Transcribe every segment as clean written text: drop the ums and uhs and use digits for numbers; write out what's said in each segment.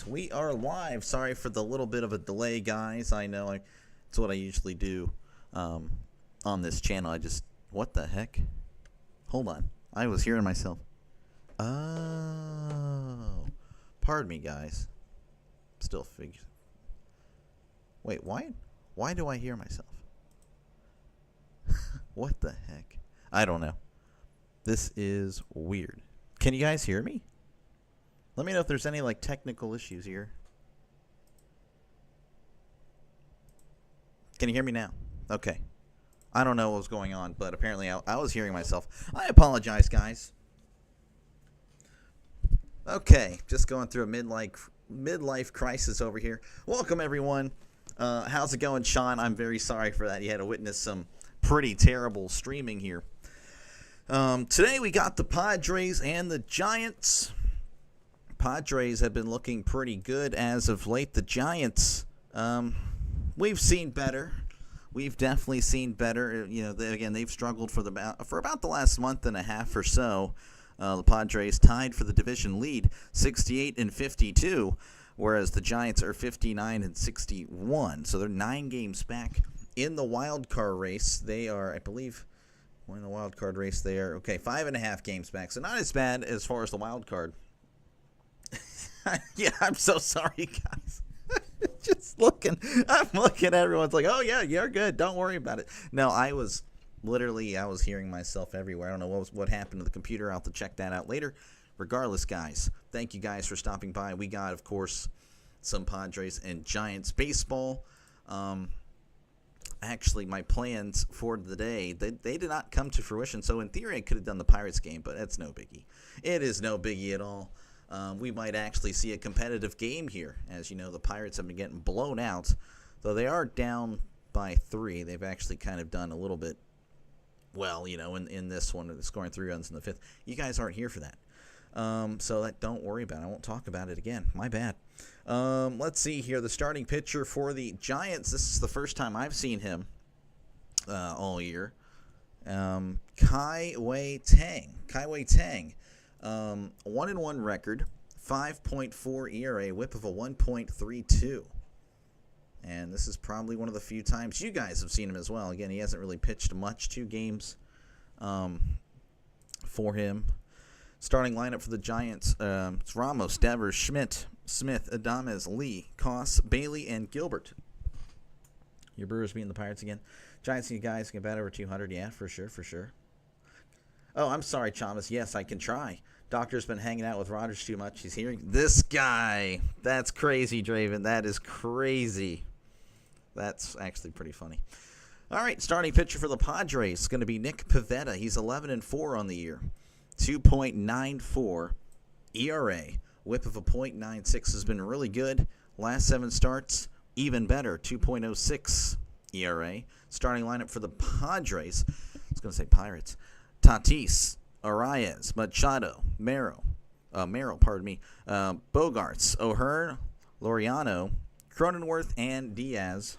we are live. Sorry for the little bit of a delay, guys. I know it's what I usually do on this channel. What the heck? Hold on. I was hearing myself. Oh. Pardon me, guys. Still figure. Wait, why do I hear myself? What the heck? I don't know. This is weird. Can you guys hear me? Let me know if there's any technical issues here. Can you hear me now? Okay. I don't know what was going on, but apparently I was hearing myself. I apologize, guys. Okay, just going through a midlife crisis over here. Welcome, everyone. How's it going, Sean? I'm very sorry for that. You had to witness some pretty terrible streaming here. Today we got the Padres and the Giants. Padres have been looking pretty good as of late. The Giants, we've seen better. We've definitely seen better. They've struggled for about the last month and a half or so. The Padres tied for the division lead, 68-52, whereas the Giants are 59-61. So they're 9 games back in the wild card race. They are, I believe, in the wild card race. They are 5.5 games back. So not as bad as far as the wild card. Yeah, I'm so sorry, guys. I'm looking at everyone's like, oh yeah, you're good. Don't worry about it. No, I was hearing myself everywhere. I don't know what happened to the computer. I'll have to check that out later. Regardless, guys, thank you guys for stopping by. We got, of course, some Padres and Giants baseball. Actually, my plans for the day, they did not come to fruition. So in theory, I could have done the Pirates game, but that's no biggie. It is no biggie at all. We might actually see a competitive game here. As you know, the Pirates have been getting blown out. Though they are down by 3. They've actually kind of done a little bit well, in this one, scoring 3 runs in the 5th. You guys aren't here for that. So don't worry about it. I won't talk about it again. My bad. Let's see here. The starting pitcher for the Giants. This is the first time I've seen him all year. Kai-Wei Tang. 1-1 record, 5.4 ERA, whip of a 1.32. And this is probably one of the few times you guys have seen him as well. Again, he hasn't really pitched much, 2 games for him. Starting lineup for the Giants, it's Ramos, Devers, Schmidt, Smith, Adames, Lee, Koss, Bailey, and Gilbert. Your Brewers beating the Pirates again. Giants, you guys can bat over 200. Yeah, for sure. Oh, I'm sorry, Chalmers. Yes, I can try. Doctor's been hanging out with Rogers too much. He's hearing this guy. That's crazy, Draven. That is crazy. That's actually pretty funny. All right, starting pitcher for the Padres is going to be Nick Pivetta. He's 11-4 on the year. 2.94 ERA. Whip of a .96 has been really good. Last 7 starts, even better. 2.06 ERA. Starting lineup for the Padres. I was going to say Pirates. Tatis, Arias, Machado, Merrill, Bogarts, O'Hearn, Laureano, Cronenworth, and Diaz.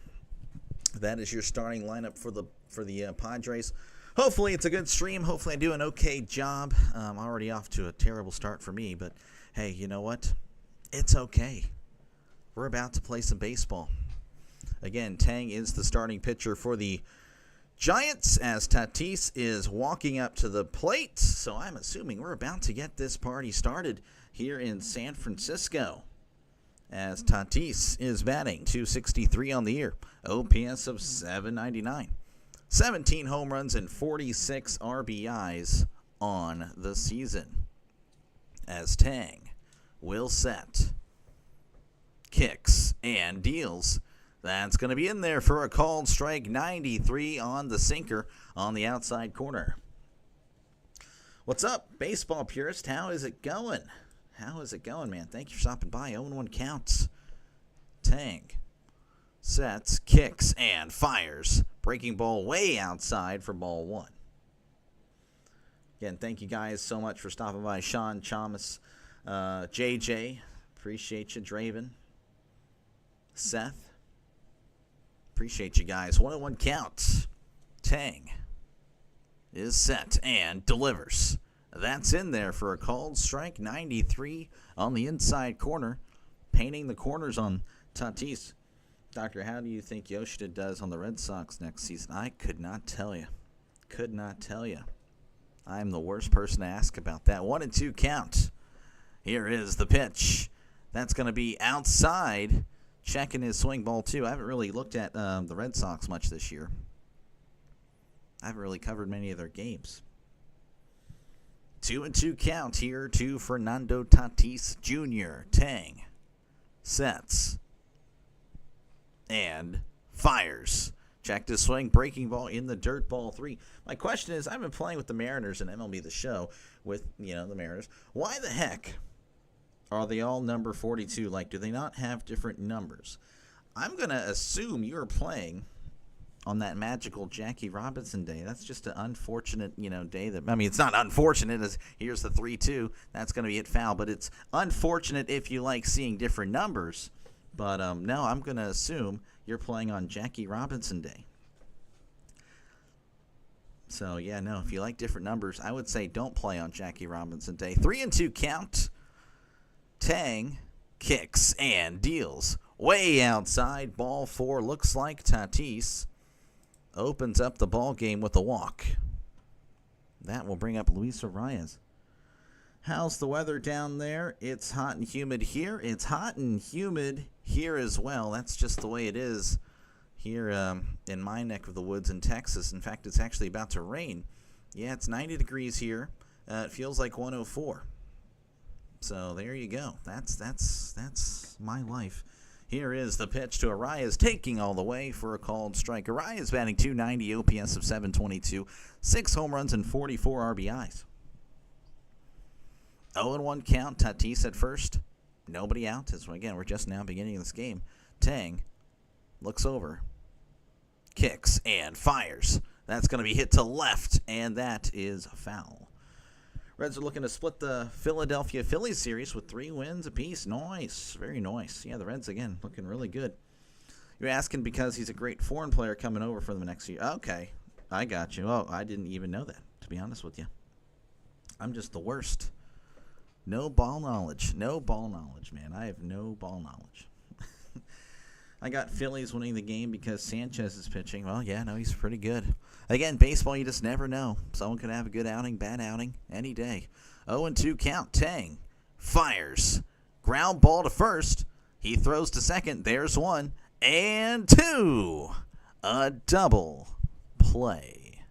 That is your starting lineup for the Padres. Hopefully it's a good stream. Hopefully I do an okay job. I'm already off to a terrible start for me, but hey, you know what? It's okay. We're about to play some baseball. Again, Tang is the starting pitcher for the Giants as Tatis is walking up to the plate. So I'm assuming we're about to get this party started here in San Francisco as Tatis is batting .263 on the year, OPS of .799, 17 home runs and 46 RBIs on the season. As Tang will set, kicks, and deals. That's going to be in there for a called strike. 93 on the sinker on the outside corner. What's up, baseball purist? How is it going? Man? Thank you for stopping by. 0-1 counts. Tang sets, kicks, and fires. Breaking ball way outside for ball 1. Again, thank you guys so much for stopping by. Sean, Chamas, JJ, appreciate you. Draven, Seth. Appreciate you guys. 1-1 count. Tang is set and delivers. That's in there for a called strike. 93 on the inside corner. painting the corners on Tatis. Doctor, how do you think Yoshida does on the Red Sox next season? I could not tell you. Could not tell you. I'm the worst person to ask about that. 1-2 count. Here is the pitch. That's going to be outside. Checking his swing ball, too. I haven't really looked at the Red Sox much this year. I haven't really covered many of their games. 2-2 count here to Fernando Tatis Jr. Tang sets and fires. Checked his swing, breaking ball in the dirt, ball 3. My question is, I've been playing with the Mariners in MLB The Show with, the Mariners. Why the heck are they all number 42? Like, do they not have different numbers? I'm going to assume you're playing on that magical Jackie Robinson day. That's just an unfortunate, day that, it's not unfortunate as here's the 3-2. That's going to be it foul, but it's unfortunate if you like seeing different numbers. But no, I'm going to assume you're playing on Jackie Robinson day. So, yeah, no, if you like different numbers, I would say don't play on Jackie Robinson day. 3-2 count. Tang kicks and deals way outside. Ball 4. Looks like Tatis opens up the ball game with a walk. That will bring up Luis Arias. How's the weather down there? It's hot and humid here. It's hot and humid here as well. That's just the way it is here in my neck of the woods in Texas. In fact, it's actually about to rain. Yeah, it's 90 degrees here. It feels like 104. So there you go. That's my life. Here is the pitch to Arias, taking all the way for a called strike. Arias batting .290, OPS of .722, 6 home runs and 44 RBIs. 0-1 count. Tatis at first. Nobody out. As again, we're just now beginning this game. Tang looks over, kicks and fires. That's going to be hit to left, and that is a foul. Reds are looking to split the Philadelphia Phillies series with 3 wins apiece. Nice. Very nice. Yeah, the Reds, again, looking really good. You're asking because he's a great foreign player coming over for the next year. Okay, I got you. Oh, I didn't even know that, to be honest with you. I'm just the worst. No ball knowledge. No ball knowledge, man. I have no ball knowledge. I got Phillies winning the game because Sanchez is pitching. Well, yeah, no, he's pretty good. Again, baseball, you just never know. Someone could have a good outing, bad outing, any day. 0-2 count. Tang fires. Ground ball to first. He throws to second. There's 1 and 2. A double play.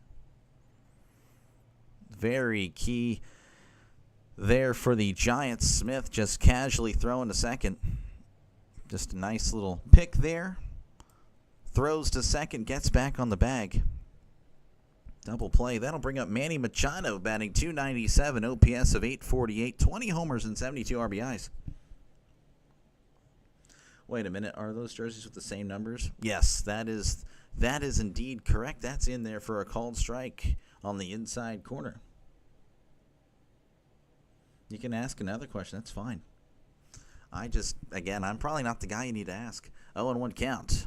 Very key there for the Giants. Smith just casually throwing to second. Just a nice little pick there. Throws to second, gets back on the bag. Double play. That'll bring up Manny Machado batting .297, OPS of .848, 20 homers and 72 RBIs. Wait a minute. Are those jerseys with the same numbers? Yes, that is indeed correct. That's in there for a called strike on the inside corner. You can ask another question. That's fine. I'm probably not the guy you need to ask. 0-1 count.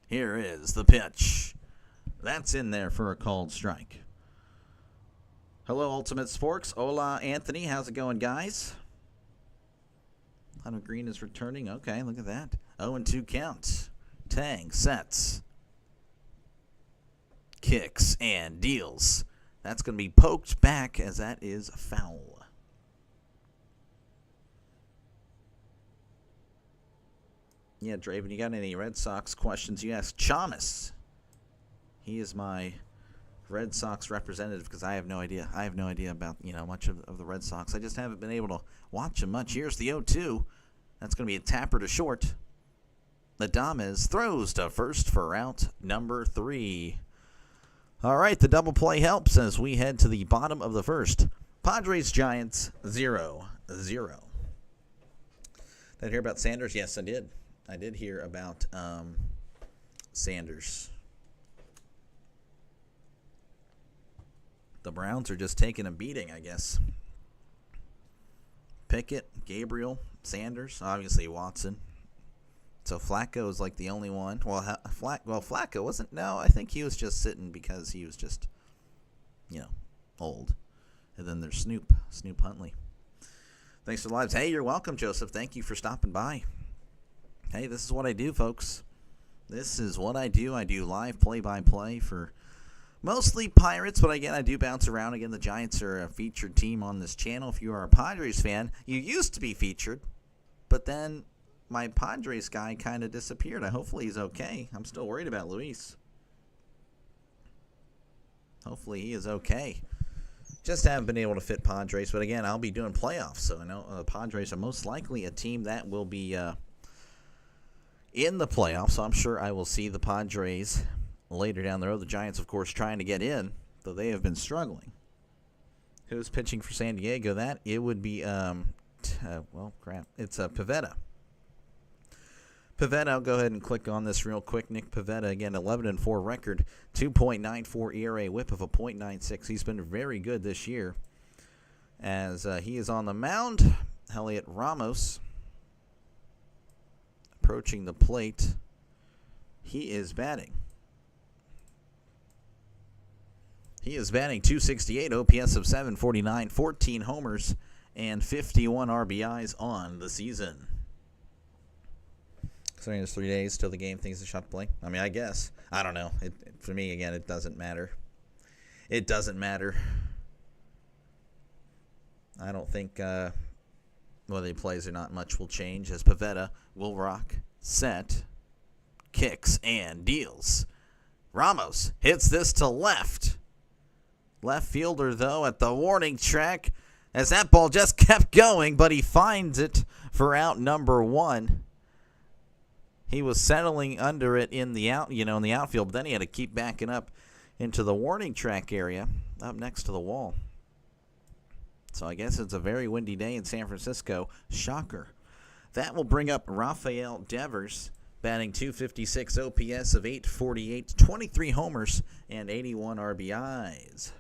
Here is the pitch. That's in there for a called strike. Hello, Ultimate Sports. Hola, Anthony. How's it going, guys? Hunter Green is returning. Okay, look at that. 0-2 count. Tang sets, kicks, and deals. That's going to be poked back as that is a foul. Yeah, Draven, you got any Red Sox questions? You ask Chamas. He is my Red Sox representative because I have no idea. I have no idea about, much of the Red Sox. I just haven't been able to watch them much. Here's the 0-2. That's going to be a tapper to short. Adames throws to first for out number 3. All right, the double play helps as we head to the bottom of the first. Padres Giants 0-0. Did I hear about Sanders? Yes, I did. I did hear about Sanders. The Browns are just taking a beating, I guess. Pickett, Gabriel, Sanders, obviously Watson. So Flacco is like the only one. Well, Flacco wasn't. No, I think he was just sitting because he was just, old. And then there's Snoop Huntley. Thanks for the lives. Hey, you're welcome, Joseph. Thank you for stopping by. Hey, this is what I do, folks. This is what I do. I do live play-by-play for mostly Pirates, but again, I do bounce around. Again, the Giants are a featured team on this channel. If you are a Padres fan, you used to be featured, but then my Padres guy kind of disappeared. Hopefully he's okay. I'm still worried about Luis. Hopefully he is okay. Just haven't been able to fit Padres, but again, I'll be doing playoffs, so I know Padres are most likely a team that will be in the playoffs, so I'm sure I will see the Padres later down the road. The Giants, of course, trying to get in, though they have been struggling. Who's pitching for San Diego? It would be, it's Pivetta. Pivetta, I'll go ahead and click on this real quick. Nick Pivetta, again, 11-4 record, 2.94 ERA, whip of a .96. He's been very good this year as he is on the mound. Elliot Ramos approaching the plate. He is batting. He is batting .268, OPS of .749, 14 homers, and 51 RBIs on the season. Considering there's 3 days till the game, things are shot to play. I mean, I guess. I don't know. For me, again, it doesn't matter. It doesn't matter. I don't think whether he plays or not, much will change, as Pivetta will rock, set, kicks, and deals. Ramos hits this to left. Left fielder, though, at the warning track, as that ball just kept going, but he finds it for out number 1. He was settling under it in the outfield, but then he had to keep backing up into the warning track area, up next to the wall. So I guess it's a very windy day in San Francisco. Shocker. That will bring up Rafael Devers, batting .256, OPS of .848, 23 homers, and 81 RBIs.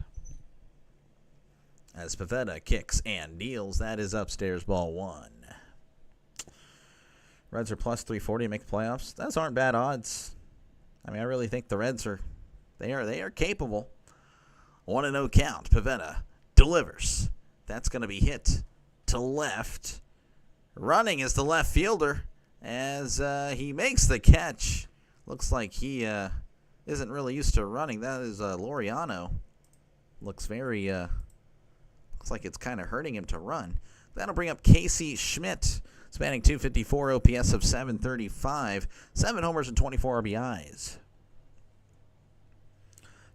As Pivetta kicks and deals, that is upstairs ball 1. Reds are plus 340 to make the playoffs. Those aren't bad odds. I mean, I really think the Reds are capable. 1-0 count. Pivetta delivers. That's going to be hit to left. Running is the left fielder as he makes the catch. Looks like he isn't really used to running. That is Laureano. Looks like it's kind of hurting him to run. That'll bring up Casey Schmidt. Spanning .254, OPS of .735, 7 homers and 24 RBIs.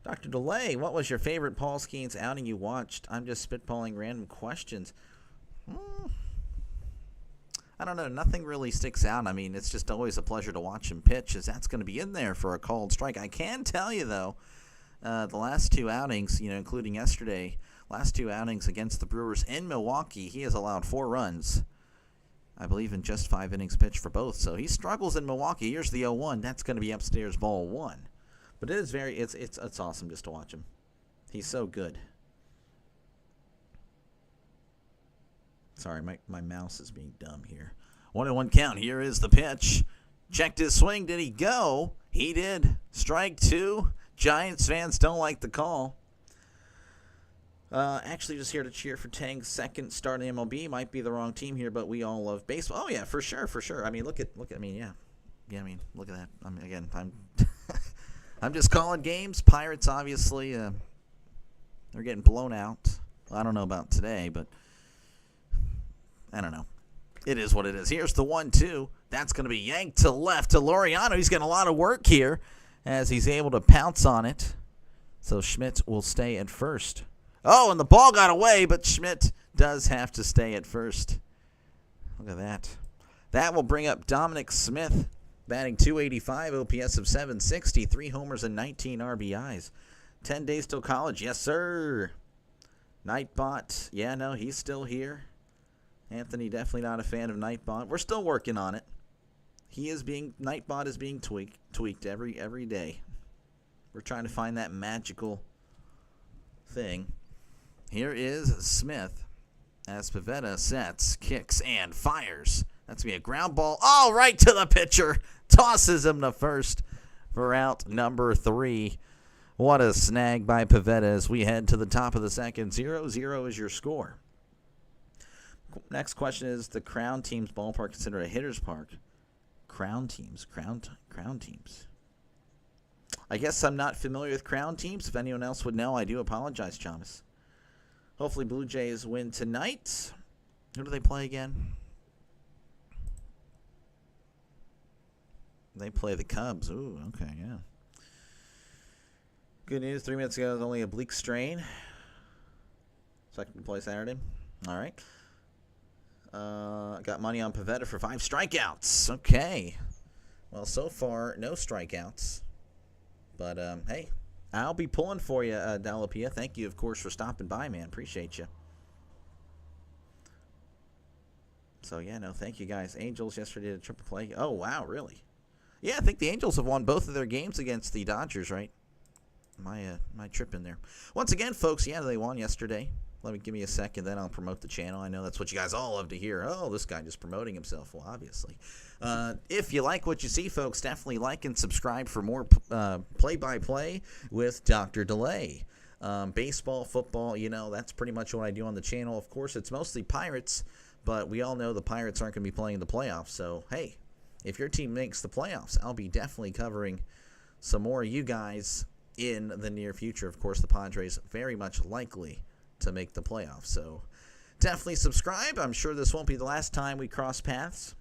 Dr. DeLay, what was your favorite Paul Skeens outing you watched? I'm just spitballing random questions. I don't know. Nothing really sticks out. I mean, it's just always a pleasure to watch him pitch, as that's going to be in there for a called strike. I can tell you, though, the last 2 outings, including yesterday, last 2 outings against the Brewers in Milwaukee, he has allowed 4 runs. I believe in just 5 innings pitched for both. So he struggles in Milwaukee. Here's the 0-1. That's going to be upstairs ball 1. But it is it's awesome just to watch him. He's so good. Sorry, my mouse is being dumb here. 1-1 count. Here is the pitch. Checked his swing. Did he go? He did. Strike 2. Giants fans don't like the call. Actually, just here to cheer for Tang's second start in MLB. Might be the wrong team here, but we all love baseball. Oh yeah, for sure. I mean, look at. I mean, yeah. I mean, look at that. I mean, again, I'm just calling games. Pirates, obviously, they're getting blown out. I don't know about today, but I don't know. It is what it is. Here's the 1-2. That's going to be yanked to left to Laureano. He's getting a lot of work here as he's able to pounce on it. So Schmidt will stay at first. Oh, and the ball got away, but Schmidt does have to stay at first. Look at that. That will bring up Dominic Smith, batting .285, OPS of .760, 3 homers and 19 RBIs. 10 days till college. Yes, sir. Nightbot. Yeah, no, he's still here. Anthony, definitely not a fan of Nightbot. We're still working on it. Nightbot is being tweaked every day. We're trying to find that magical thing. Here is Smith as Pivetta sets, kicks, and fires. That's going to be a ground ball. Oh, right to the pitcher. Tosses him to first for out number 3. What a snag by Pivetta as we head to the top of the second. 0-0 is your score. Next question is, the Crown Teams ballpark considered a hitter's park? Crown Teams. Crown Teams. I guess I'm not familiar with Crown Teams. If anyone else would know, I do apologize, Thomas. Hopefully Blue Jays win tonight. Who do they play again? They play the Cubs. Ooh, okay, yeah. Good news, 3 minutes ago, it was only a bleak strain. Second play Saturday. All right. Got money on Pavetta for 5 strikeouts. Okay. Well, so far, no strikeouts. But, hey, I'll be pulling for you, Dalapia. Thank you, of course, for stopping by, man. Appreciate you. So, yeah, no, thank you, guys. Angels yesterday did a triple play. Oh, wow, really? Yeah, I think the Angels have won both of their games against the Dodgers, right? My trip in there. Once again, folks, yeah, they won yesterday. Give me a second, then I'll promote the channel. I know that's what you guys all love to hear. Oh, this guy just promoting himself. Well, obviously. If you like what you see, folks, definitely like and subscribe for more play-by-play with Dr. Delay. Baseball, football, that's pretty much what I do on the channel. Of course, it's mostly Pirates, but we all know the Pirates aren't going to be playing in the playoffs. So, hey, if your team makes the playoffs, I'll be definitely covering some more of you guys in the near future. Of course, the Padres very much likely to make the playoffs. So definitely subscribe. I'm sure this won't be the last time we cross paths.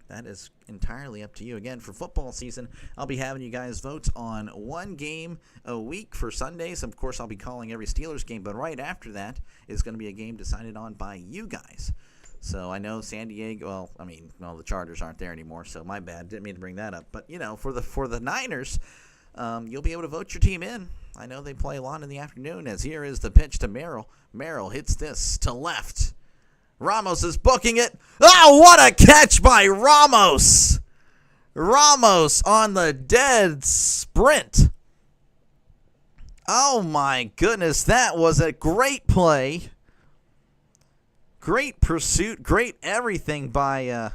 That is entirely up to you. Again, for football season, I'll be having you guys vote on 1 game a week for Sundays. Of course, I'll be calling every Steelers game, but right after that is going to be a game decided on by you guys. So I know San Diego, the Chargers aren't there anymore, so my bad. Didn't mean to bring that up. But, for the Niners, you'll be able to vote your team in. I know they play a lot in the afternoon, as here is the pitch to Merrill. Merrill hits this to left. Ramos is booking it. Oh, what a catch by Ramos! Ramos on the dead sprint. Oh, my goodness. That was a great play. Great pursuit. Great everything by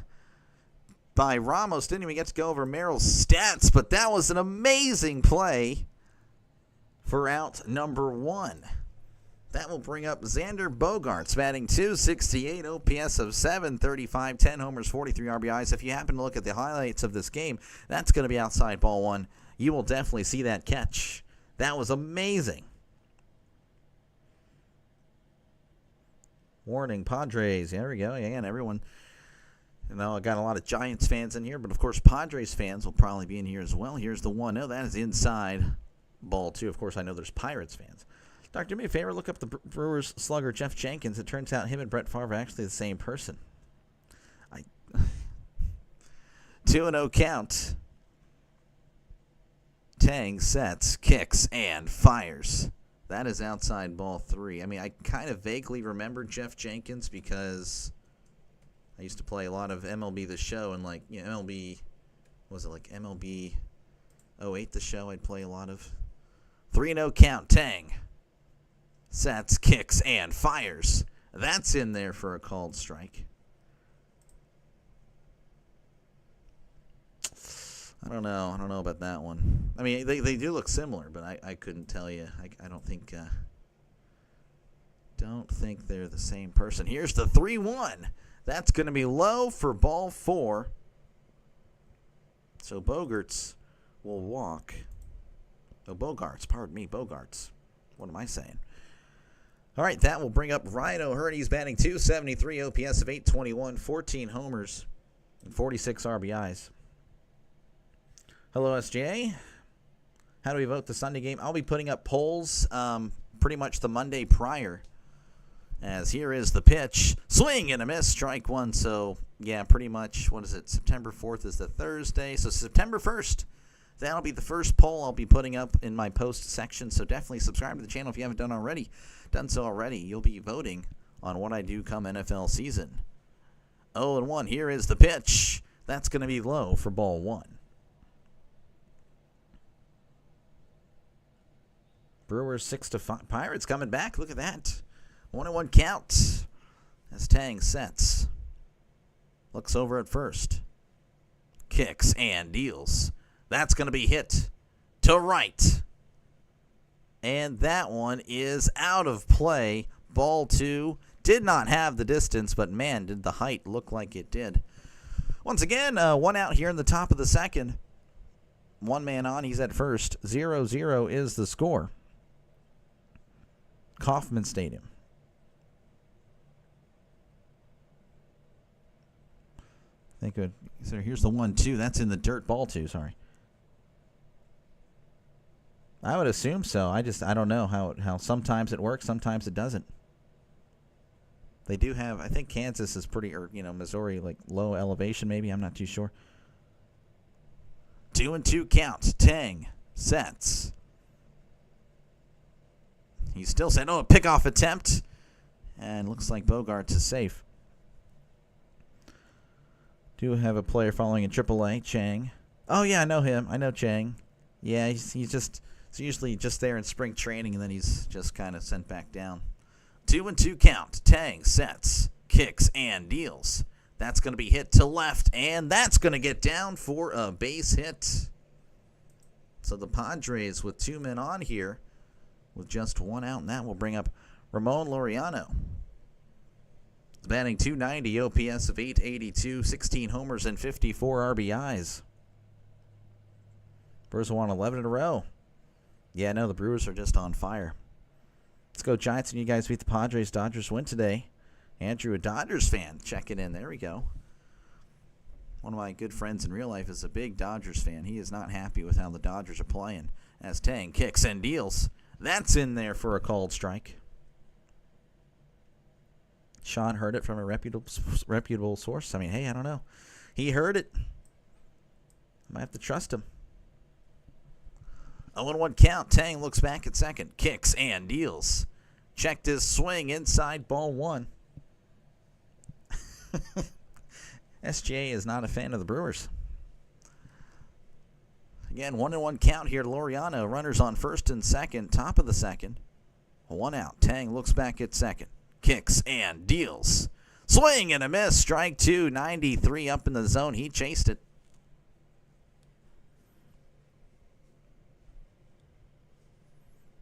Ramos. Didn't even get to go over Merrill's stats, but that was an amazing play for out number 1. That will bring up Xander Bogaerts, batting .268, OPS of 735, 10 homers, 43 RBIs. If you happen to look at the highlights of this game, that's going to be outside ball 1. You will definitely see that catch. That was amazing. Warning, Padres. There we go. Again, everyone. I got a lot of Giants fans in here, but of course Padres fans will probably be in here as well. Here's the 1-0. That is inside ball 2. Of course, I know there's Pirates fans. Doctor, do me a favor, look up the Brewers slugger Jeff Jenkins. It turns out him and Brett Favre are actually the same person. 2-0 count. Tang sets, kicks, and fires. That is outside ball 3. I kind of vaguely remember Jeff Jenkins because I used to play a lot of MLB The Show, and MLB, was it like MLB 08 The Show? I'd play a lot of. 3-0 count. Tang sets, kicks, and fires. That's in there for a called strike. I don't know about that one. They do look similar, but I couldn't tell you. I don't think they're the same person. Here's the 3-1. That's going to be low for ball 4. So Bogaerts will walk. Oh, Bogaerts. What am I saying? All right, that will bring up Ryan O'Hearn. He's batting .273, OPS of 821, 14 homers, and 46 RBIs. Hello, SJ. How do we vote the Sunday game? I'll be putting up polls pretty much the Monday prior. As here is the pitch. Swing and a miss, strike 1. So, yeah, pretty much, what is it? September 4th is the Thursday. So, September 1st, that'll be the first poll I'll be putting up in my post section. So, definitely subscribe to the channel if you haven't done so already. You'll be voting on what I do come NFL season. 0-1. Here is the pitch. That's going to be low for ball 1. Brewers 6-5. Pirates coming back. Look at that. 1-1 count as Tang sets. Looks over at first. Kicks and deals. That's going to be hit to right. And that one is out of play. Ball 2. Did not have the distance, but man, did the height look like it did. Once again, one out here in the top of the second. One man on, he's at first. 0-0 is the score. Kauffman Stadium. So here's the 1-2. That's in the dirt. Ball 2, sorry. I would assume so. I don't know how sometimes it works, sometimes it doesn't. They do have, I think Kansas is pretty, or Missouri, like low elevation maybe. I'm not too sure. 2-2 count. Tang sets. He's still saying, a pickoff attempt. And looks like Bogarts is safe. Do have a player following in AAA, Chang. Oh, yeah, I know him. I know Chang. Yeah, he's usually just there in spring training, and then he's just kind of sent back down. 2-2 count. Tang sets, kicks, and deals. That's going to be hit to left, and that's going to get down for a base hit. So the Padres with 2 men on here with just 1 out, and that will bring up Ramon Laureano. He's batting .290, OPS of .882, 16 homers and 54 RBIs. Brewers won 11 in a row. Yeah, no, the Brewers are just on fire. Let's go Giants, and you guys beat the Padres. Dodgers win today. Andrew, a Dodgers fan, checking in. There we go. One of my good friends in real life is a big Dodgers fan. He is not happy with how the Dodgers are playing. As Tang kicks and deals. That's in there for a called strike. Sean heard it from a reputable source. I mean, hey, I don't know. He heard it. I might have to trust him. 0-1 count. Tang looks back at second. Kicks and deals. Checked his swing inside ball 1. SGA is not a fan of the Brewers. Again, 1-1 count here to Laureano. Runners on first and second. Top of the second. 1 out. Tang looks back at second. Kicks and deals. Swing and a miss. Strike 2. 93 up in the zone. He chased it.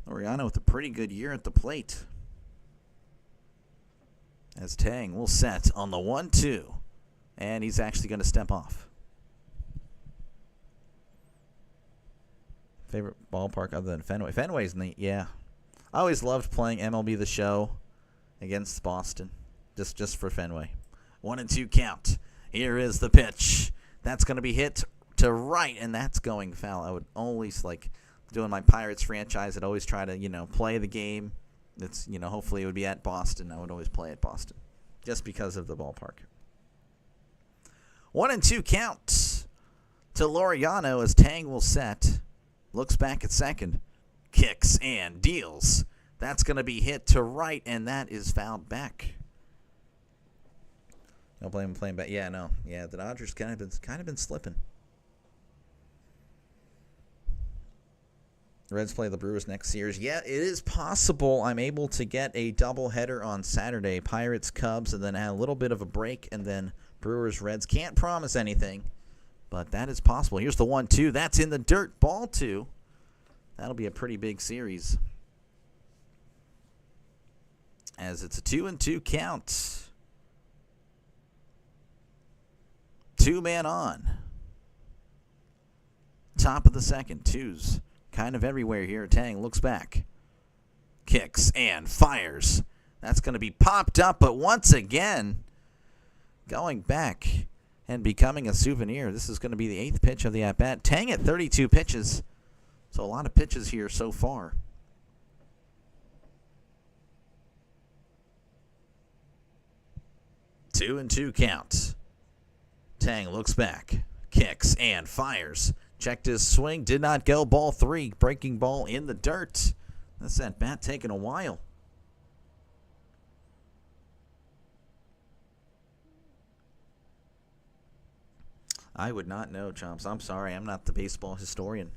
Laureano with a pretty good year at the plate. As Tang will set on the 1-2. And he's actually going to step off. Favorite ballpark other than Fenway? Fenway's neat, yeah. I always loved playing MLB The Show against Boston. Just for Fenway. 1-2 count. Here is the pitch. That's going to be hit to right, and that's going foul. I would always, like, doing my Pirates franchise, I'd always try to, play the game. It's, hopefully it would be at Boston. I would always play at Boston just because of the ballpark. 1-2 count to Laureano as Tang will set. Looks back at second. Kicks and deals. That's going to be hit to right, and that is fouled back. Don't blame him playing back. Yeah, no. Yeah, the Dodgers kind of been slipping. The Reds play the Brewers next series. Yeah, it is possible I'm able to get a doubleheader on Saturday. Pirates, Cubs, and then add a little bit of a break, and then Brewers, Reds. Can't promise anything, but that is possible. Here's the 1-2. That's in the dirt. Ball 2. That'll be a pretty big series. As it's a 2-2 count. 2-man on. Top of the second. Twos. Kind of everywhere here. Tang looks back. Kicks and fires. That's going to be popped up, but once again, going back and becoming a souvenir. This is going to be the 8th pitch of the at-bat. Tang at 32 pitches. So a lot of pitches here so far. Two and two count. Tang looks back. Kicks and fires. Checked his swing. Did not go. Ball 3. Breaking ball in the dirt. That's that bat taking a while. I would not know, Chomps. I'm sorry. I'm not the baseball historian.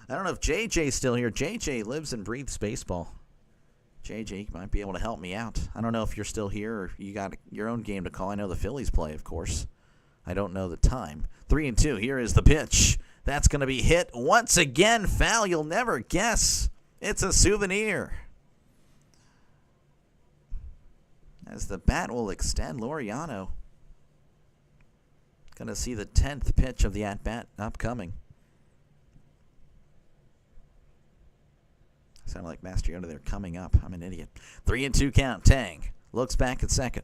I don't know if JJ's still here. JJ lives and breathes baseball. JJ might be able to help me out. I don't know if you're still here or you got your own game to call. I know the Phillies play, of course. I don't know the time. 3-2. Here is the pitch. That's going to be hit once again. Foul. You'll never guess. It's a souvenir. as the bat will extend. Laureano going to see the 10th pitch of the at-bat upcoming. Sounded like Master Yoda there, coming up. I'm an idiot. 3-2 count. Tang looks back at second.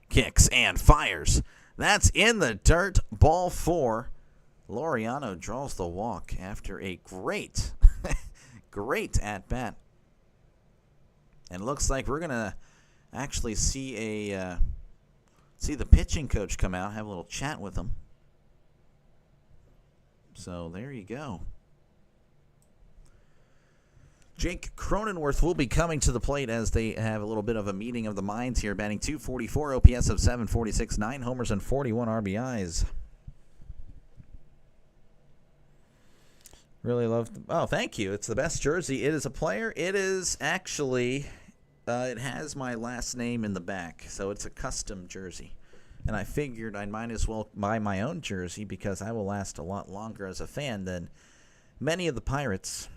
Kicks and fires. That's in the dirt. Ball 4. Laureano draws the walk after a great, great at-bat. And it looks like we're going to actually see the pitching coach come out, have a little chat with him. So there you go. Jake Cronenworth will be coming to the plate as they have a little bit of a meeting of the minds here, batting .244, OPS of .746, 9 homers and 41 RBIs. Really love. Oh, thank you. It's the best jersey. It is a player. It is actually. It has my last name in the back, so it's a custom jersey. And I figured I might as well buy my own jersey because I will last a lot longer as a fan than many of the Pirates.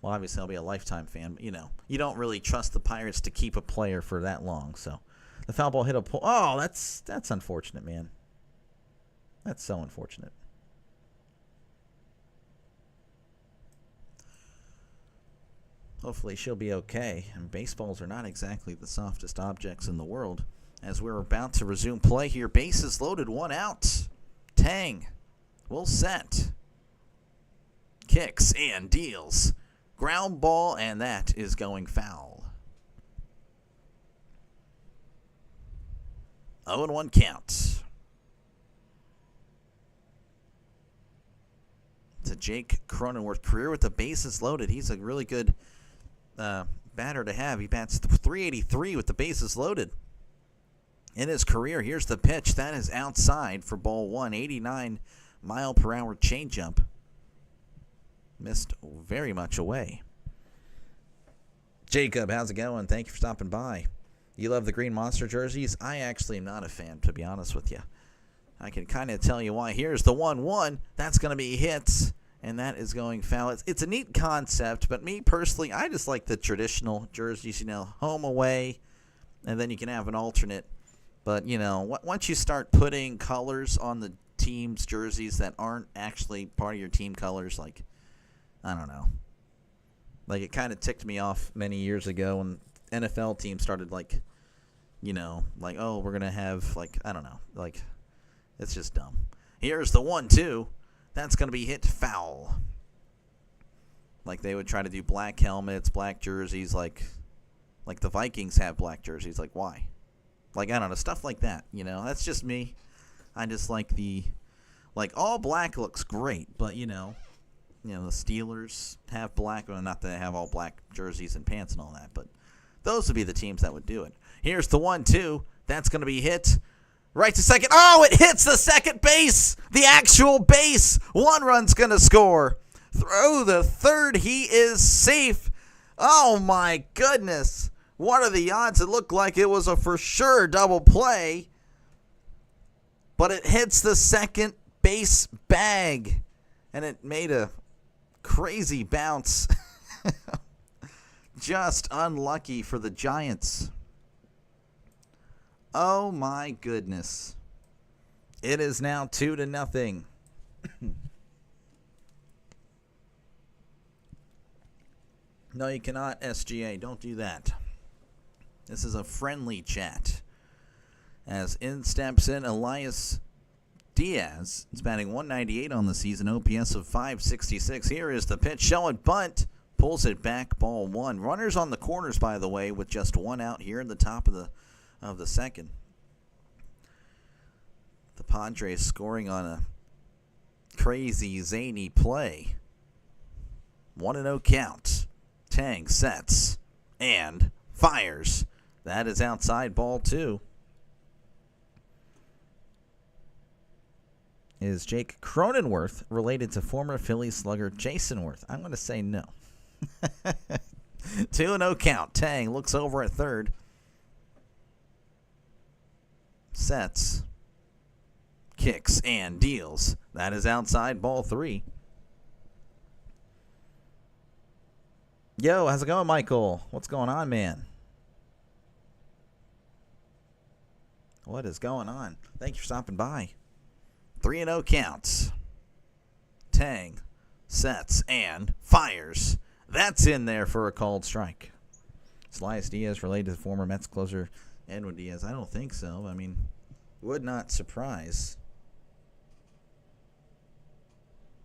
Well, obviously I'll be a lifetime fan, but you don't really trust the Pirates to keep a player for that long. So the foul ball hit a pole. Oh, that's unfortunate, man. That's so unfortunate. Hopefully she'll be okay. And baseballs are not exactly the softest objects in the world. As we're about to resume play here, bases loaded, 1 out. Tang will set. Kicks and deals. Ground ball, and that is going foul. 0-1 count. It's a Jake Cronenworth career with the bases loaded. He's a really good batter to have. He bats .383 with the bases loaded in his career. Here's the pitch. That is outside for ball 1. 89-mile-per-hour changeup. Missed very much away. Jacob, how's it going? Thank you for stopping by. You love the Green Monster jerseys? I actually am not a fan, to be honest with you. I can kind of tell you why. Here's the 1-1. That's going to be hit, and that is going foul. It's a neat concept, but me personally, I just like the traditional jerseys, home, away, and then you can have an alternate. But, once you start putting colors on the team's jerseys that aren't actually part of your team colors, like, I don't know. Like, it kind of ticked me off many years ago when NFL teams started, oh, we're going to have, I don't know. It's just dumb. Here's the 1-2. That's going to be hit foul. Like, they would try to do black helmets, black jerseys, like the Vikings have black jerseys. Like, why? I don't know, stuff like that, That's just me. I just like all black looks great, but, the Steelers have black. Well, not that they have all black jerseys and pants and all that, but those would be the teams that would do it. Here's the 1-2. That's going to be hit right to second. Oh, it hits the second base. The actual base. 1 run's going to score. Throw the third. He is safe. Oh, my goodness. What are the odds? It looked like it was a for sure double play, but it hits the second base bag, and it made a crazy bounce. Just unlucky for the Giants. Oh my goodness. It is now 2-0. No, you cannot, SGA. Don't do that. This is a friendly chat. As in steps in Elias Diaz. It's batting .198 on the season, OPS of .566. Here is the pitch. Showing bunt. Pulls it back, ball 1. Runners on the corners, by the way, with just 1 out here in the top of the second. The Padres scoring on a crazy, zany play. 1-0 count. Tang sets and fires. That is outside, ball 2. Is Jake Cronenworth related to former Phillies slugger Jason Worth? I'm going to say no. 2-0 count. Tang looks over at third. Sets. Kicks and deals. That is outside, ball 3. Yo, how's it going, Michael? What's going on, man? What is going on? Thank you for stopping by. 3-0 counts. Tang sets and fires. That's in there for a called strike. Is Elias Diaz related to the former Mets closer Edwin Diaz? I don't think so. I mean, would not surprise.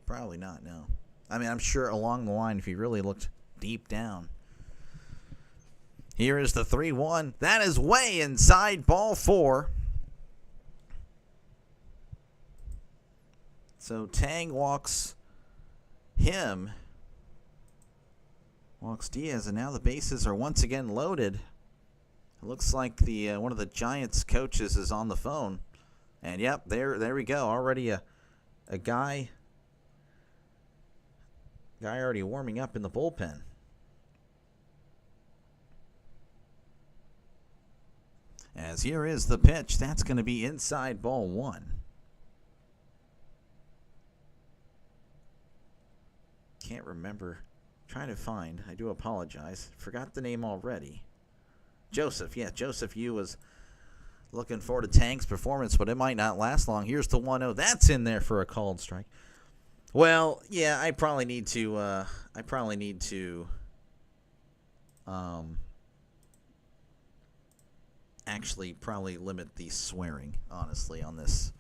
Probably not, no. I mean, I'm sure along the line, if you really looked deep down. Here is the 3-1. That is way inside, ball 4. So Tang walks him. Walks Diaz, and now the bases are once again loaded. It looks like the one of the Giants coaches is on the phone. And yep, there we go. Already a guy already warming up in the bullpen. As here is the pitch. That's going to be inside, ball 1. Can't remember. Trying to find. I do apologize. Forgot the name already. Joseph. Yeah, Joseph Yu was looking forward to Tang's performance, but it might not last long. Here's the 1-0. That's in there for a called strike. Well, yeah, I probably need to actually probably limit the swearing, honestly, on this.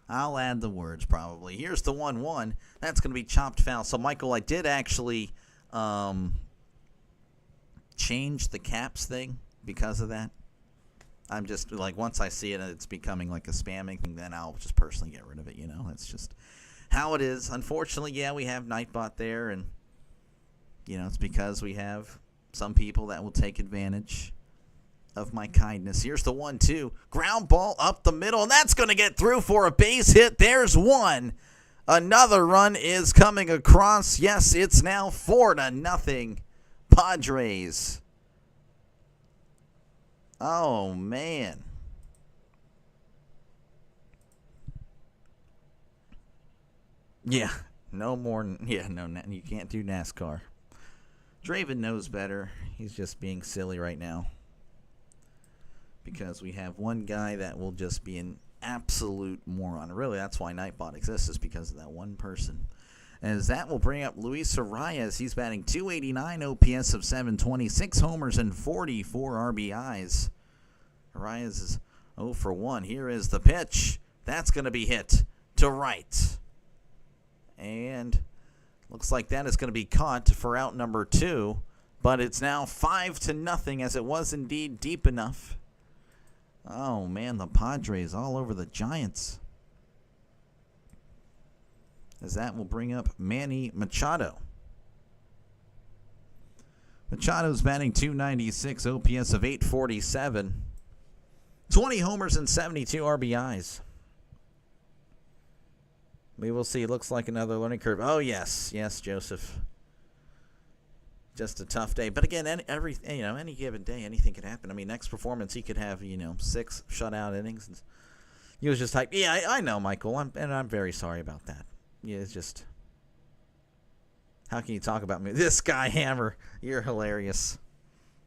I'll add the words probably. Here's the 1-1. That's going to be chopped foul. So, Michael, I did actually change the caps thing because of that. I'm just, like, once I see it and it's becoming like a spamming thing, then I'll just personally get rid of it, you know. That's just how it is. Unfortunately, yeah, we have Nightbot there, and, you know, it's because we have some people that will take advantage of my kindness. Here's the 1-2. Ground ball up the middle, and that's going to get through for a base hit. There's one. Another run is coming across. Yes, it's now 4-0 Padres. Oh, man. Yeah, no more. Yeah, no, you can't do NASCAR. Draven knows better. He's just being silly right now. Because we have one guy that will just be an absolute moron. Really, that's why Nightbot exists, is because of that one person. As that will bring up Luis Arias. He's batting .289, OPS of 726 homers and 44 RBIs. Arias is 0 for 1. Here is the pitch. That's going to be hit to right. And looks like that is going to be caught for out number 2. But it's now 5-0, as it was indeed deep enough. Oh, man, the Padres all over the Giants. As that will bring up Manny Machado. Machado's batting .296, OPS of 847. 20 homers and 72 RBIs. We will see. Looks like another learning curve. Oh, yes. Yes, Joseph. Just a tough day. But again, any given day, anything could happen. I mean, next performance, he could have, 6 shutout innings. And he was just like, yeah, I know, Michael. I'm very sorry about that. Yeah, it's just, how can you talk about me? This guy, Hammer, you're hilarious.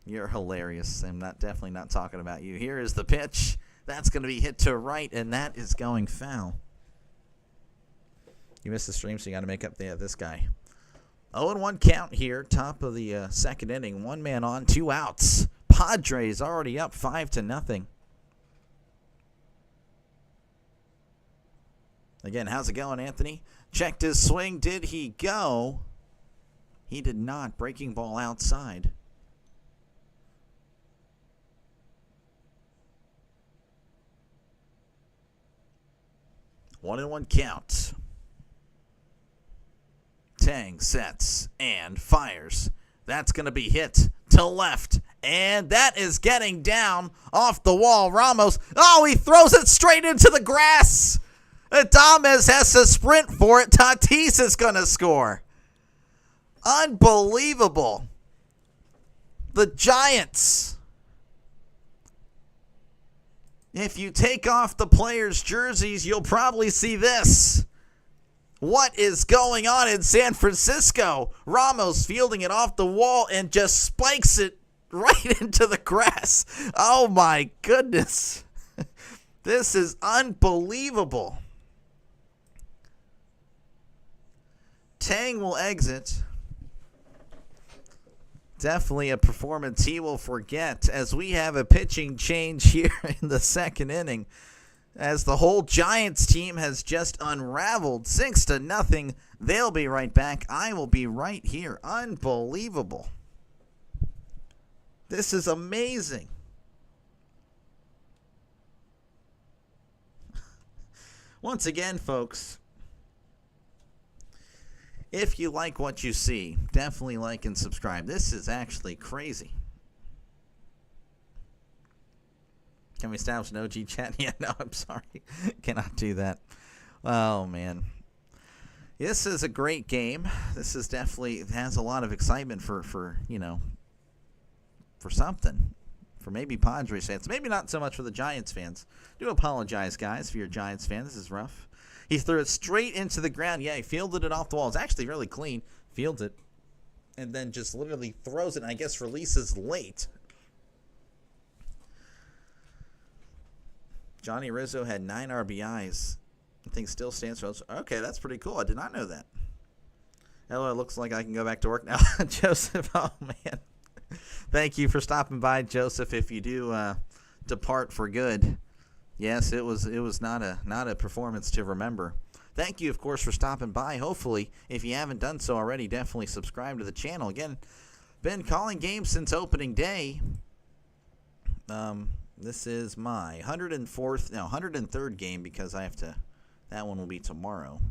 You're hilarious. I'm definitely not talking about you. Here is the pitch. That's going to be hit to right, and that is going foul. You missed the stream, so you got to make up this guy. 0-1 count here, top of the second inning. 1 man on, 2 outs. Padres already up 5-0. Again, how's it going, Anthony? Checked his swing. Did he go? He did not. Breaking ball outside. One and one count. Tang sets and fires. That's going to be hit to left. And that is getting down off the wall. Ramos. Oh, he throws it straight into the grass. Adames has to sprint for it. Tatis is going to score. Unbelievable. The Giants. If you take off the players' jerseys, you'll probably see this. What is going on in San Francisco? Ramos fielding it off the wall and just spikes it right into the grass. Oh, my goodness. This is unbelievable. Tang will exit. Definitely a performance he will forget, as we have a pitching change here in the second inning, as the whole Giants team has just unraveled 6-0. They'll be right back. I will be right here. Unbelievable. This is amazing. Once again, folks, if you like what you see, definitely like and subscribe. This is actually crazy. Can we establish an OG chat? Yeah, no, I'm sorry. Cannot do that. Oh, man. This is a great game. This is definitely, it has a lot of excitement for you know, for something. For maybe Padres fans. Maybe not so much for the Giants fans. Do apologize, guys, for your Giants fans. This is rough. He threw it straight into the ground. Yeah, he fielded it off the wall. It's actually really clean. Fields it. And then just literally throws it and I guess releases late. Johnny Rizzo had 9 RBIs. I think still stands for. Okay, that's pretty cool. I did not know that. Hello, it looks like I can go back to work now. Joseph, oh man. Thank you for stopping by, Joseph. If you do depart for good, yes, it was not a performance to remember. Thank you, of course, for stopping by. Hopefully, if you haven't done so already, definitely subscribe to the channel. Again, been calling games since opening day. This is my 103rd game because I have to. That one will be tomorrow.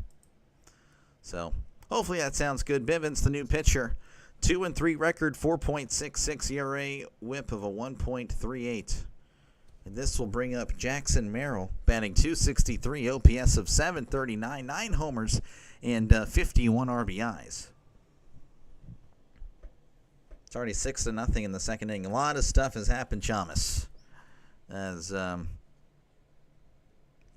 So hopefully that sounds good. Bivens, the new pitcher. 2-3 record, 4.66 ERA, whip of a 1.38. And this will bring up Jackson Merrill, batting .263, OPS of 739, 9 homers, and 51 RBIs. It's already 6-0 in the second inning. A lot of stuff has happened, Chamas. As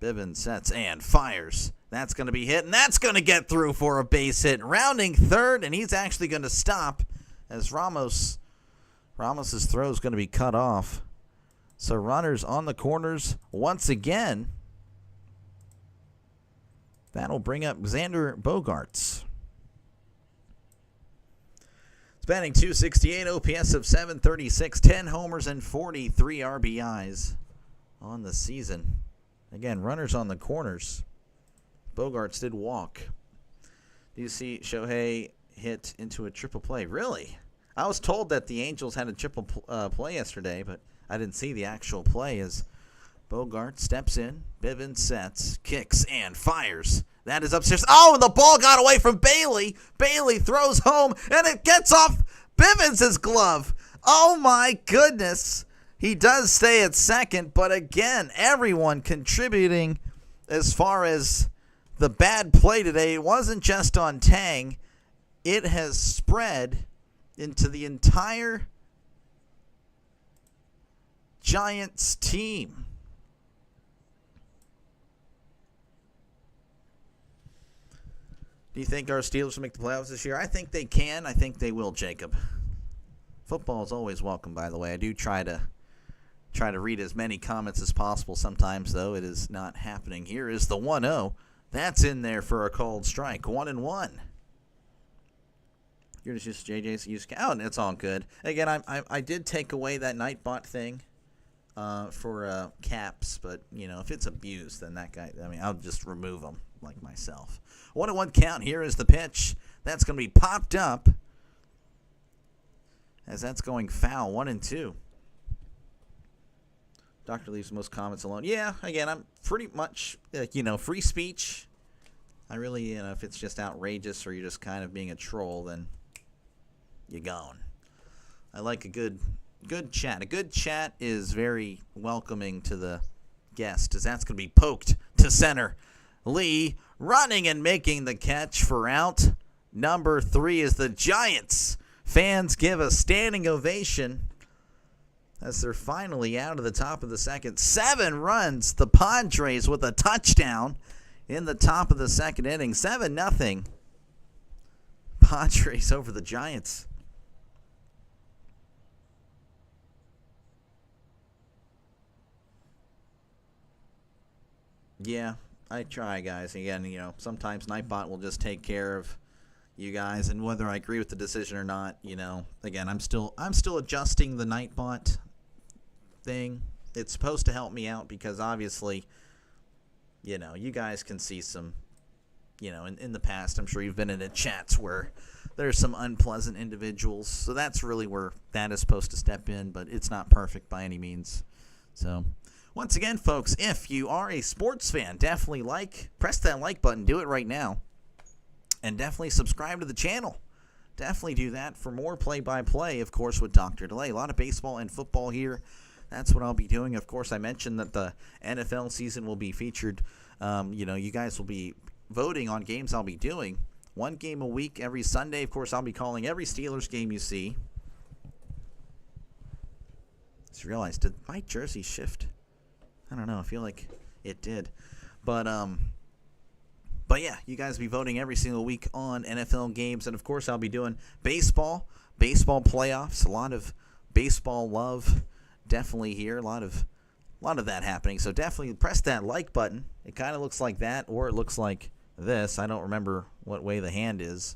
Bivens sets and fires. That's going to be hit, and that's going to get through for a base hit. Rounding third, and he's actually going to stop as Ramos's throw is going to be cut off. So runners on the corners once again. That'll bring up Xander Bogaerts. He's batting .268, OPS of 736, 10 homers and 43 RBIs on the season. Again, runners on the corners. Bogaerts did walk. Do you see Shohei hit into a triple play? Really? I was told that the Angels had a triple play yesterday, but I didn't see the actual play as Bogaerts steps in, Bivens sets, kicks, and fires. That is upstairs. Oh, and the ball got away from Bailey. Bailey throws home, and it gets off Bivens' glove. Oh, my goodness. He does stay at second, but again, everyone contributing as far as the bad play today. It wasn't just on Tang. It has spread into the entire Giants team. Do you think our Steelers will make the playoffs this year? I think they can. I think they will, Jacob. Football is always welcome, by the way. I do try to read as many comments as possible. Sometimes, though, it is not happening. Here is the 1-0. That's in there for a called strike. 1-1. Here's just JJ's use. Oh, and it's all good. Again, I did take away that Nightbot thing for caps, but you know, if it's abused, then that guy. I mean, I'll just remove him like myself. 1-1 count. Here is the pitch. That's going to be popped up as that's going foul. 1-2. Doctor leaves most comments alone. Yeah, again, I'm pretty much, free speech. I really, if it's just outrageous or you're just kind of being a troll, then you're gone. I like a good chat. A good chat is very welcoming to the guest, as that's going to be poked to center. Lee running and making the catch for out. Number 3 is the Giants. Fans give a standing ovation as they're finally out of the top of the second. 7 runs, the Padres with a touchdown in the top of the second inning. 7-0. Padres over the Giants. Yeah, I try, guys. Again, sometimes Nightbot will just take care of you guys, and whether I agree with the decision or not, again, I'm still adjusting the Nightbot thing. It's supposed to help me out because obviously, you guys can see some, in the past, I'm sure you've been in the chats where there's some unpleasant individuals. So that's really where that is supposed to step in, but it's not perfect by any means. So once again, folks, if you are a sports fan, definitely press that like button. Do it right now. And definitely subscribe to the channel. Definitely do that for more play-by-play, of course, with Dr. Delay. A lot of baseball and football here. That's what I'll be doing. Of course, I mentioned that the NFL season will be featured. You guys will be voting on games I'll be doing. One game a week every Sunday. Of course, I'll be calling every Steelers game you see. Just realized, did my jersey shift? I don't know. I feel like it did. But yeah, you guys will be voting every single week on NFL games. And, of course, I'll be doing baseball playoffs, a lot of baseball love definitely here. A lot of that happening. So definitely press that like button. It kind of looks like that, or it looks like this. I don't remember what way the hand is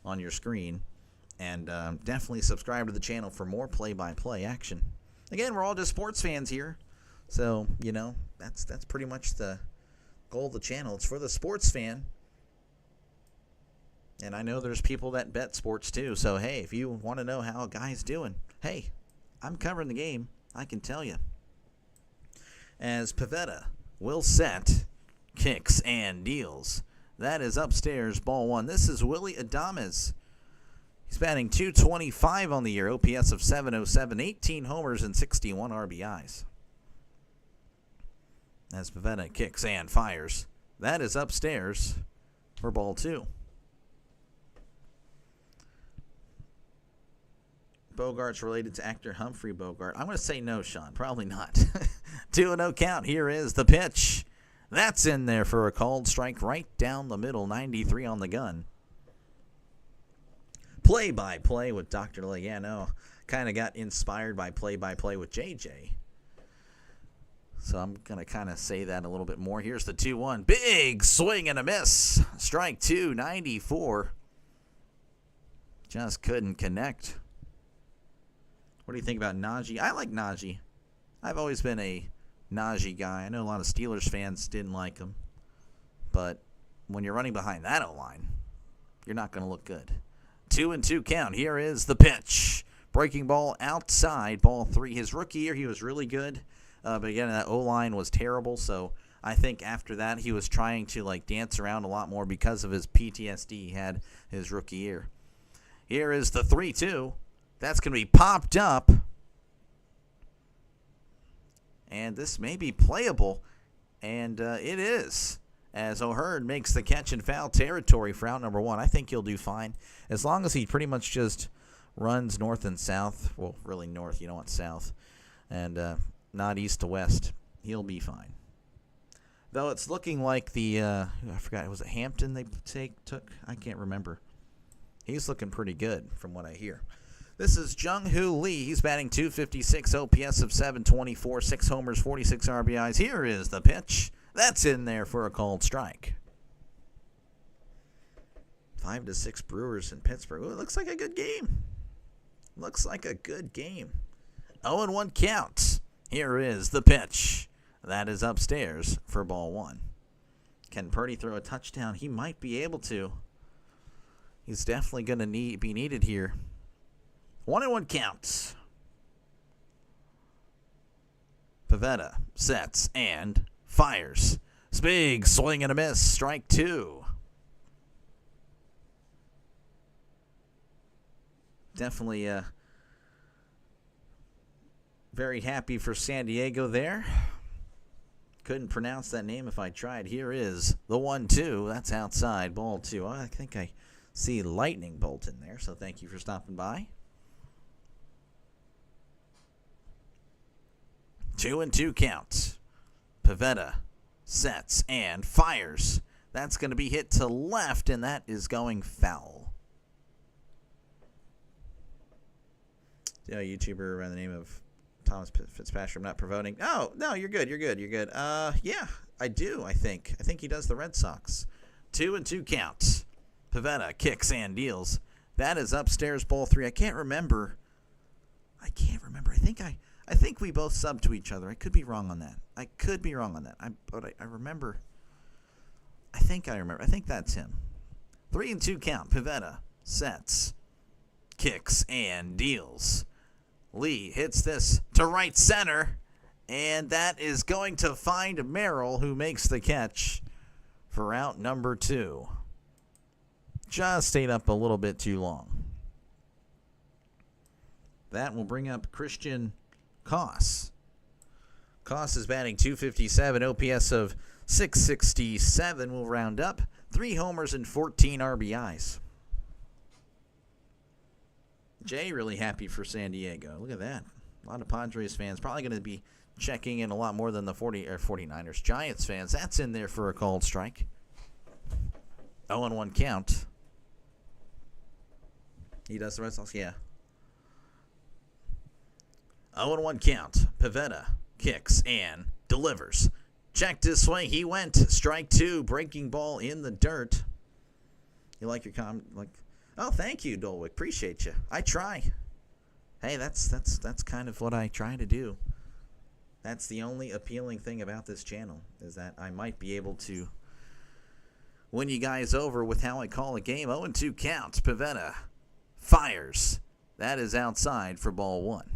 on your screen. And definitely subscribe to the channel for more play-by-play action. Again, we're all just sports fans here. So, that's pretty much the goal of the channel. It's for the sports fan. And I know there's people that bet sports too. So, hey, if you want to know how a guy's doing, hey, I'm covering the game. I can tell you. As Pavetta will set, kicks, and deals. That is upstairs, ball one. This is Willie Adames. He's batting .225 on the year, OPS of .707, 18 homers and 61 RBIs. As Pavetta kicks and fires. That is upstairs for ball two. Bogart's related to actor Humphrey Bogart. I'm going to say no, Sean. Probably not. 2-0 count. Here is the pitch. That's in there for a called strike right down the middle. 93 on the gun. Play-by-play with Dr. Delay. Yeah, no. Kind of got inspired by play-by-play with JJ. So I'm going to kind of say that a little bit more. Here's the 2-1. Big swing and a miss. Strike two, 94. Just couldn't connect. What do you think about Najee? I like Najee. I've always been a Najee guy. I know a lot of Steelers fans didn't like him. But when you're running behind that O-line, you're not going to look good. 2-2 count. Here is the pitch. Breaking ball outside, ball three. His rookie year, he was really good. But again, that O-line was terrible. So I think after that, he was trying to dance around a lot more because of his PTSD he had his rookie year. Here is the 3-2. That's going to be popped up. And this may be playable. And it is. As O'Hearn makes the catch in foul territory for out number one. I think he'll do fine. As long as he pretty much just runs north and south. Well, really north. You don't want south. And not east to west. He'll be fine. Though it's looking like the, I forgot, was it Hampton they took? I can't remember. He's looking pretty good from what I hear. This is Jung-Hoo Lee. He's batting .256, OPS of .724, 6 homers, 46 RBIs. Here is the pitch. That's in there for a called strike. 5-6 Brewers in Pittsburgh. Ooh, it looks like a good game. Looks like a good game. 0-1 count. Here is the pitch. That is upstairs for ball one. Can Purdy throw a touchdown? He might be able to. He's definitely going to be needed here. 1-1 counts. Pavetta sets and fires. Big swing and a miss. Strike two. Definitely very happy for San Diego there. Couldn't pronounce that name if I tried. Here is the 1-2. That's outside. Ball two. I think I see lightning bolt in there, so thank you for stopping by. 2-2 count. Pavetta sets and fires. That's going to be hit to left, and that is going foul. A YouTuber by the name of Thomas Fitzpatrick. I'm not promoting. Oh, no, you're good. You're good. You're good. Yeah. I do, I think. I think he does the Red Sox. 2-2 count. Pivetta kicks and deals. That is upstairs, ball 3. I can't remember. I think we both subbed to each other. I could be wrong on that. But I remember. I think that's him. 3-2 count. Pivetta sets, kicks, and deals. Lee hits this to right center, and that is going to find Merrill, who makes the catch for out number 2. Just stayed up a little bit too long. That will bring up Christian Koss. Koss is batting .257, OPS of .667 will round up. 3 homers and 14 RBIs. Jay really happy for San Diego. Look at that. A lot of Padres fans probably going to be checking in a lot more than the 49ers. Giants fans, that's in there for a called strike. 0-1 count. He does the Red Sox? Yeah. 0-1 count. Pivetta kicks and delivers. Checked this way. He went. Strike 2. Breaking ball in the dirt. You like your oh, thank you, Dolwick. Appreciate you. I try. Hey, that's kind of what I try to do. That's the only appealing thing about this channel, is that I might be able to win you guys over with how I call a game. 0-2 count. Pivetta fires. That is outside for ball 1.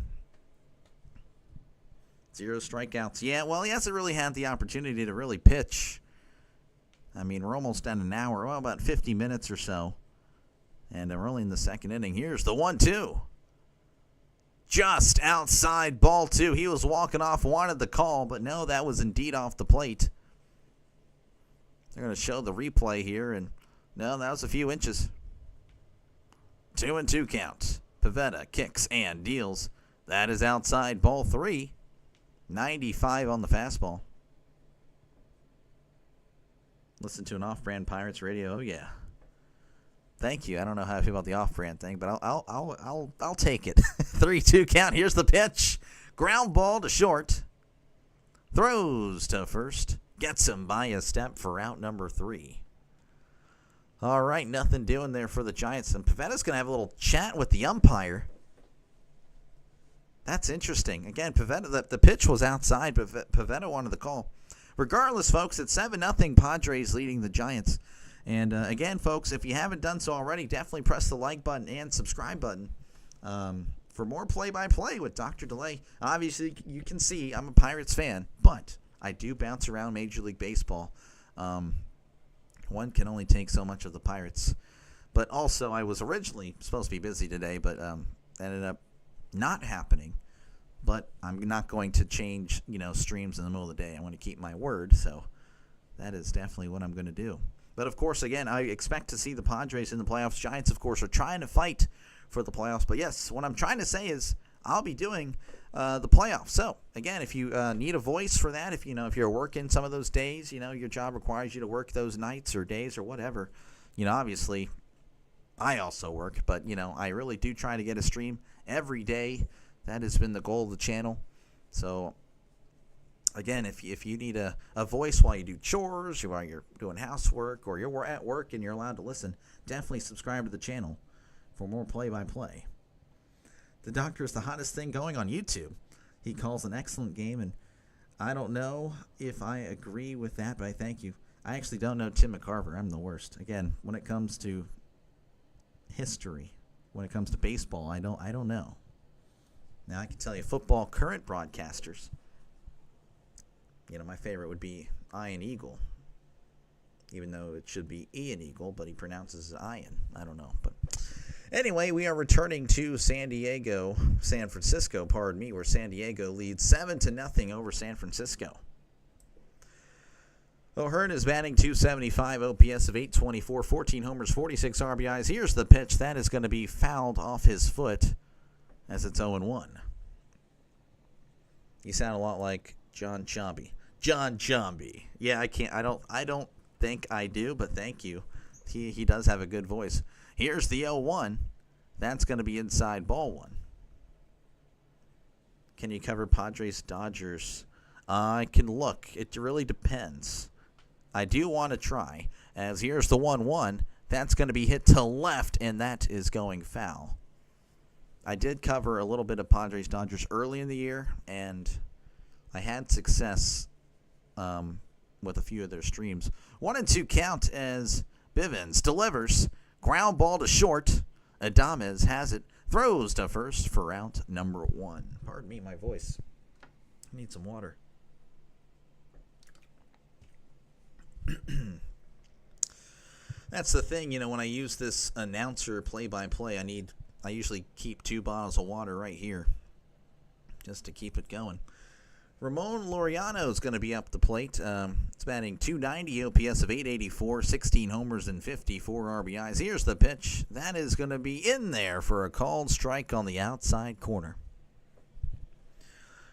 0 strikeouts. Yeah, well, he hasn't really had the opportunity to really pitch. I mean, we're almost at an hour. Well, about 50 minutes or so. And we're only in the second inning. Here's the 1-2. Just outside ball 2. He was walking off, wanted the call, but no, that was indeed off the plate. They're going to show the replay here, and no, that was a few inches. 2-2 count. Pivetta kicks and deals. That is outside ball 3. 95 on the fastball. Listen to an off-brand Pirates radio. Oh yeah. Thank you. I don't know how I feel about the off-brand thing, but I'll take it. 3-2 count. Here's the pitch. Ground ball to short. Throws to first. Gets him by a step for out number 3. All right, nothing doing there for the Giants. And Pavetta's going to have a little chat with the umpire. That's interesting. Again, Pivetta, the pitch was outside, but Pivetta wanted the call. Regardless, folks, it's 7-0 Padres leading the Giants. And again, folks, if you haven't done so already, definitely press the like button and subscribe button for more play-by-play with Dr. Delay. Obviously, you can see I'm a Pirates fan, but I do bounce around Major League Baseball. One can only take so much of the Pirates. But also, I was originally supposed to be busy today, but ended up not happening. But I'm not going to change, streams in the middle of the day. I want to keep my word, so that is definitely what I'm going to do. But, of course, again, I expect to see the Padres in the playoffs. Giants, of course, are trying to fight for the playoffs. But, yes, what I'm trying to say is I'll be doing the playoffs. So, again, if you need a voice for that, if you're working some of those days, your job requires you to work those nights or days or whatever, obviously I also work. But, I really do try to get a stream every day. That has been the goal of the channel. So, again, if you need a voice while you do chores, while you're doing housework, or you're at work and you're allowed to listen, definitely subscribe to the channel for more play-by-play. The Doctor is the hottest thing going on YouTube. He calls an excellent game, and I don't know if I agree with that, but I thank you. I actually don't know Tim McCarver. I'm the worst. Again, when it comes to history, when it comes to baseball, I don't know. Now, I can tell you football current broadcasters. My favorite would be Ian Eagle, even though it should be Ian Eagle, but he pronounces it Ian. I don't know. But anyway, we are returning to San Francisco, where San Diego leads 7-0 over San Francisco. O'Hearn is batting .275, OPS of .824, 14 homers, 46 RBIs. Here's the pitch. That is going to be fouled off his foot as it's 0-1. You sound a lot like John Chomby. John Chomby. Yeah, I don't think I do, but thank you. He does have a good voice. Here's the 0-1. That's going to be inside ball 1. Can you cover Padres Dodgers? I can look. It really depends. I do want to try. As here's the 1-1. That's going to be hit to left, and that is going foul. I did cover a little bit of Padres-Dodgers early in the year, and I had success with a few of their streams. 1-2 count as Bivens delivers. Ground ball to short. Adames has it. Throws to first for out number 1. Pardon me, my voice. I need some water. That's the thing, when I use this announcer play-by-play, I usually keep 2 bottles of water right here just to keep it going. Ramon Laureano is going to be up the plate. It's batting .290, OPS of .884, 16 homers and 54 RBIs. Here's the pitch. That is going to be in there for a called strike on the outside corner.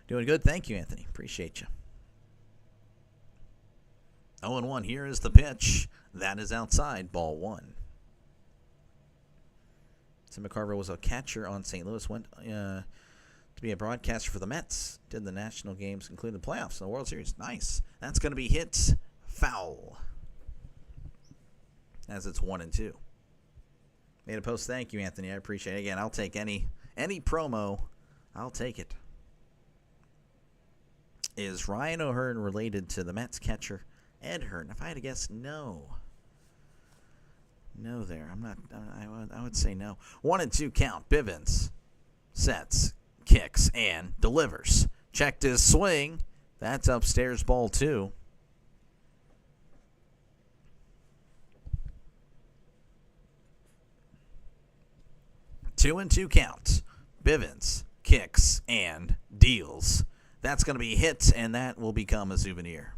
Doing good. Thank you, Anthony. Appreciate you. 0-1. Here is the pitch. That is outside. Ball 1. Tim McCarver was a catcher on St. Louis. Went to be a broadcaster for the Mets. Did the national games, including the playoffs and the World Series. Nice. That's going to be hit foul. As it's 1-2. Made a post. Thank you, Anthony. I appreciate it. Again, I'll take any promo. I'll take it. Is Ryan O'Hearn related to the Mets catcher Ed Hearn? If I had to guess, no. No there. I'm not. I would say no. 1-2 count. Bivens sets, kicks, and delivers. Checked his swing. That's upstairs. Ball 2. Two and 2 count. Bivens kicks and deals. That's going to be hit, and that will become a souvenir.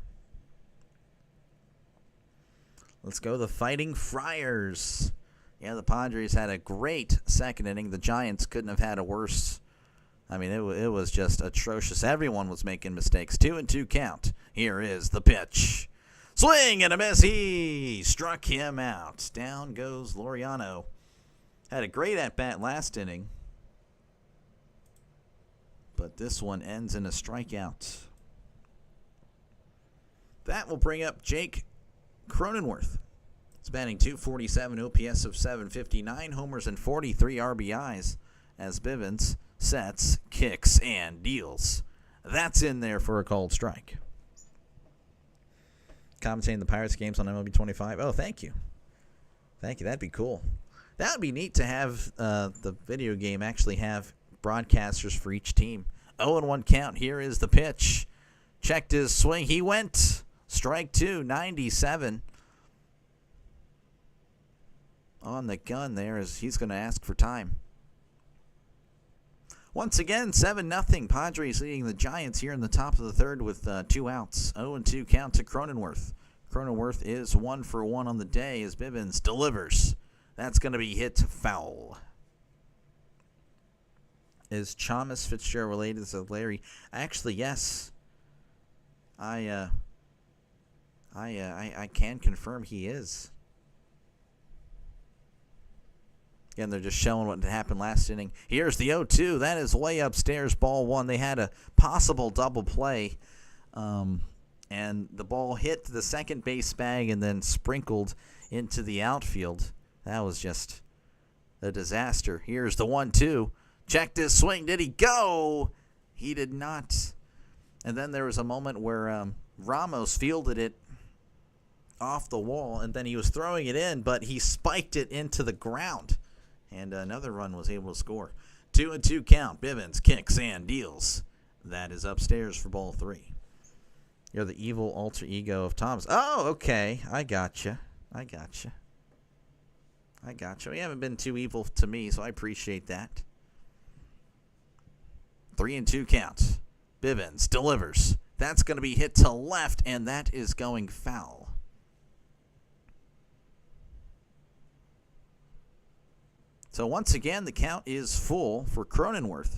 Let's go the Fighting Friars. Yeah, the Padres had a great second inning. The Giants couldn't have had a worse. I mean, it was just atrocious. Everyone was making mistakes. 2-2 count. Here is the pitch. Swing and a miss. He struck him out. Down goes Laureano. Had a great at-bat last inning. But this one ends in a strikeout. That will bring up Jake Cronenworth. It's batting .247, OPS of .759, homers and 43 RBIs as Bivens sets, kicks, and deals. That's in there for a called strike. Commentating the Pirates games on MLB 25. Oh, thank you. Thank you. That'd be cool. That would be neat to have the video game actually have broadcasters for each team. 0-1 count. Here is the pitch. Checked his swing. He went. Strike 2, 97. On the gun there as he's going to ask for time. Once again, 7-0. Padres leading the Giants here in the top of the third with 2 outs. 0-2 count to Cronenworth. Cronenworth is 1 for 1 on the day as Bivens delivers. That's going to be hit foul. Is Thomas Fitzgerald related to Larry? Actually, yes. I can confirm he is. Again, they're just showing what happened last inning. Here's the 0-2. That is way upstairs, ball 1. They had a possible double play, and the ball hit the second base bag and then sprinkled into the outfield. That was just a disaster. Here's the 1-2. Checked his swing. Did he go? He did not. And then there was a moment where Ramos fielded it off the wall, and then he was throwing it in, but he spiked it into the ground, and another run was able to score. 2-2 count. Bivens kicks and deals. That is upstairs for ball 3. You're the evil alter ego of Thomas. Oh, okay. I gotcha. You haven't been too evil to me, so I appreciate that. 3-2 count. Bivens delivers. That's going to be hit to left, and that is going foul. So once again, the count is full for Cronenworth.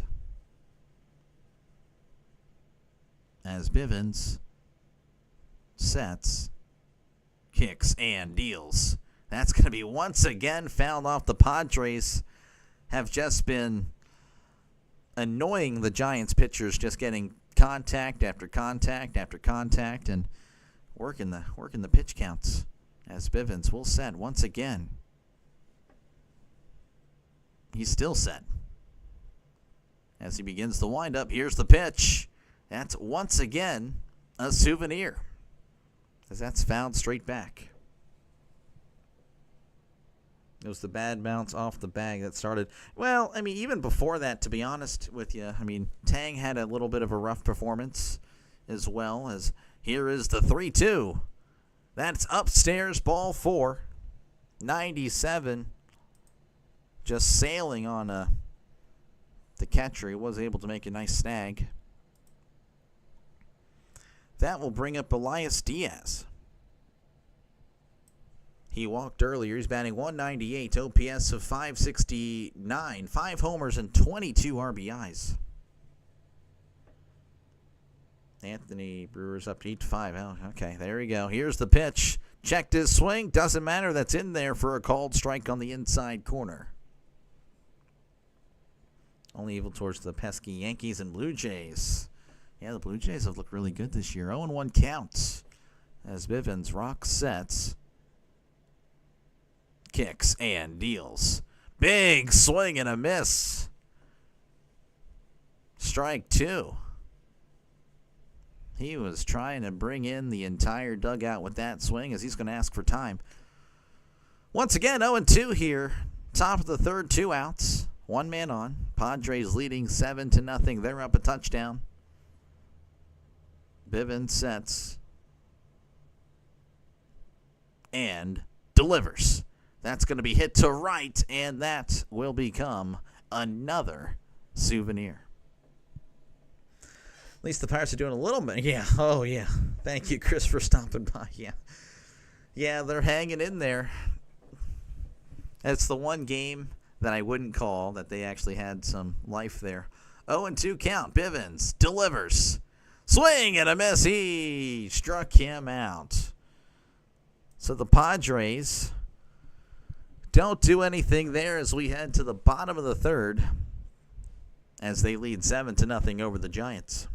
As Bivens sets, kicks, and deals. That's going to be once again fouled off. The Padres have just been annoying the Giants pitchers, just getting contact after contact after contact, and working the pitch counts as Bivens will set once again. He's still set. As he begins the windup, here's the pitch. That's once again a souvenir, as that's fouled straight back. It was the bad bounce off the bag that started. Well, I mean, even before that, to be honest with you, I mean, Tang had a little bit of a rough performance as well. As here is the 3-2. That's upstairs, ball 4. 97. Just sailing on the catcher. He was able to make a nice snag. That will bring up Elias Diaz. He walked earlier. He's batting 198, OPS of 569, 5 homers and 22 RBIs. Anthony Brewer's up to 8-5. Oh, okay, there we go. Here's the pitch. Checked his swing. Doesn't matter. That's in there for a called strike on the inside corner. Only evil towards the pesky Yankees and Blue Jays. Yeah, the Blue Jays have looked really good this year. 0-1 count as Bivens rocks, sets, kicks, and deals. Big swing and a miss. Strike 2. He was trying to bring in the entire dugout with that swing, as he's going to ask for time. Once again, 0-2 here. Top of the third, 2 outs. 1 man on. Padres leading 7-0. They're up a touchdown. Bivens sets and delivers. That's going to be hit to right, and that will become another souvenir. At least the Pirates are doing a little bit. Yeah, oh yeah. Thank you, Chris, for stopping by. Yeah, they're hanging in there. It's the one game that I wouldn't call that they actually had some life there. 0-2 count. Bivens delivers. Swing and a miss. He struck him out. So the Padres don't do anything there as we head to the bottom of the third, as they lead 7-0 over the Giants.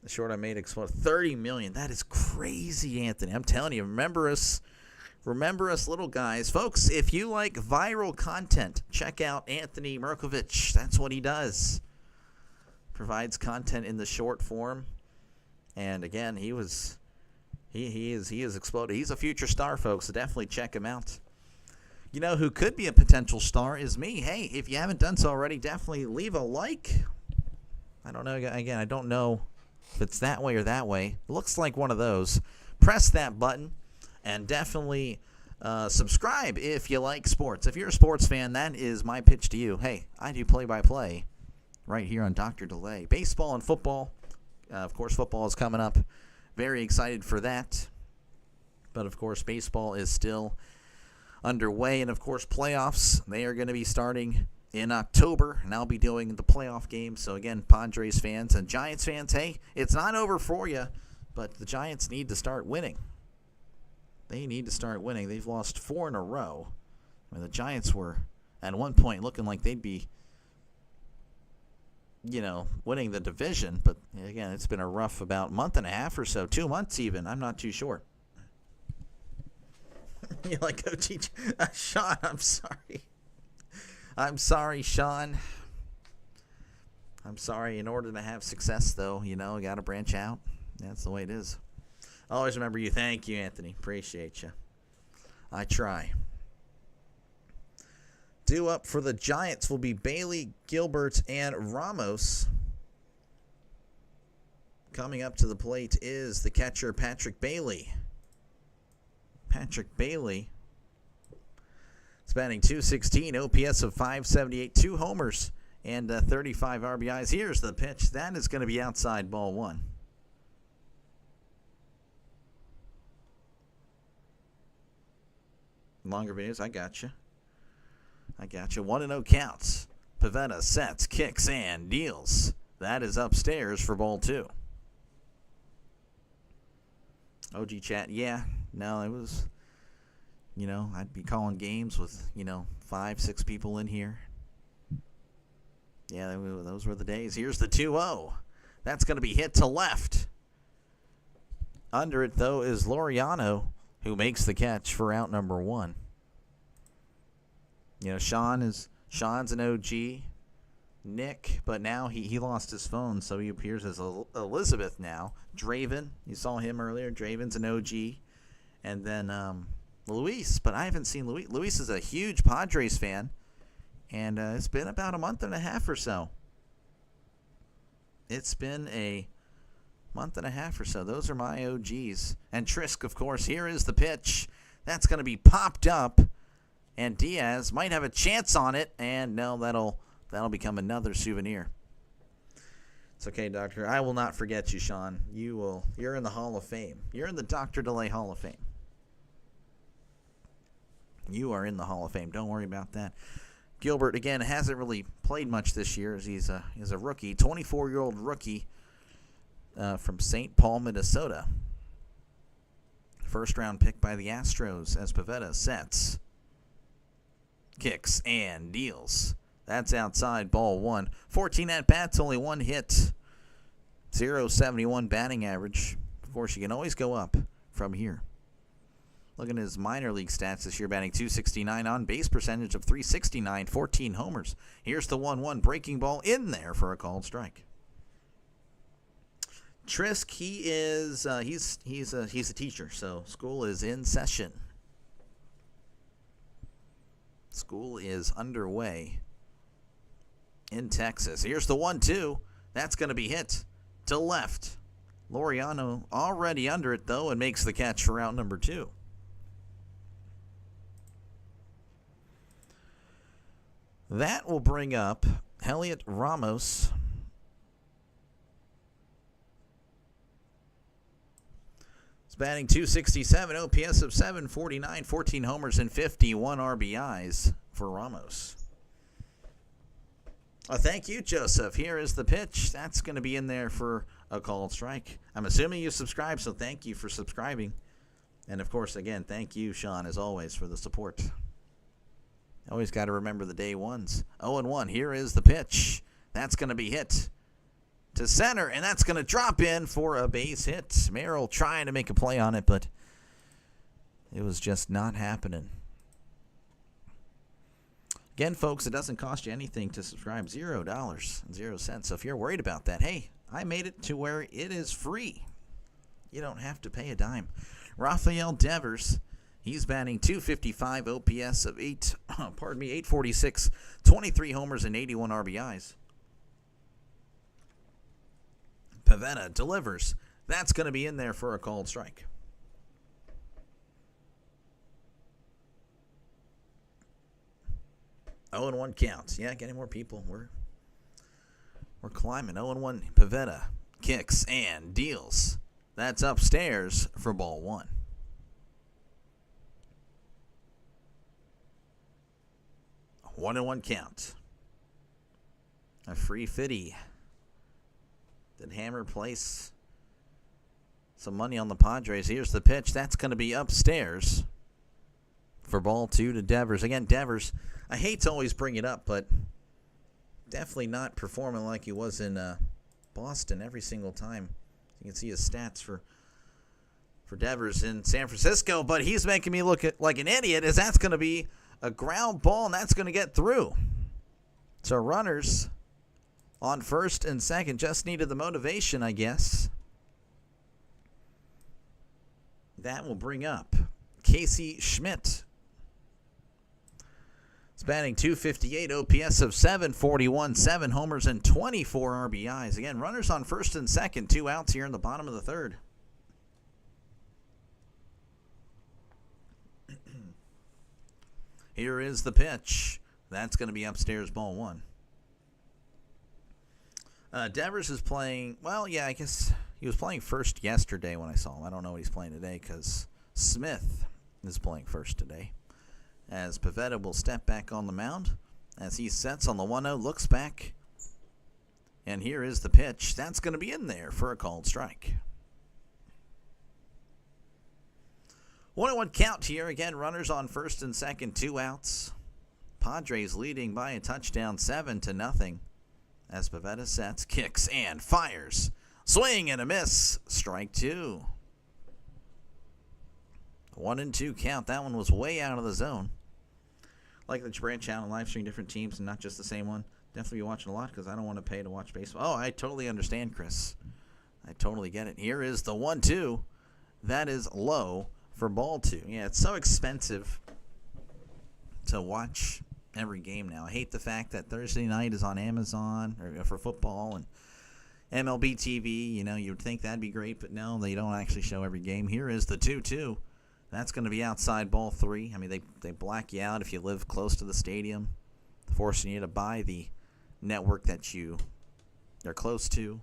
The short I made explode. $30 million. That is crazy, Anthony. I'm telling you. Remember us, little guys. Folks, if you like viral content, check out Anthony Merkovich. That's what he does. Provides content in the short form. And again, he is exploded. He's a future star, folks. So definitely check him out. You know who could be a potential star is me. Hey, if you haven't done so already, definitely leave a like. I don't know. Again, I don't know if it's that way or that way. It looks like one of those. Press that button and definitely subscribe if you like sports. If you're a sports fan, that is my pitch to you. Hey, I do play-by-play right here on Dr. Delay. Baseball and football. Of course, football is coming up. Very excited for that. But, of course, baseball is still underway. And, of course, playoffs, they are going to be starting in October. And I'll be doing the playoff games. So, again, Padres fans and Giants fans, hey, it's not over for you. But the Giants need to start winning. They need to start winning. They've lost 4 in a row. I mean, the Giants were, at one point, looking like they'd be, winning the division. But, again, it's been a rough about month and a half or so. 2 months even. I'm not too sure. You like OG? Sean, I'm sorry. I'm sorry, Sean. I'm sorry. In order to have success, though, you got to branch out. That's the way it is. Always remember you. Thank you, Anthony. Appreciate you. I try. Due up for the Giants will be Bailey, Gilbert, and Ramos. Coming up to the plate is the catcher, Patrick Bailey. Patrick Bailey is batting .216, OPS of 578, 2 homers, and 35 RBIs. Here's the pitch. That is going to be outside, ball 1. Longer videos, I got you. 1-0 counts. Pivetta sets, kicks, and deals. That is upstairs for ball 2. OG chat, yeah. No, it was, I'd be calling games with, 5, 6 people in here. Yeah, those were the days. Here's the 2-0. That's going to be hit to left. Under it, though, is Laureano, who makes the catch for out number 1. You know, Sean's an OG. Nick, but now he lost his phone, so he appears as Elizabeth now. Draven, you saw him earlier. Draven's an OG. And then Luis, but I haven't seen Luis. Luis is a huge Padres fan, and it's been about a month and a half or so. It's been a month and a half or so. Those are my OGs. And Trisk, of course, here is the pitch. That's going to be popped up, and Diaz might have a chance on it, and no, that'll become another souvenir. It's okay, Doctor. I will not forget you, Sean. You're in the Hall of Fame. You're in the Dr. DeLay Hall of Fame. You are in the Hall of Fame. Don't worry about that. Gilbert, again, hasn't really played much this year as he's a rookie. 24-year-old rookie from St. Paul, Minnesota. First-round pick by the Astros as Pivetta sets. Kicks and deals. That's outside, ball 1. 14 at-bats, only 1 hit. .071 batting average. Of course, you can always go up from here. Looking at his minor league stats this year, batting .269, on-base percentage of .369, 14 homers. Here's the 1-1 breaking ball in there for a called strike. Trisk, he's a teacher, so school is in session. School is underway in Texas. Here's the 1-2. That's going to be hit to left. Laureano already under it, though, and makes the catch for out number 2. That will bring up Heliot Ramos. He's batting .267, OPS of .749, 14 homers and 51 RBIs for Ramos. Thank you, Joseph. Here is the pitch. That's going to be in there for a called strike. I'm assuming you subscribe, so thank you for subscribing. And, of course, again, thank you, Sean, as always, for the support. Always got to remember the day ones. 0-1. Here is the pitch. That's going to be hit to center, and that's going to drop in for a base hit. Merrill trying to make a play on it, but it was just not happening. Again, folks, it doesn't cost you anything to subscribe. $0.00. So if you're worried about that, hey, I made it to where it is free. You don't have to pay a dime. Rafael Devers, he's batting .255, OPS of 846, 23 homers and 81 RBIs. Pivetta delivers. That's going to be in there for a called strike. Oh, and 1 count. Yeah, getting more people. We're climbing. 0-1. Pivetta kicks and deals. That's upstairs for ball 1. A 1-1 count. A free fitty. Did Hammer place some money on the Padres? Here's the pitch. That's going to be upstairs for ball 2 to Devers. Again, Devers, I hate to always bring it up, but definitely not performing like he was in Boston every single time. You can see his stats for Devers in San Francisco, but he's making me look like an idiot as that's going to be a ground ball, and that's going to get through. So runners on first and second just needed the motivation, I guess. That will bring up Casey Schmidt. He's batting .258, OPS of .741, 7 homers and 24 RBIs. Again, runners on first and second, 2 outs here in the bottom of the third. Here is the pitch. That's going to be upstairs, ball 1. Devers is playing, well, yeah, I guess he was playing first yesterday when I saw him. I don't know what he's playing today because Smith is playing first today. As Pivetta will step back on the mound as he sets on the 1-0, looks back, and here is the pitch. That's going to be in there for a called strike. 1-1 count here. Again, runners on first and second, 2 outs. Padres leading by a touchdown, 7-0. as Pivetta sets, kicks, and fires. Swing and a miss. Strike 2. 1-2 count. That one was way out of the zone. Like the branch out and live stream different teams and not just the same one. Definitely be watching a lot because I don't want to pay to watch baseball. Oh, I totally understand, Chris. I totally get it. Here is the 1-2. That is low for ball 2. Yeah, it's so expensive to watch every game now. I hate the fact that Thursday night is on Amazon or for football and MLB TV. You know, you'd think that'd be great, but no, they don't actually show every game. Here is the 2-2. That's going to be outside ball 3. I mean, they black you out if you live close to the stadium, forcing you to buy the network that you are close to.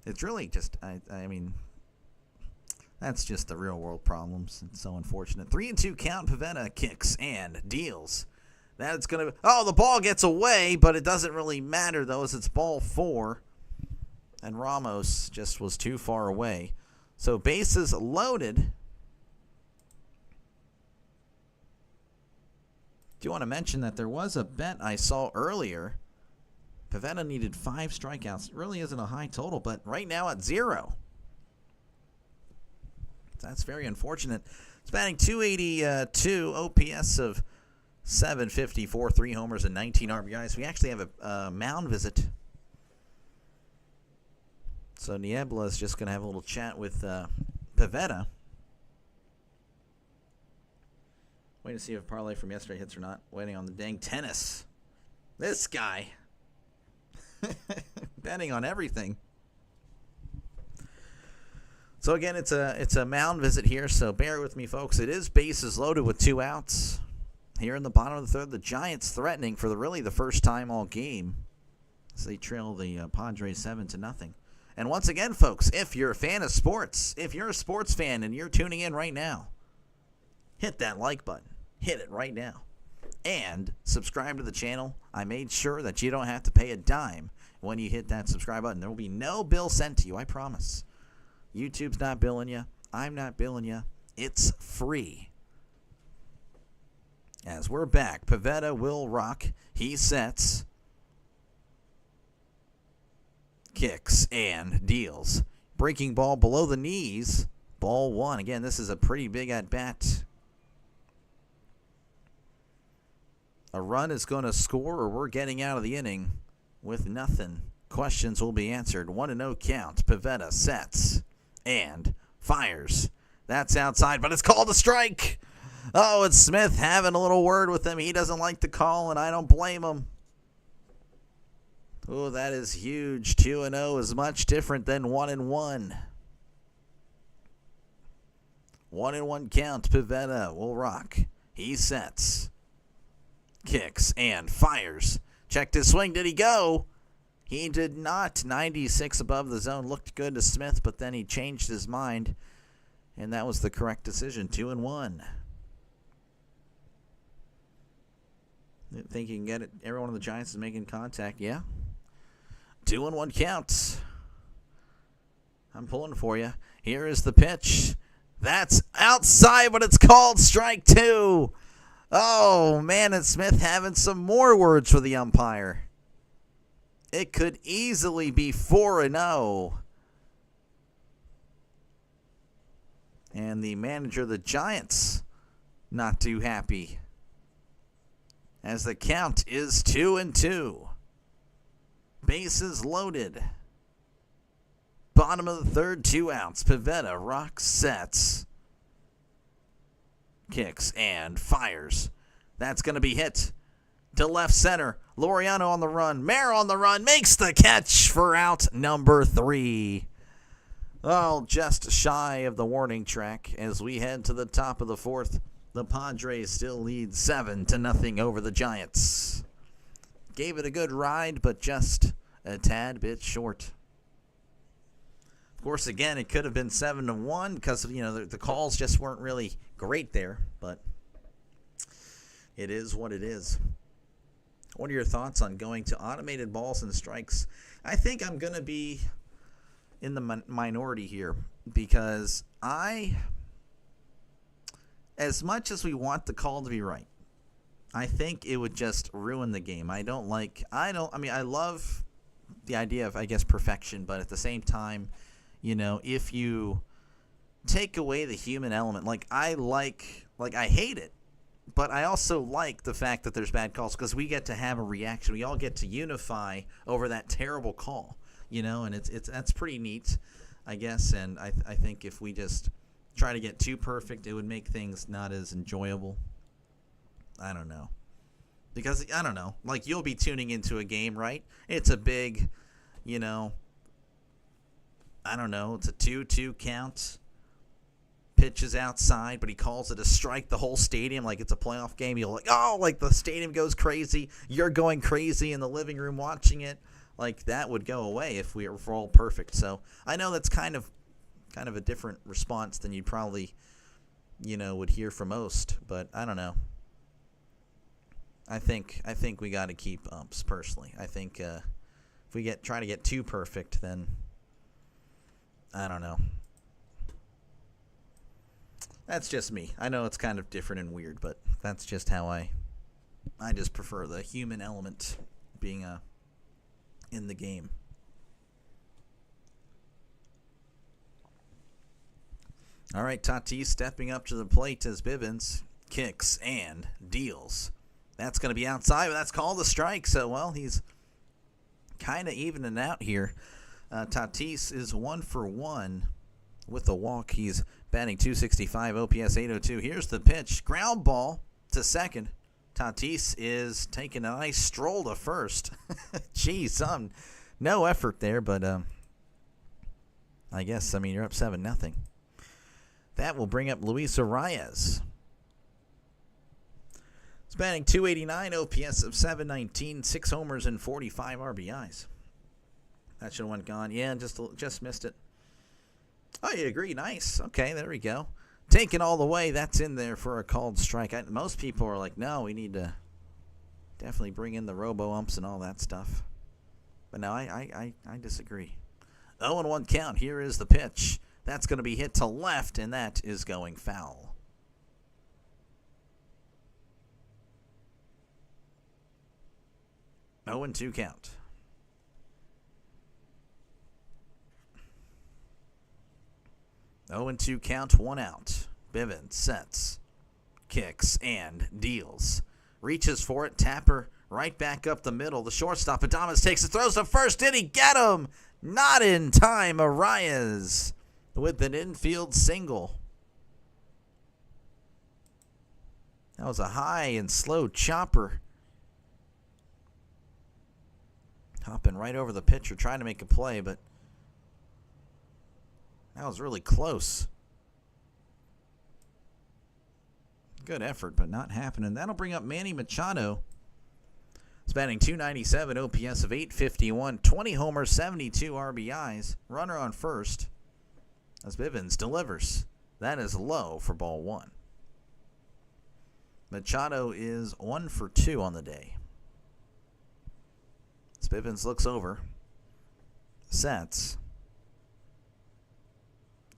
It's really just, I mean, that's just the real world problems. It's so unfortunate. 3-2 count. Pivetta kicks and deals. That's going to, oh, the ball gets away, but it doesn't really matter, though, as it's ball 4. And Ramos just was too far away. So bases loaded. Do you want to mention that there was a bet I saw earlier? Pivetta needed 5 strikeouts. It really isn't a high total, but right now at 0. That's very unfortunate. It's batting .282, OPS of .754, 3 homers and 19 RBIs. We actually have a mound visit. So Niebla is just going to have a little chat with Pivetta. Waiting to see if parlay from yesterday hits or not. Waiting on the dang tennis. This guy. Betting on everything. So again, it's a mound visit here, so bear with me, folks. It is bases loaded with 2 outs. Here in the bottom of the 3rd, the Giants threatening for the first time all game. So they trail the Padres 7-0. And once again, folks, if you're a fan of sports, if you're a sports fan and you're tuning in right now, hit that like button. Hit it right now. And subscribe to the channel. I made sure that you don't have to pay a dime when you hit that subscribe button. There will be no bill sent to you, I promise. YouTube's not billing you. I'm not billing you. It's free. As we're back, Pivetta will rock. He sets, kicks, and deals. Breaking ball below the knees. Ball 1. Again, this is a pretty big at-bat. A run is going to score, or we're getting out of the inning with nothing. Questions will be answered. 1-0 count. Pivetta sets and fires. That's outside, but it's called a strike. Oh, it's Smith having a little word with him. He doesn't like the call, and I don't blame him. Oh, that is huge. 2-0 is much different than 1-1. 1-1 count. Pivetta will rock. He sets, kicks, and fires. Checked his swing. Did he go? He did not. 96 above the zone. Looked good to Smith, but then he changed his mind, and that was the correct decision. 2-1. Think you can get it? Everyone on the Giants is making contact. Yeah. 2-1 counts. I'm pulling for you. Here is the pitch. That's outside, but it's called strike 2. Oh, man, and Smith having some more words for the umpire. It could easily be 4-0. And the manager of the Giants not too happy, as the count is 2-2. Bases loaded. Bottom of the 3rd, 2 outs. Pivetta rocks, sets, kicks, and fires. That's going to be hit to left center. Laureano on the run. Mayer on the run. Makes the catch for out number 3. Oh, just shy of the warning track as we head to the top of the 4th. The Padres still lead 7-0 over the Giants. Gave it a good ride, but just a tad bit short. Of course, again, it could have been 7-1 because, the calls just weren't really great there, but it is what it is. What are your thoughts on going to automated balls and strikes? I think I'm going to be in the minority here because as much as we want the call to be right, I think it would just ruin the game. I love the idea of, I guess, perfection, but at the same time, if you take away the human element, I hate it, but I also like the fact that there's bad calls because we get to have a reaction. We all get to unify over that terrible call, and that's pretty neat, I guess. And I think if we just try to get too perfect, it would make things not as enjoyable. I don't know. Because, I don't know, you'll be tuning into a game, right? It's a big, I don't know, it's a 2-2 count. Pitch is outside, but he calls it a strike. The whole stadium, it's a playoff game. You're the stadium goes crazy. You're going crazy in the living room watching it. That would go away if we were all perfect. So I know that's kind of a different response than you'd probably, would hear from most. But I don't know. I think we got to keep umps personally. I think if we try to get too perfect, then I don't know. That's just me. I know it's kind of different and weird, but that's just how I just prefer the human element being in the game. All right, Tatis stepping up to the plate as Bivens kicks and deals. That's going to be outside, but that's called a strike. So, he's kind of evening out here. Tatis is 1 for 1 with a walk. He's batting .265, OPS .802. Here's the pitch. Ground ball to second. Tatis is taking a nice stroll to first. Jeez, no effort there, but I guess, you're up 7-0. That will bring up Luis Arias. He's batting .289, OPS of .719, 6 homers and 45 RBIs. That should have went gone. Yeah, just missed it. Oh, you agree? Nice. Okay, there we go. Taken all the way. That's in there for a called strike. Most people are like, no, we need to definitely bring in the robo-umps and all that stuff. But no, I disagree. 0-1 count. Here is the pitch. That's going to be hit to left, and that is going foul. 0-2 count. Oh, and 2 count, 1 out. Bivens sets, kicks, and deals. Reaches for it. Tapper right back up the middle. The shortstop, Adames, takes it, throws to first. Did he get him? Not in time. Arias with an infield single. That was a high and slow chopper. Hopping right over the pitcher, trying to make a play, but that was really close. Good effort, but not happening. That'll bring up Manny Machado. He's batting .297, OPS of .851, 20 homers, 72 RBIs. Runner on first as Bivens delivers. That is low for ball 1. Machado is 1 for 2 on the day. As Bivens looks over, sets,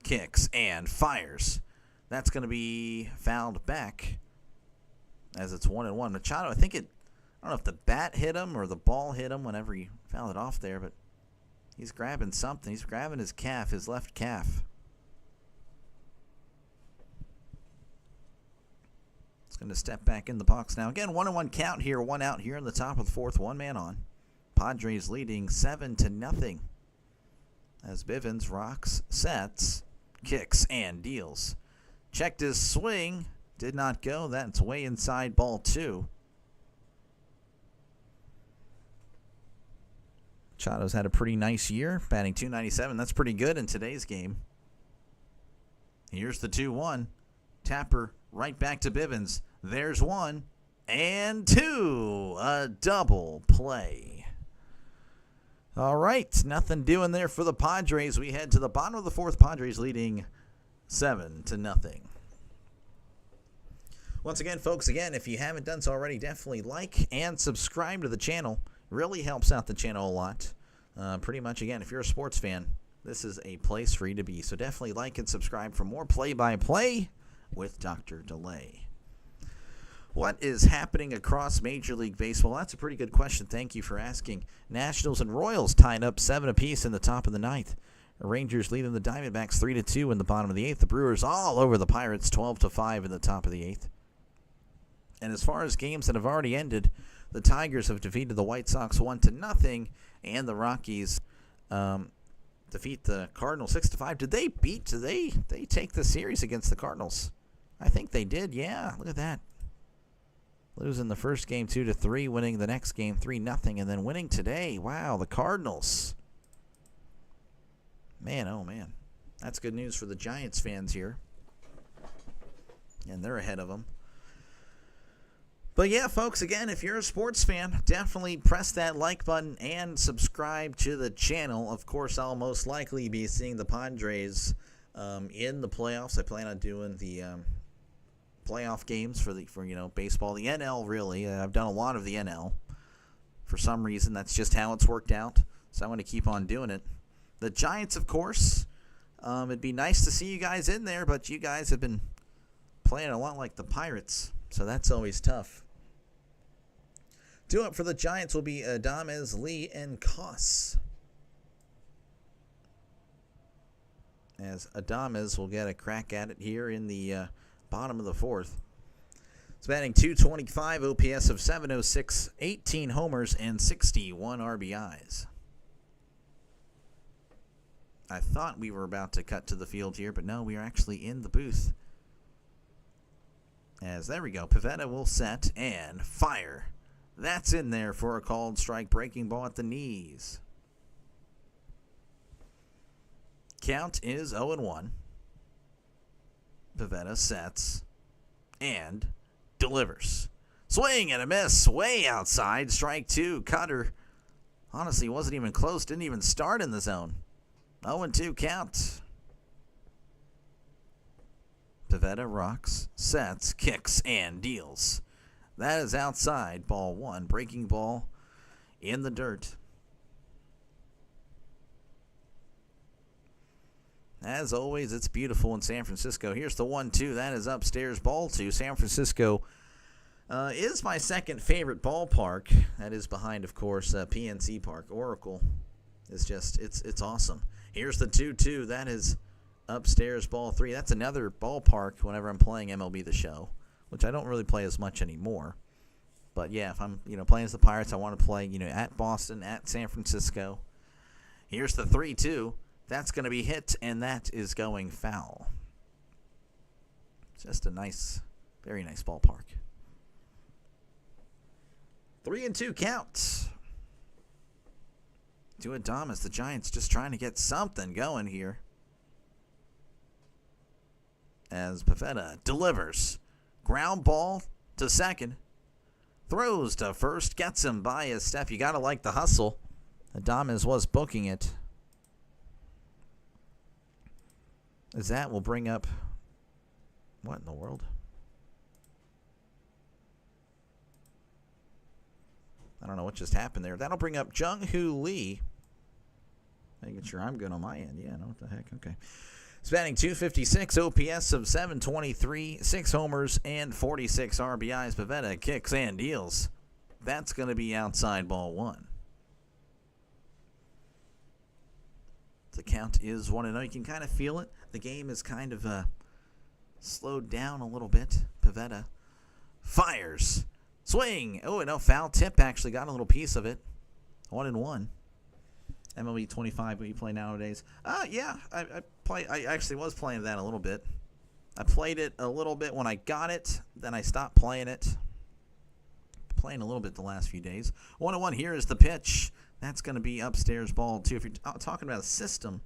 kicks, and fires. That's going to be fouled back as it's 1-1. Machado, I don't know if the bat hit him or the ball hit him whenever he fouled it off there, but he's grabbing something. He's grabbing his calf, his left calf. It's going to step back in the box now. Again, 1-1 count here, 1 out here in the top of the 4th, 1 man on. Padres leading 7-0 as Bivens rocks, sets, kicks, and deals. Checked his swing, did not go. That's way inside ball 2. Machado's had a pretty nice year, batting .297. That's pretty good in today's game. Here's the 2-1. Tapper right back to Bivens. There's 1 and 2. A double play. All right, nothing doing there for the Padres. We head to the bottom of the 4th, Padres leading 7-0. Once again, folks, if you haven't done so already, definitely like and subscribe to the channel. Really helps out the channel a lot. Pretty much, again, if you're a sports fan, this is a place for you to be. So definitely like and subscribe for more play-by-play with Dr. Delay. What is happening across Major League Baseball? That's a pretty good question. Thank you for asking. Nationals and Royals tied up 7 apiece in the top of the ninth. The Rangers leading the Diamondbacks 3-2 in the bottom of the eighth. The Brewers all over the Pirates 12-5 in the top of the eighth. And as far as games that have already ended, the Tigers have defeated the White Sox 1-0, and the Rockies defeat the Cardinals 6-5. Did they take the series against the Cardinals? I think they did. Yeah, look at that. Losing the first game 2-3, winning the next game 3-0, and then winning today. Wow, the Cardinals. Man, oh man. That's good news for the Giants fans here. And they're ahead of them. But yeah, folks, again, if you're a sports fan, definitely press that like button and subscribe to the channel. Of course, I'll most likely be seeing the Padres in the playoffs. I plan on doing the playoff games for baseball, the NL. Really, I've done a lot of the NL. For some reason, that's just how it's worked out. So I want to keep on doing it. The Giants, of course, it'd be nice to see you guys in there, but you guys have been playing a lot like the Pirates, so that's always tough. Due up for the Giants will be Adames, Lee, and Koss. As Adames will get a crack at it here in the bottom of the fourth. He's batting .225, OPS of .706, 18 homers, and 61 RBIs. I thought we were about to cut to the field here, but no, we are actually in the booth. As there we go, Pivetta will set and fire. That's in there for a called strike, breaking ball at the knees. Count is 0-1. Pivetta sets and delivers. Swing and a miss, way outside. Strike 2. Cutter honestly wasn't even close, didn't even start in the zone. 0-2 count. Pivetta rocks, sets, kicks, and deals. That is outside, ball 1. Breaking ball in the dirt. As always, it's beautiful in San Francisco. Here's the 1-2. That is upstairs, ball 2. San Francisco is my second favorite ballpark. That is behind, of course, PNC Park. Oracle is just, it's awesome. Here's the 2-2. That is upstairs, ball 3. That's another ballpark whenever I'm playing MLB The Show, which I don't really play as much anymore. But yeah, if I'm playing as the Pirates, I want to play at Boston, at San Francisco. Here's the 3-2. That's going to be hit, and that is going foul. Just a nice, very nice ballpark. 3-2 count. To Adames, the Giants just trying to get something going here. As Pivetta delivers. Ground ball to second. Throws to first. Gets him by a step. You got to like the hustle. Adames was booking it. As that will bring up... What in the world? I don't know what just happened there. That'll bring up Jung-Hoo Lee. Making sure I'm good on my end. Yeah, no, what the heck? Okay. He's batting .256, OPS of .723, 6 homers, and 46 RBIs. Pivetta kicks and deals. That's going to be outside, ball 1. The count is 1-0. You can kind of feel it. The game is kind of slowed down a little bit. Pivetta fires. Swing. Oh, no, foul tip actually got a little piece of it. 1-1. MLB 25, what you play nowadays? Yeah, I actually was playing that a little bit. I played it a little bit when I got it, then I stopped playing it. Playing a little bit the last few days. 1-1, here is the pitch. That's going to be upstairs, ball 2. If you're talking about a system,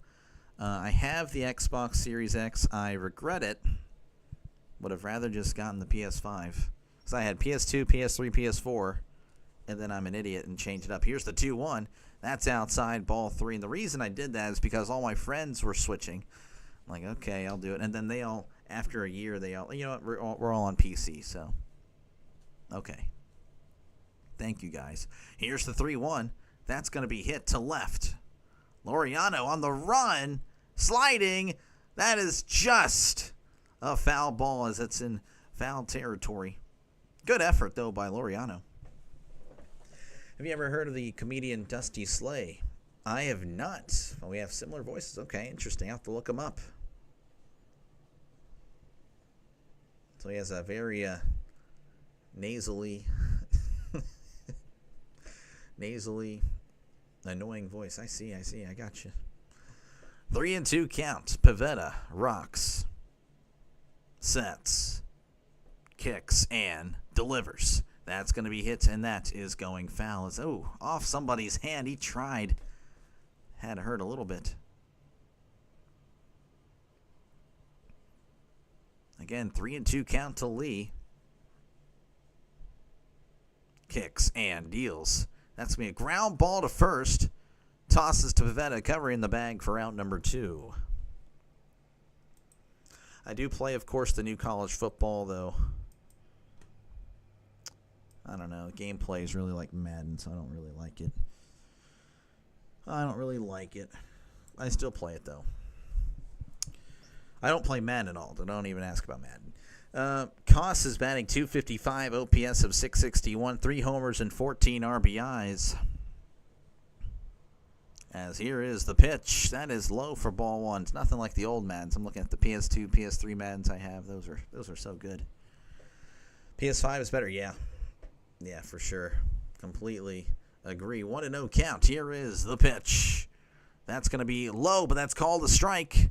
I have the Xbox Series X. I regret it. Would have rather just gotten the PS5. Because I had PS2, PS3, PS4, and then I'm an idiot and changed it up. Here's the 2-1. That's outside, ball 3. And the reason I did that is because all my friends were switching. I'm like, okay, I'll do it. And then they all, after a year, they all, you know what, we're all on PC, so. Okay. Thank you, guys. Here's the 3-1. That's going to be hit to left. Laureano on the run, sliding. That is just a foul ball as it's in foul territory. Good effort, though, by Laureano. Have you ever heard of the comedian Dusty Slay? I have not. Well, we have similar voices. Okay, interesting. I'll have to look him up. So he has a very nasally annoying voice. I see. I got you. 3-2 count. Pivetta rocks, sets, kicks, and delivers. That's going to be hit, and that is going foul. It's, off somebody's hand. He tried. Had to hurt a little bit. Again, 3-2 count to Lee. Kicks and deals. That's going to be a ground ball to first. Tosses to Pivetta, covering the bag for out number 2. I do play, of course, the new college football, though. I don't know. Gameplay is really like Madden, so I don't really like it. I still play it, though. I don't play Madden at all. Don't even ask about Madden. Koss is batting .255, OPS of .661, 3 homers and 14 RBIs. As here is the pitch. That is low for ball 1. It's nothing like the old Maddens. I'm looking at the PS2, PS3 Maddens I have. Those are so good. PS5 is better, yeah. Yeah, for sure. Completely agree. 1-0 count. Here is the pitch. That's going to be low, but that's called a strike.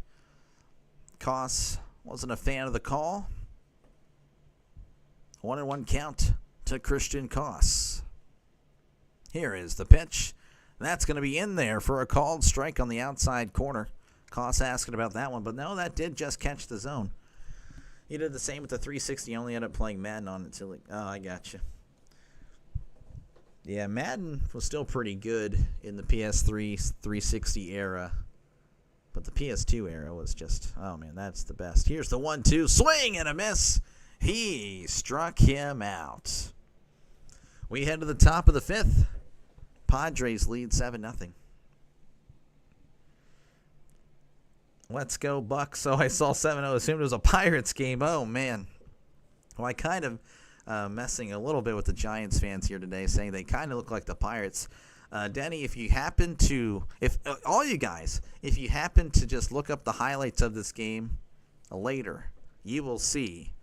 Koss wasn't a fan of the call. 1-1 count to Christian Koss. Here is the pitch. That's going to be in there for a called strike on the outside corner. Koss asking about that one, but no, that did just catch the zone. He did the same with the 360. Only ended up playing Madden on it until I got you. Yeah, Madden was still pretty good in the PS3 360 era. But the PS2 era was just, oh man, that's the best. Here's the 1-2, swing and a miss. He struck him out. We head to the top of the 5th. Padres lead 7-0. Let's go, Bucks. So I saw 7-0. Assumed it was a Pirates game. Oh, man. Well, I kind of messing a little bit with the Giants fans here today, saying they kind of look like the Pirates. Denny, if you happen to, all you guys, if you happen to just look up the highlights of this game later, you will see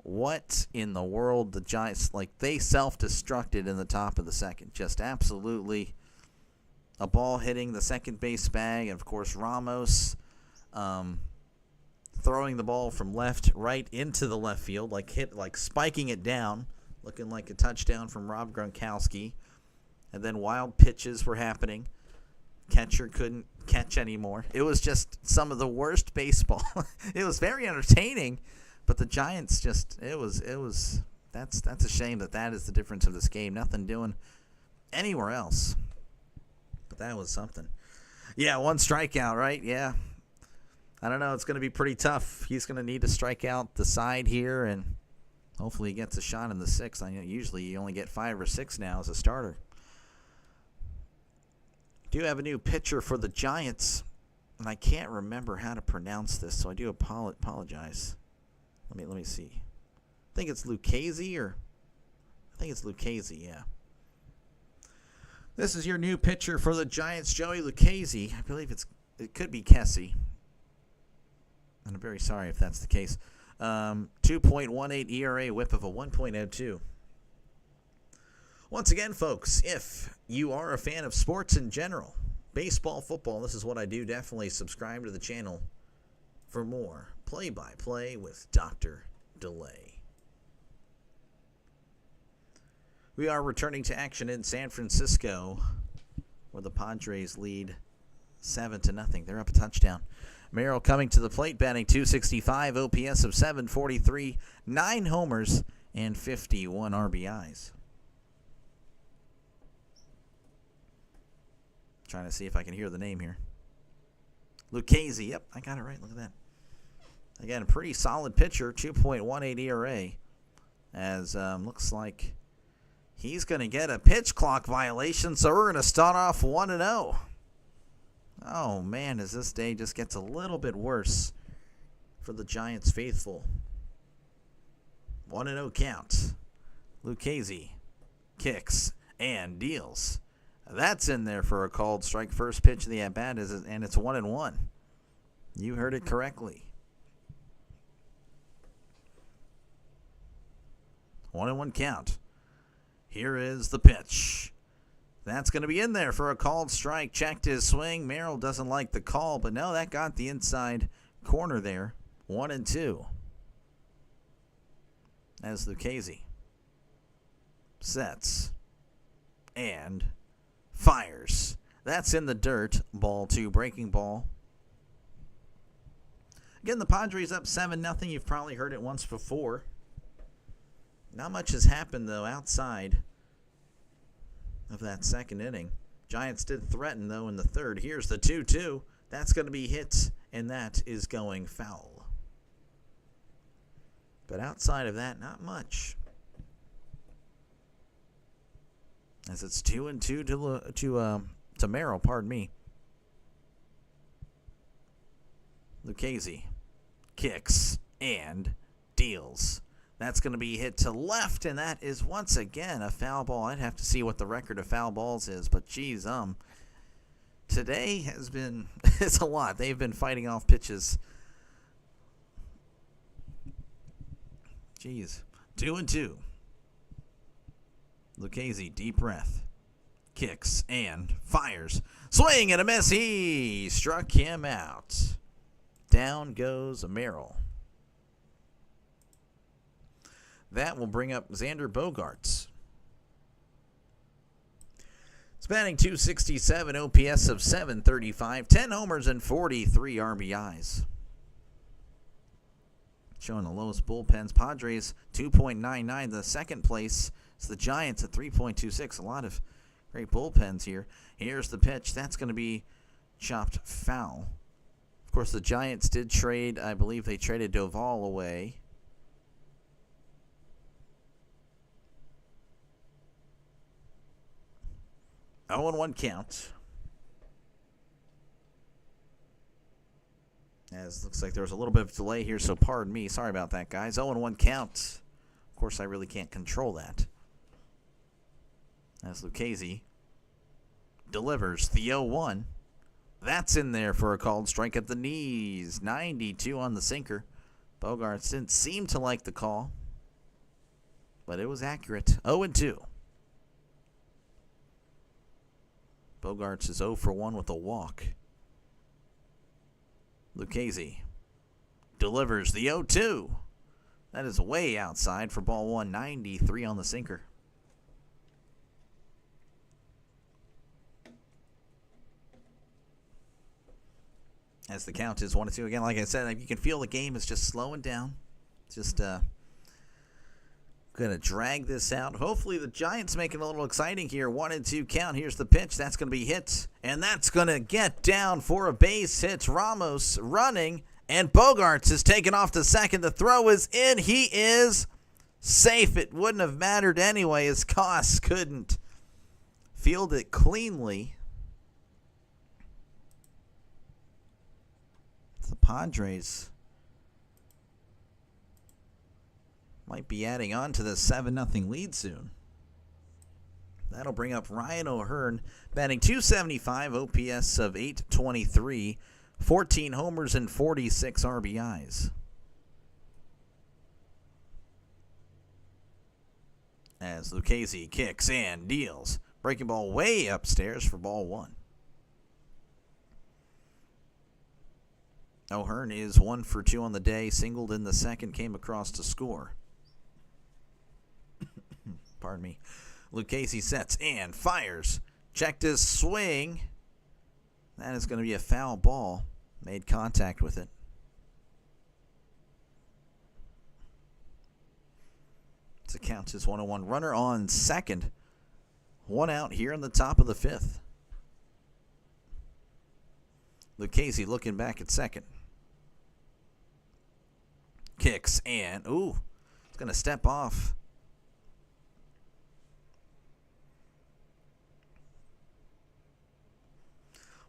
what in the world the Giants, they self-destructed in the top of the 2nd. Just absolutely a ball hitting the second base bag. And, of course, Ramos throwing the ball from right into the left field, spiking it down, looking like a touchdown from Rob Gronkowski. And then wild pitches were happening. Catcher couldn't catch anymore. It was just some of the worst baseball. It was very entertaining, but the Giants just that's a shame that is the difference of this game. Nothing doing anywhere else. But that was something. Yeah, 1 strikeout, right? Yeah. I don't know. It's going to be pretty tough. He's going to need to strike out the side here, and hopefully he gets a shot in the 6th. I know usually you only get 5 or 6 now as a starter. Do have a new pitcher for the Giants, and I can't remember how to pronounce this, so I do apologize. Let me see. I think it's Lucchese, yeah. This is your new pitcher for the Giants, Joey Lucchese. I believe it could be Kessie. And I'm very sorry if that's the case. 2.18 ERA, whip of a 1.02. Once again, folks, if you are a fan of sports in general, baseball, football, this is what I do. Definitely subscribe to the channel for more play-by-play with Dr. Delay. We are returning to action in San Francisco, where the Padres lead 7-0. They're up a touchdown. Merrill coming to the plate, batting .265, OPS of .743, 9 homers, and 51 RBIs. Trying to see if I can hear the name here. Lucchese. Yep, I got it right. Look at that. Again, a pretty solid pitcher, 2.18 ERA. As looks like he's going to get a pitch clock violation, so we're going to start off 1-0. Oh, man, as this day just gets a little bit worse for the Giants faithful. 1-0 count. Lucchese kicks and deals. That's in there for a called strike. First pitch of the at-bat, and it's 1-1. You heard it correctly. 1-1 count. Here is the pitch. That's going to be in there for a called strike. Checked his swing. Merrill doesn't like the call, but no, that got the inside corner there. 1-2. As Lucchese sets and fires. That's in the dirt. Ball 2, breaking ball. Again, the Padres up 7-0. You've probably heard it once before. Not much has happened, though, outside of that second inning. Giants did threaten, though, in the third. Here's the 2-2. That's going to be hit, and that is going foul. But outside of that, not much. As it's 2-2 to Merrill, pardon me. Lucchese kicks and deals. That's going to be hit to left, and that is once again a foul ball. I'd have to see what the record of foul balls is, but geez, today has been it's a lot. They've been fighting off pitches. Geez, 2-2. Lucchese, deep breath, kicks and fires. Swing and a miss. He struck him out. Down goes Merrill. That will bring up Xander Bogaerts. He's batting .267, OPS of .735, 10 homers and 43 RBIs. Showing the lowest bullpens. Padres 2.99. The second place is the Giants at 3.26. A lot of great bullpens here. Here's the pitch. That's going to be chopped foul. Of course, the Giants did trade. I believe they traded Doval away. Oh, 1 count. As looks like there was a little bit of delay here, so pardon me. Sorry about that, guys. 0-1 count. Of course, I really can't control that. As Lucchese delivers the 0-1. That's in there for a called strike at the knees. 92 on the sinker. Bogaerts didn't seem to like the call, but it was accurate. 0-2. Bogaerts is 0 for 1 with a walk. Lucchese delivers the 0-2. That is way outside for ball 1. 93 on the sinker. As the count is 1-2. Again, like I said, you can feel the game is just slowing down. Just going to drag this out. Hopefully the Giants make it a little exciting here. 1-2 count. Here's the pitch. That's going to be hit. And that's going to get down for a base hit. Ramos running. And Bogaerts is taken off to second. The throw is in. He is safe. It wouldn't have mattered anyway, as Koss couldn't field it cleanly. The Padres might be adding on to the 7-0 lead soon. That'll bring up Ryan O'Hearn, batting .275, OPS of .823, 14 homers and 46 RBIs. As Lucchese kicks and deals. Breaking ball way upstairs for ball 1. O'Hearn is 1 for 2 on the day. Singled in the second, came across to score. Pardon me. Lucchese sets and fires. Checked his swing. That is going to be a foul ball. Made contact with it. To count as 1-1. Runner on second. 1 out here in the top of the 5th. Lucchese looking back at second. Kicks and, it's going to step off.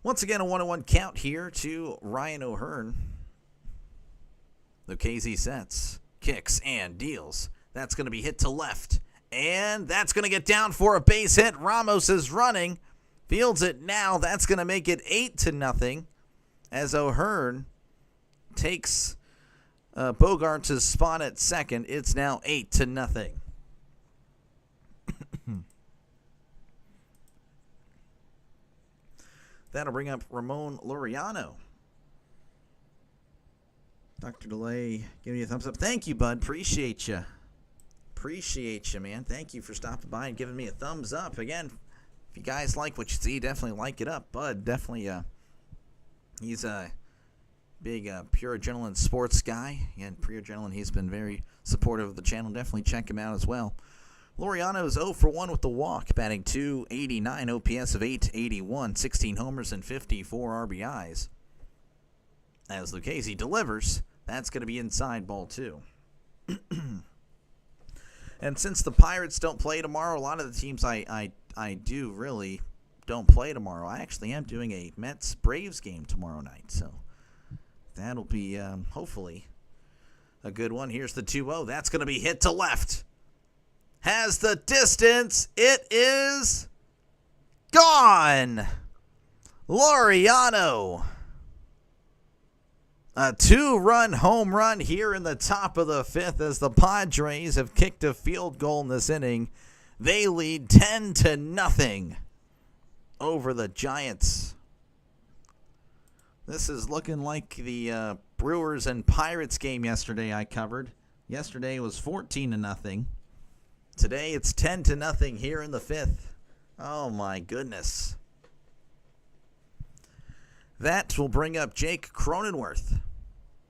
Once again, a 1-1 count here to Ryan O'Hearn. Lucchese sets, kicks, and deals. That's going to be hit to left, And that's going to get down for a base hit. Ramos is running. Fields it now. That's going to make it 8-0 as O'Hearn takes Bogarts' spot at second. It's now 8-0. That'll bring up Ramon Laureano. Dr. DeLay, giving you a thumbs up. Thank you, bud. Appreciate you. Appreciate you, man. Thank you for stopping by and giving me a thumbs up. Again, if you guys like what you see, definitely like it up. Bud, definitely, he's a big Pure Adrenaline sports guy. And Pure Adrenaline, he's been very supportive of the channel. Definitely check him out as well. Laureano is 0 for 1 with the walk, batting .289, OPS of .881, 16 homers and 54 RBIs. As Lucchesi delivers, that's going to be inside ball 2. And since the Pirates don't play tomorrow, a lot of the teams I do really don't play tomorrow. I actually am doing a Mets-Braves game tomorrow night, so that'll be hopefully a good one. Here's the 2-0. That's going to be hit to left. Has the distance. It is gone. Laureano. A 2-run home run here in the top of the 5th as the Padres have kicked a field goal in this inning. They lead 10-0 over the Giants. This is looking like the Brewers and Pirates game yesterday I covered. Yesterday was 14-0. Today it's 10-0 here in the 5th. Oh my goodness. That will bring up Jake Cronenworth.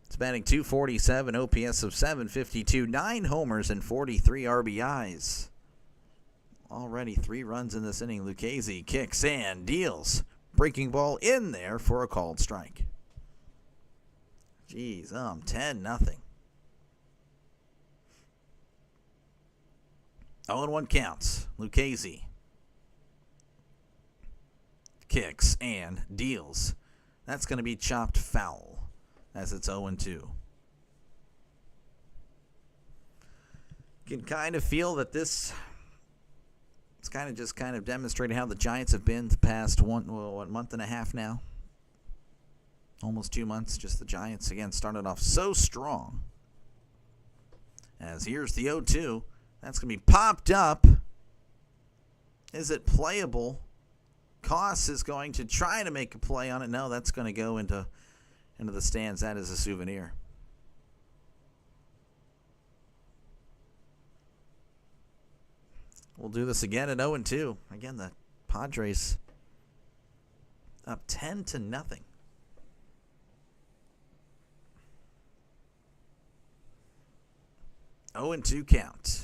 It's batting .247, OPS of .752, 9 homers and 43 RBIs. Already 3 runs in this inning. Lucchesi kicks and deals. Breaking ball in there for a called strike. Jeez, 10-0. 0-1 counts. Lucchesi kicks and deals. That's going to be chopped foul as it's 0-2. You can kind of feel that this is kind of demonstrating how the Giants have been the past month and a half now. Almost 2 months. Just the Giants, again, started off so strong. As here's the 0-2. That's going to be popped up. Is it playable? Koss is going to try to make a play on it. No, that's going to go into the stands. That is a souvenir. We'll do this again at 0-2. Again, the Padres up 10-0. Oh, and 2 count.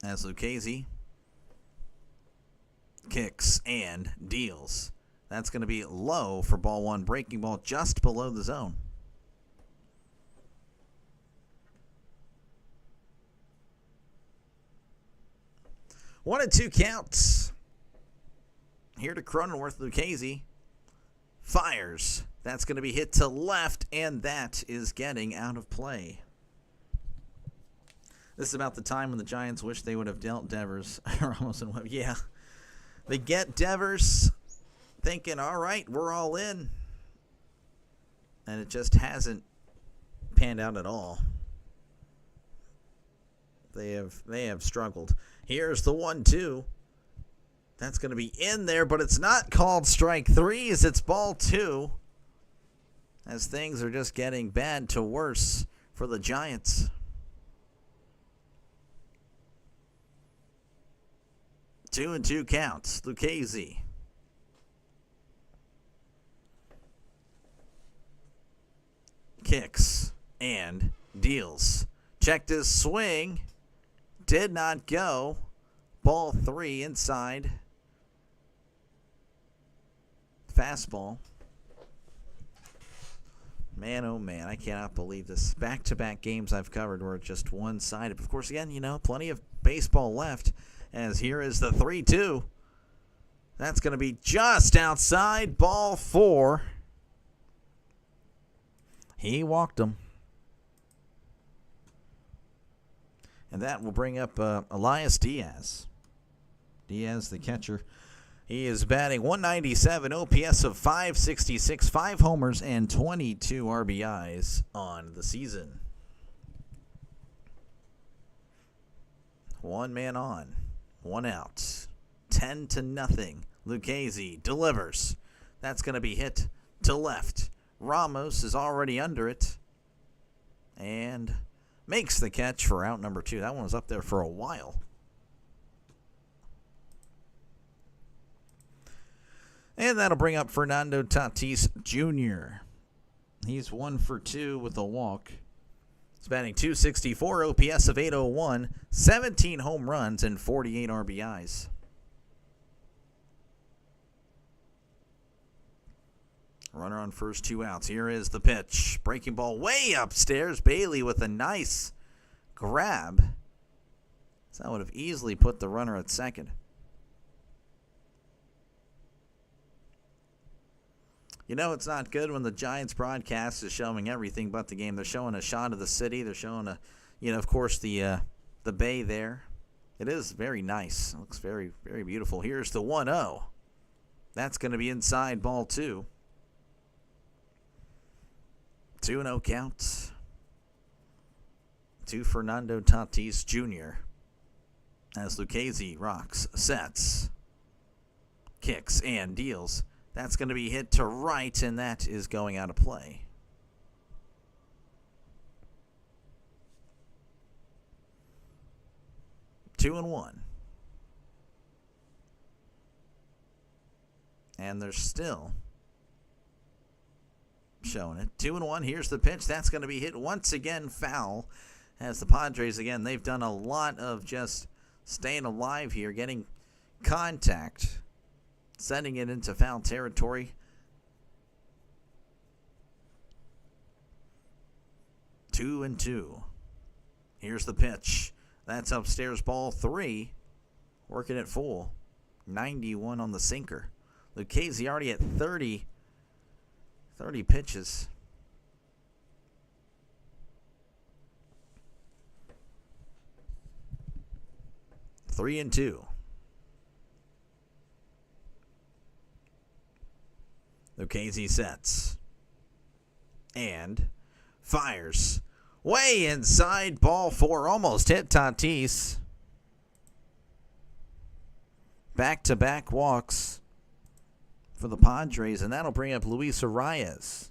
As Lucchesi kicks and deals. That's going to be low for ball 1. Breaking ball just below the zone. One and 2 counts. Here to Cronenworth. Lucchesi fires. That's going to be hit to left, and that is getting out of play. This is about the time when the Giants wish they would have dealt Devers. Ramos and Webb. Yeah. They get Devers thinking, all right, we're all in. And it just hasn't panned out at all. They have struggled. Here's the 1-2. That's going to be in there, but it's not called strike 3 as it's ball 2. As things are just getting bad to worse for the Giants. 2-2 counts. Lucchesi kicks and deals. Checked his swing. Did not go. Ball 3 inside. Fastball. Man, oh man, I cannot believe this. Back-to-back games I've covered were just one-sided. Of course, again, plenty of baseball left. As here is the 3-2. That's going to be just outside ball 4. He walked him. And that will bring up Elias Diaz. Diaz, the catcher. He is batting .197, OPS of .566, 5 homers, and 22 RBIs on the season. One man on, one out. 10-0. Lucchesi delivers. That's going to be hit to left. Ramos is already under it and makes the catch for out number 2. That one was up there for a while. And that'll bring up Fernando Tatis Jr. He's 1 for 2 with a walk. He's batting .264, OPS of .801, 17 home runs, and 48 RBIs. Runner on first, 2 outs. Here is the pitch. Breaking ball way upstairs. Bailey with a nice grab. So that would have easily put the runner at second. You know it's not good when the Giants broadcast is showing everything but the game. They're showing a shot of the city. They're showing of course, the bay there. It is very nice. It looks very, very beautiful. Here's the 1-0. That's going to be inside ball 2. 2-0 count to Fernando Tatis Jr. as Lucchesi rocks, sets, kicks, and deals. That's going to be hit to right, and that is going out of play. Two and one. And they're still showing it. 2-1. Here's the pitch. That's going to be hit once again foul. As the Padres, again, they've done a lot of just staying alive here, getting contact, sending it into foul territory. 2-2. Here's the pitch. That's upstairs ball 3. Working it full. 91 on the sinker. Lucchesi already at 30 pitches. Three and 2. Lucchesi sets. And fires. Way inside ball 4. Almost hit Tatis. Back-to-back walks for the Padres, and that'll bring up Luis Arias.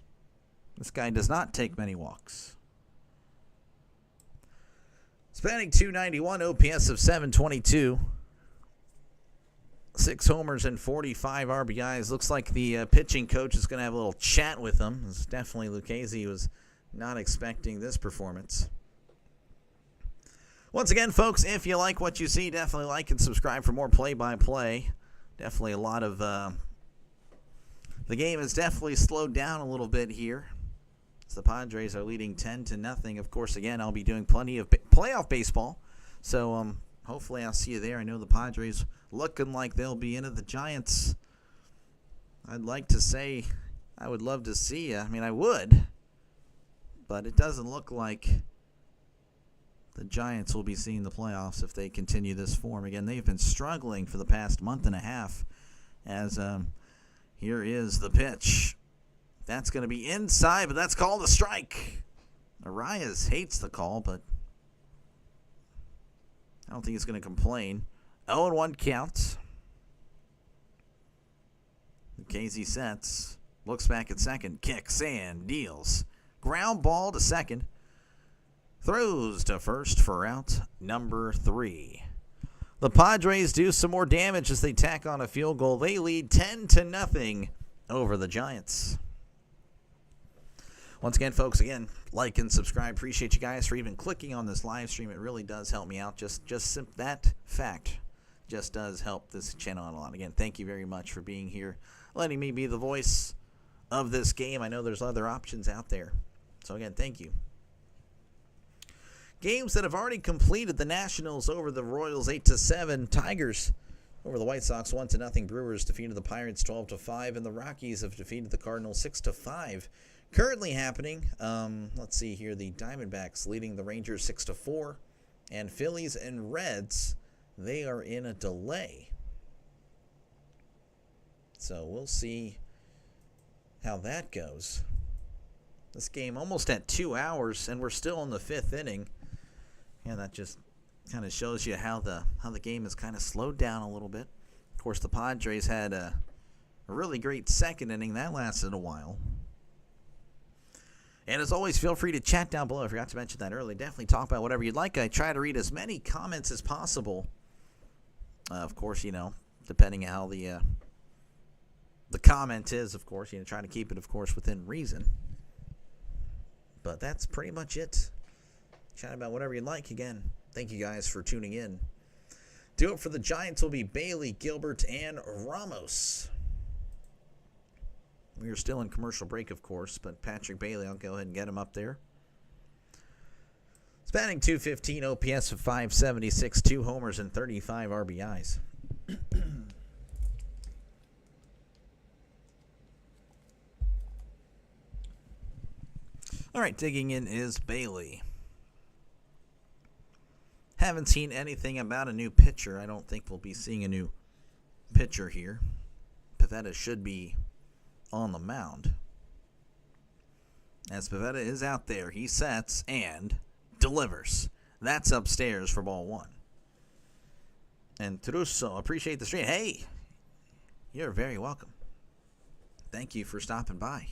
This guy does not take many walks. He's batting .291, OPS of .722. 6 homers and 45 RBIs. Looks like the pitching coach is going to have a little chat with him. It's definitely Lucchesi was not expecting this performance. Once again, folks, if you like what you see, definitely like and subscribe for more play-by-play. Definitely a lot of... the game has definitely slowed down a little bit here. So the Padres are leading 10-0. Of course, again, I'll be doing plenty of playoff baseball. So hopefully I'll see you there. I know the Padres looking like they'll be into the Giants. I'd like to say I would love to see you. I mean, I would. But it doesn't look like the Giants will be seeing the playoffs if they continue this form. Again, they've been struggling for the past month and a half. As here is the pitch. That's going to be inside, but that's called a strike. Arias hates the call, but I don't think he's going to complain. 0-1 count. Lucchesi sets. Looks back at second. Kicks and deals. Ground ball to second. Throws to first for out number 3. The Padres do some more damage as they tack on a field goal. They lead 10-0 over the Giants. Once again, folks, like and subscribe. Appreciate you guys for even clicking on this live stream. It really does help me out. Just that fact just does help this channel out a lot. Again, thank you very much for being here, letting me be the voice of this game. I know there's other options out there. So, again, thank you. Games that have already completed: the Nationals over the Royals 8-7. Tigers over the White Sox 1-0. Brewers defeated the Pirates 12-5. And the Rockies have defeated the Cardinals 6-5. Currently happening, let's see here, the Diamondbacks leading the Rangers 6-4. And Phillies and Reds, they are in a delay. So we'll see how that goes. This game almost at 2 hours, and we're still in the 5th inning. Yeah, that just kind of shows you how the game has kind of slowed down a little bit. Of course, the Padres had a really great 2nd inning. That lasted a while. And as always, feel free to chat down below. I forgot to mention that earlier. Definitely talk about whatever you'd like. I try to read as many comments as possible. Of course, depending on how the comment is, of course, try to keep it, of course, within reason. But that's pretty much it. Chat about whatever you'd like. Again, thank you guys for tuning in. Do it for the Giants will be Bailey, Gilbert, and Ramos. We are still in commercial break, of course, but Patrick Bailey, I'll go ahead and get him up there. He's batting .215, OPS of .576, 2 homers, and 35 RBIs. All right, digging in is Bailey. Haven't seen anything about a new pitcher. I don't think we'll be seeing a new pitcher here. Pivetta should be on the mound. As Pivetta is out there, he sets and delivers. That's upstairs for ball 1. And Trusso, appreciate the stream. Hey, you're very welcome. Thank you for stopping by.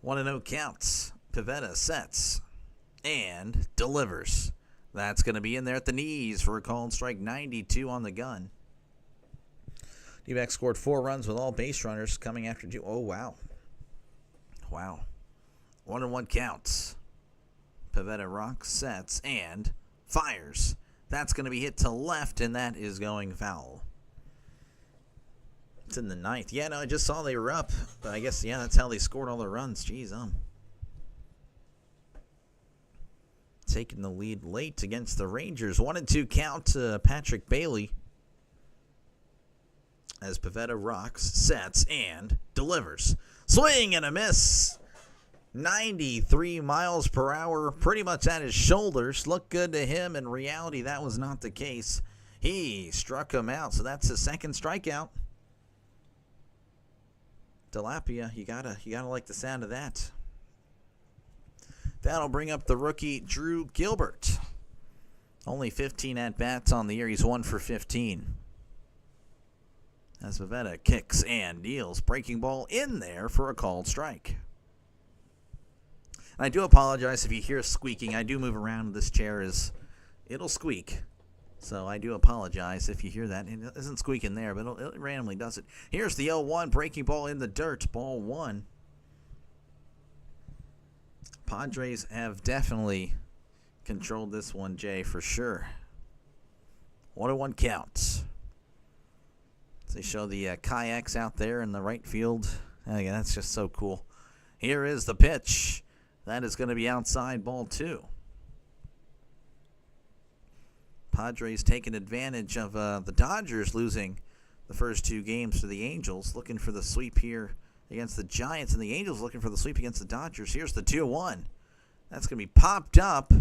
1-0 counts. Pivetta sets and delivers. That's going to be in there at the knees for a called strike. 92 on the gun. D-backs scored 4 runs with all base runners coming after 2. Oh, wow. Wow. 1-1 counts. Pivetta rocks, sets, and fires. That's going to be hit to left, and that is going foul. It's in the 9th. Yeah, no, I just saw they were up. But I guess, yeah, that's how they scored all their runs. Jeez, taking the lead late against the Rangers. 1-2 count to Patrick Bailey. As Pivetta rocks, sets, and delivers. Swing and a miss. 93 miles per hour, pretty much at his shoulders. Looked good to him. In reality, that was not the case. He struck him out, so that's his 2nd strikeout. Delapia, you gotta like the sound of that. That'll bring up the rookie Drew Gilbert. Only 15 at-bats on the year. He's 1 for 15. As Pivetta kicks and deals. Breaking ball in there for a called strike. And I do apologize if you hear squeaking. I do move around. This chair it'll squeak. So I do apologize if you hear that. It isn't squeaking there, but it randomly does it. Here's the 0-1. Breaking ball in the dirt. Ball 1. Padres have definitely controlled this one, Jay, for sure. 1-1 counts. They show the kayaks out there in the right field. Again, that's just so cool. Here is the pitch. That is going to be outside, ball 2. Padres taking advantage of the Dodgers losing the first 2 games to the Angels, looking for the sweep here against the Giants, and the Angels looking for the sweep against the Dodgers. Here's the 2-1. That's going to be popped up.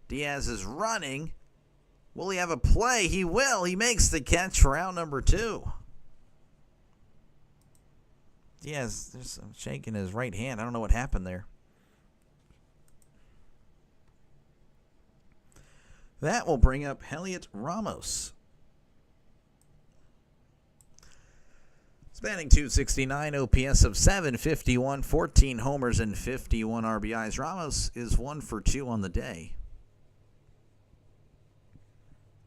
Diaz is running. Will he have a play? He will. He makes the catch for out number 2. Diaz, there's some shaking his right hand. I don't know what happened there. That will bring up Heliot Ramos. Spanning .269, OPS of .751, 14 homers and 51 RBIs. Ramos is 1 for 2 on the day.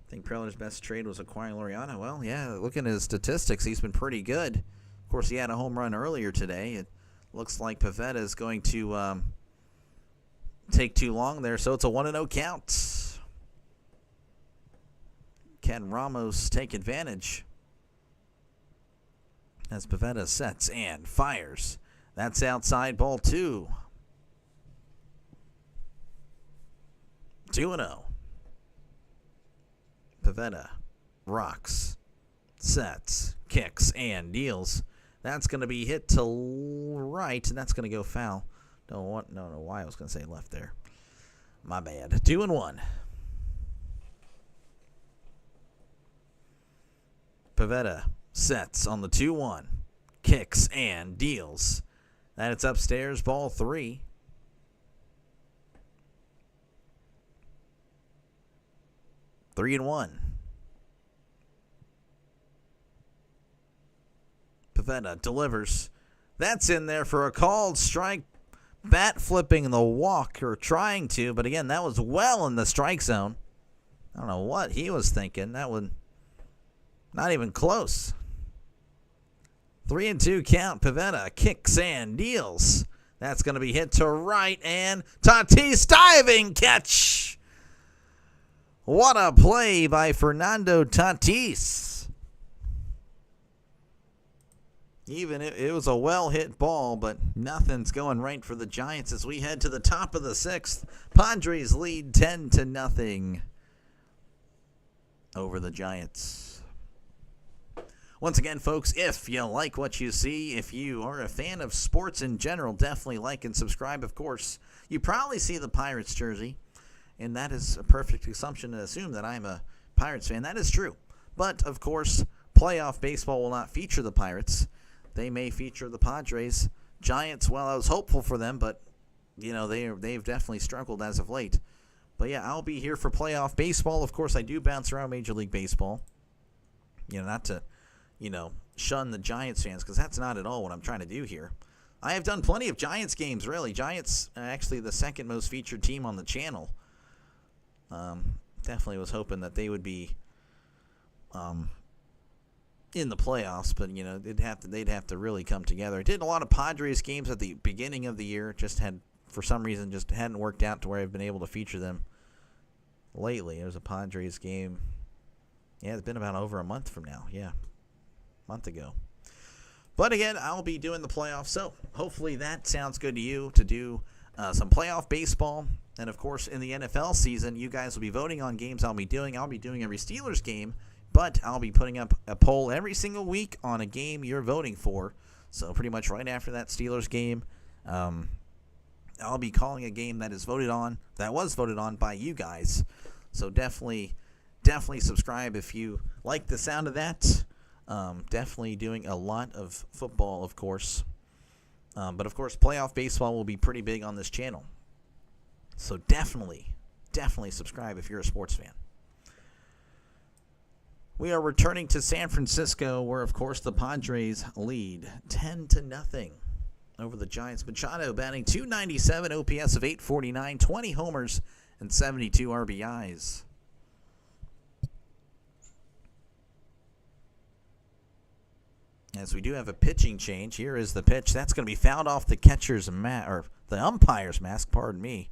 I think Preller's best trade was acquiring Laureano. Well, yeah, looking at his statistics, he's been pretty good. Of course, he had a home run earlier today. It looks like Pivetta is going to take too long there, so it's a 1-0 count. Can Ramos take advantage? As Pivetta sets and fires. That's outside, ball 2. 2-0. Pivetta rocks, sets, kicks, and deals. That's going to be hit to right, and that's going to go foul. No, why I was going to say left there. My bad. 2-1. Pivetta sets on the 2-1. Kicks and deals. That it's upstairs, ball 3. Three and 1. Pivetta delivers. That's in there for a called strike. Bat flipping the walk, or trying to, but again, that was well in the strike zone. I don't know what he was thinking. That one, not even close. 3-2 count. Pivetta kicks and deals. That's going to be hit to right, and Tatis diving catch. What a play by Fernando Tatis. Even it was a well-hit ball, but nothing's going right for the Giants as we head to the top of the 6th. Padres lead 10-0 over the Giants. Once again, folks, if you like what you see, if you are a fan of sports in general, definitely like and subscribe, of course. You probably see the Pirates jersey, and that is a perfect assumption to assume that I'm a Pirates fan. That is true. But, of course, playoff baseball will not feature the Pirates. They may feature the Padres. Giants, well, I was hopeful for them, but, you know, they've definitely struggled as of late. But, yeah, I'll be here for playoff baseball. Of course, I do bounce around Major League Baseball. You know, not to, shun the Giants fans, because that's not at all what I'm trying to do here. I have done plenty of Giants games, really. Giants are actually the second most featured team on the channel. Definitely was hoping that they would be in the playoffs, but they'd have to really come together. I did a lot of Padres games at the beginning of the year. For some reason, hadn't worked out to where I've been able to feature them lately. There was a Padres game. Yeah, it's been about over a month from now. Yeah, a month ago. But again, I'll be doing the playoffs, so hopefully that sounds good to you to do some playoff baseball. And of course, in the NFL season, you guys will be voting on games I'll be doing. I'll be doing every Steelers game. But I'll be putting up a poll every single week on a game you're voting for. So pretty much right after that Steelers game, I'll be calling a game that was voted on by you guys. So definitely subscribe if you like the sound of that. Definitely doing a lot of football, of course. But of course, playoff baseball will be pretty big on this channel. So definitely subscribe if you're a sports fan. We are returning to San Francisco, where, of course, the Padres lead 10-0 over the Giants. Machado batting .297, OPS of .849, 20 homers, and 72 RBIs. As we do have a pitching change, here is the pitch. That's going to be fouled off the the umpire's mask, pardon me.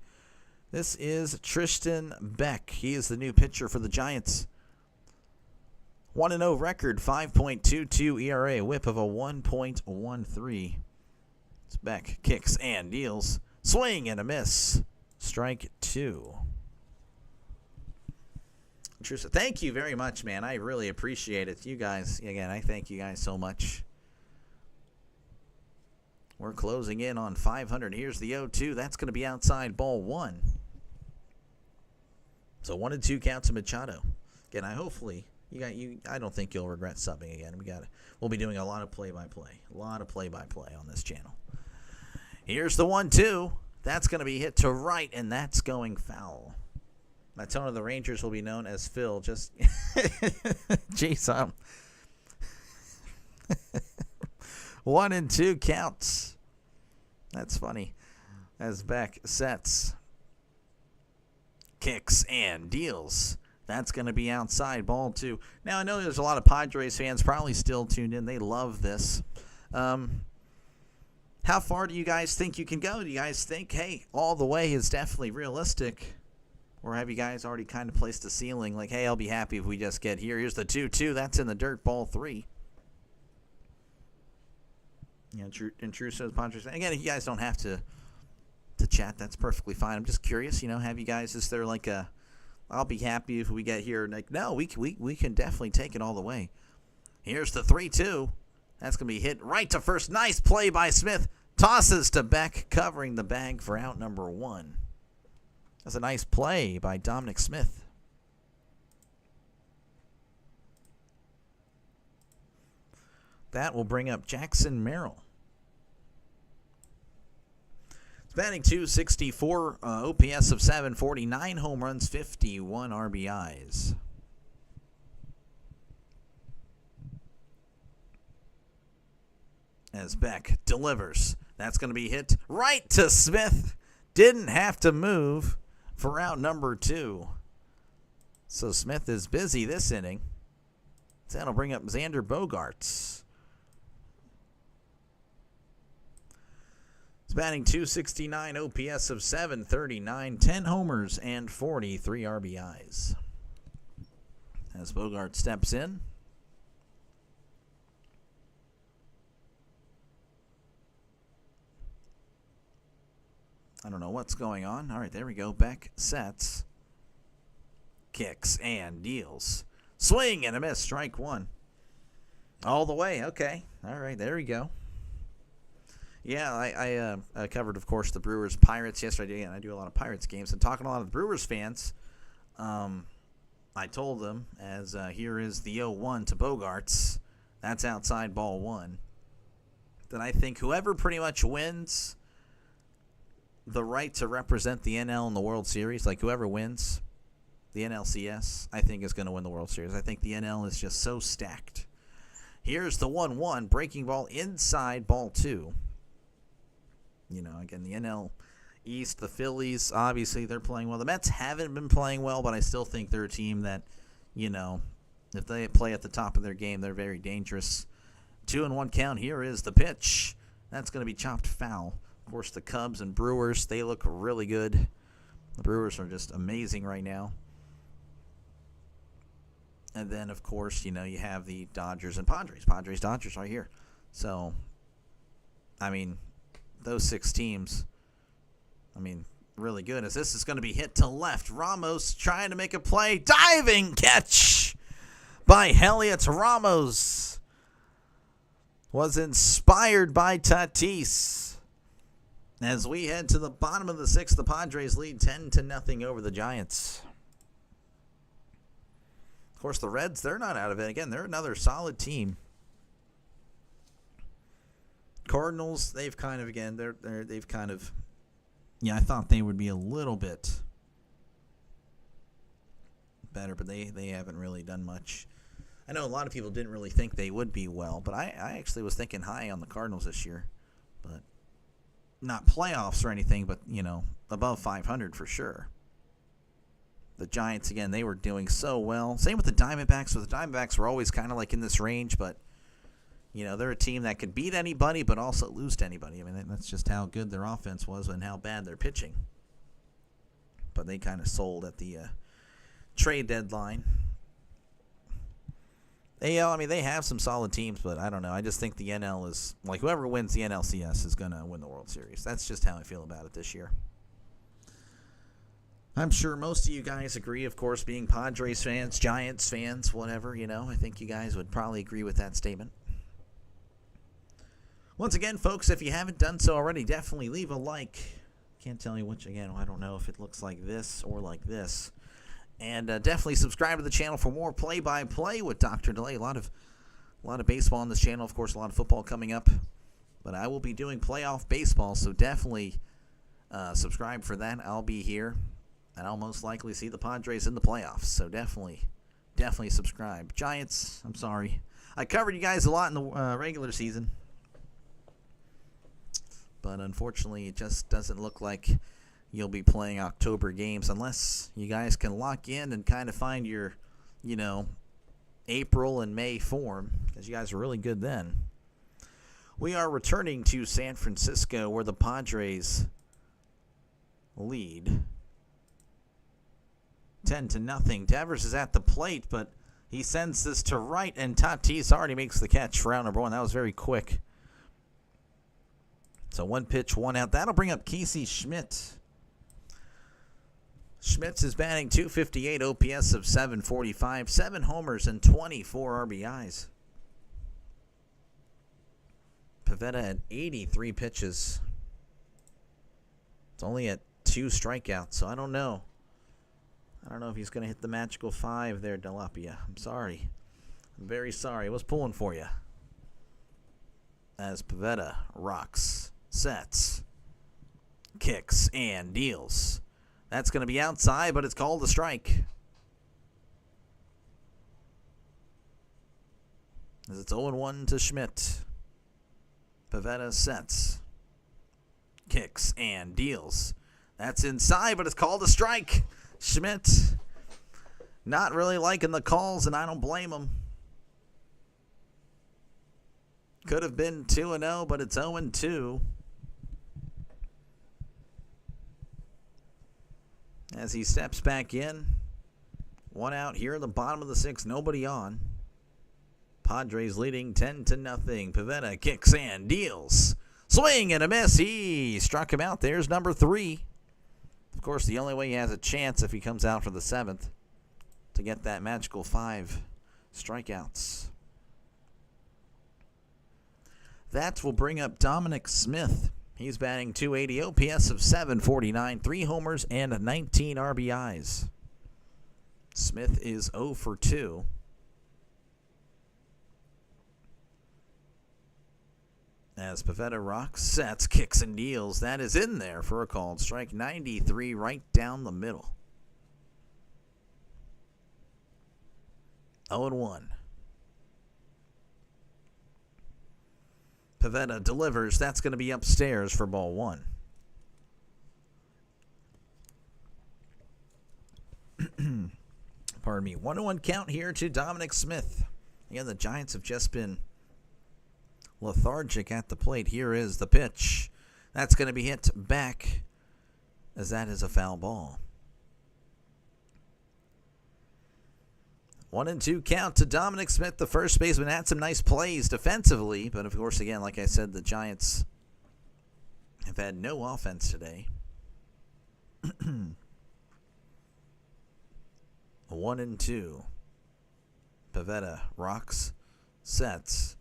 This is Tristan Beck. He is the new pitcher for the Giants. 1-0 record, 5.22 ERA, whip of a 1.13. It's Beck kicks and deals. Swing and a miss. Strike 2. Thank you very much, man. I really appreciate it. You guys, again, I thank you guys so much. We're closing in on 500. Here's the 0-2. That's going to be outside, ball 1. So 1-2 count to Machado. Again, I don't think you'll regret subbing again. We'll be doing a lot of play-by-play. A lot of play-by-play on this channel. Here's the 1-2. That's going to be hit to right, and that's going foul. My tone of the Rangers will be known as Phil. Just, jeez, 1-2 counts. That's funny. As Beck sets, kicks, and deals. That's going to be outside, ball 2. Now, I know there's a lot of Padres fans probably still tuned in. They love this. How far do you guys think you can go? Do you guys think, hey, all the way is definitely realistic? Or have you guys already kind of placed a ceiling? Like, hey, I'll be happy if we just get here. Here's the 2-2. That's in the dirt, ball 3. True says Padres. Again, you guys don't have to chat. That's perfectly fine. I'm just curious, have you guys, is there like a, I'll be happy if we get here. Like, no, we can definitely take it all the way. Here's the 3-2. That's going to be hit right to first. Nice play by Smith. Tosses to Beck, covering the bag for out number 1. That's a nice play by Dominic Smith. That will bring up Jackson Merrill. He's batting .264, OPS of 749, home runs, 51 RBIs. As Beck delivers. That's going to be hit right to Smith. Didn't have to move for out number 2. So Smith is busy this inning. That'll bring up Xander Bogaerts. He's batting .269, OPS of 739, 10 homers, and 43 RBIs. As Bogaerts steps in. I don't know what's going on. All right, there we go. Beck sets, kicks, and deals. Swing and a miss. Strike 1. All the way. Okay. All right, there we go. Yeah, I covered, of course, the Brewers Pirates yesterday, and I do a lot of Pirates games. And talking to a lot of the Brewers fans, I told them, as here is the 0-1 to Bogaerts. That's outside ball 1. That I think whoever pretty much wins the right to represent the NL in the World Series, like whoever wins the NLCS, I think is going to win the World Series. I think the NL is just so stacked. Here's the 1-1, breaking ball inside ball 2. You know, again, the NL East, the Phillies, obviously they're playing well. The Mets haven't been playing well, but I still think they're a team that, you know, if they play at the top of their game, they're very dangerous. 2-1 count. Here is the pitch. That's going to be chopped foul. Of course, the Cubs and Brewers, they look really good. The Brewers are just amazing right now. And then, of course, you know, you have the Dodgers and Padres. Padres, Dodgers right here. So, I mean, those 6 teams, I mean, really good. As this is going to be hit to left. Ramos trying to make a play. Diving catch by Heliot. Ramos was inspired by Tatis. As we head to the bottom of the 6th, the Padres lead 10-0 over the Giants. Of course, the Reds, they're not out of it. Again, they're another solid team. Cardinals, they've kind of, again, they've kind of, yeah, I thought they would be a little bit better, but they haven't really done much. I know a lot of people didn't really think they would be well, but I actually was thinking high on the Cardinals this year. But not playoffs or anything, but, you know, above 500 for sure. The Giants, again, they were doing so well. Same with the Diamondbacks. So the Diamondbacks were always kind of like in this range, but, you know, they're a team that could beat anybody but also lose to anybody. I mean, that's just how good their offense was and how bad their pitching. But they kind of sold at the trade deadline. I mean, they have some solid teams, but I don't know. I just think the NL is, like, whoever wins the NLCS is going to win the World Series. That's just how I feel about it this year. I'm sure most of you guys agree, of course, being Padres fans, Giants fans, whatever, you know. I think you guys would probably agree with that statement. Once again, folks, if you haven't done so already, definitely leave a like. Can't tell you which, again, I don't know if it looks like this or like this. And definitely subscribe to the channel for more play-by-play with Dr. Delay. A lot of baseball on this channel. Of course, a lot of football coming up. But I will be doing playoff baseball, so definitely subscribe for that. I'll be here, and I'll most likely see the Padres in the playoffs. So definitely subscribe. Giants, I'm sorry. I covered you guys a lot in the regular season. But unfortunately, it just doesn't look like you'll be playing October games unless you guys can lock in and kind of find your, you know, April and May form, because you guys are really good then. We are returning to San Francisco, where the Padres lead 10-0. Devers is at the plate, but he sends this to right, and Tatis already makes the catch for round number 1. That was very quick. So 1 pitch, 1 out. That'll bring up Casey Schmidt. Schmitz is batting .258, OPS of 745, 7 homers and 24 RBIs. Pivetta at 83 pitches. It's only at 2 strikeouts, so I don't know. I don't know if he's going to hit the magical 5 there, Delapia. I'm sorry. I'm very sorry. I was pulling for you. As Pivetta rocks, sets, kicks, and deals. That's going to be outside, but it's called a strike. As it's 0-1 to Schmidt. Pivetta sets, kicks, and deals. That's inside, but it's called a strike. Schmidt not really liking the calls, and I don't blame him. Could have been 2-0, but it's 0-2. As he steps back in. 1 out here in the bottom of the 6th, nobody on. Padres leading 10-0. Pivetta kicks and deals. Swing and a miss. He struck him out. There's number 3. Of course, the only way he has a chance if he comes out for the 7th to get that magical 5 strikeouts. That will bring up Dominic Smith. He's batting .280, OPS of .749, 3 homers and 19 RBIs. Smith is 0 for 2. As Pivetta rocks, sets, kicks, and deals. That is in there for a called strike. 93 right down the middle. 0-1. Pivetta delivers. That's going to be upstairs for ball 1. Pardon me. 1-1 count here to Dominic Smith. Again, the Giants have just been lethargic at the plate. Here is the pitch. That's going to be hit back as that is a foul ball. 1-2 count to Dominic Smith, the first baseman. Had some nice plays defensively, but of course, again, like I said, the Giants have had no offense today. 1-2. Pivetta rocks, sets,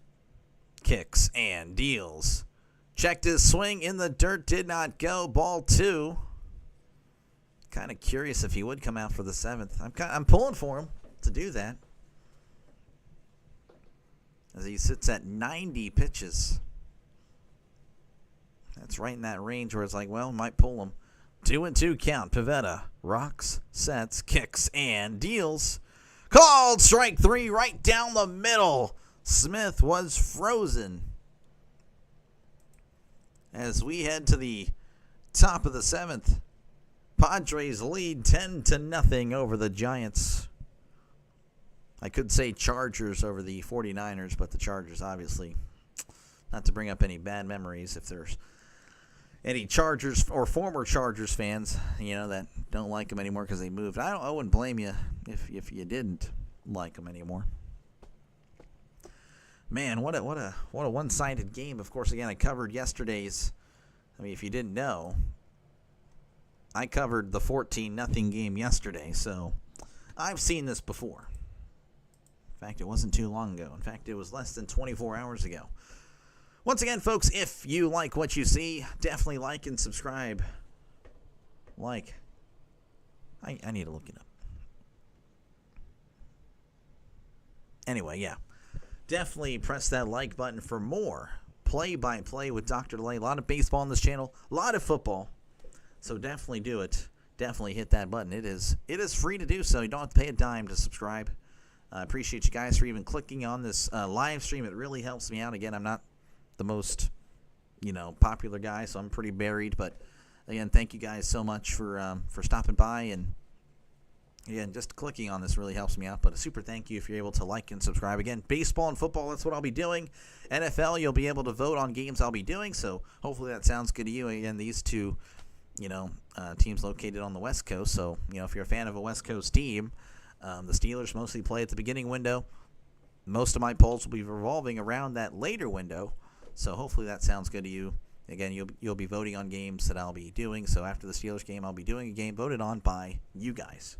kicks, and deals. Checked his swing in the dirt, did not go. Ball 2. Kind of curious if he would come out for the 7th. I'm pulling for him to do that, as he sits at 90 pitches. That's right in that range where it's like, well, might pull him. 2-2 count. Pivetta rocks, sets, kicks, and deals. Called strike 3 right down the middle. Smith was frozen. As we head to the top of the 7th, Padres lead 10-0 over the Giants. I could say Chargers over the 49ers, but the Chargers, obviously, not to bring up any bad memories if there's any Chargers or former Chargers fans, that don't like them anymore because they moved. I wouldn't blame you if you didn't like them anymore. Man, what a one-sided game. Of course, again, I covered yesterday's. I mean, if you didn't know, I covered the 14-0 game yesterday, so I've seen this before. In fact, it wasn't too long ago. In fact, it was less than 24 hours ago. Once again, folks, if you like what you see, definitely like and subscribe. I need to look it up. Anyway, yeah. Definitely press that like button for more play-by-play with Dr. Delay. A lot of baseball on this channel, a lot of football. So definitely do it. Definitely hit that button. It is free to do so. You don't have to pay a dime to subscribe. I appreciate you guys for even clicking on this live stream. It really helps me out. Again, I'm not the most, popular guy, so I'm pretty buried. But again, thank you guys so much for stopping by, and again, just clicking on this really helps me out. But a super thank you if you're able to like and subscribe. Again, baseball and football, that's what I'll be doing. NFL, you'll be able to vote on games I'll be doing. So hopefully that sounds good to you. Again, these two, teams located on the West Coast. So if you're a fan of a West Coast team, the Steelers mostly play at the beginning window. Most of my polls will be revolving around that later window. So hopefully that sounds good to you. Again, you'll be voting on games that I'll be doing. So after the Steelers game, I'll be doing a game voted on by you guys.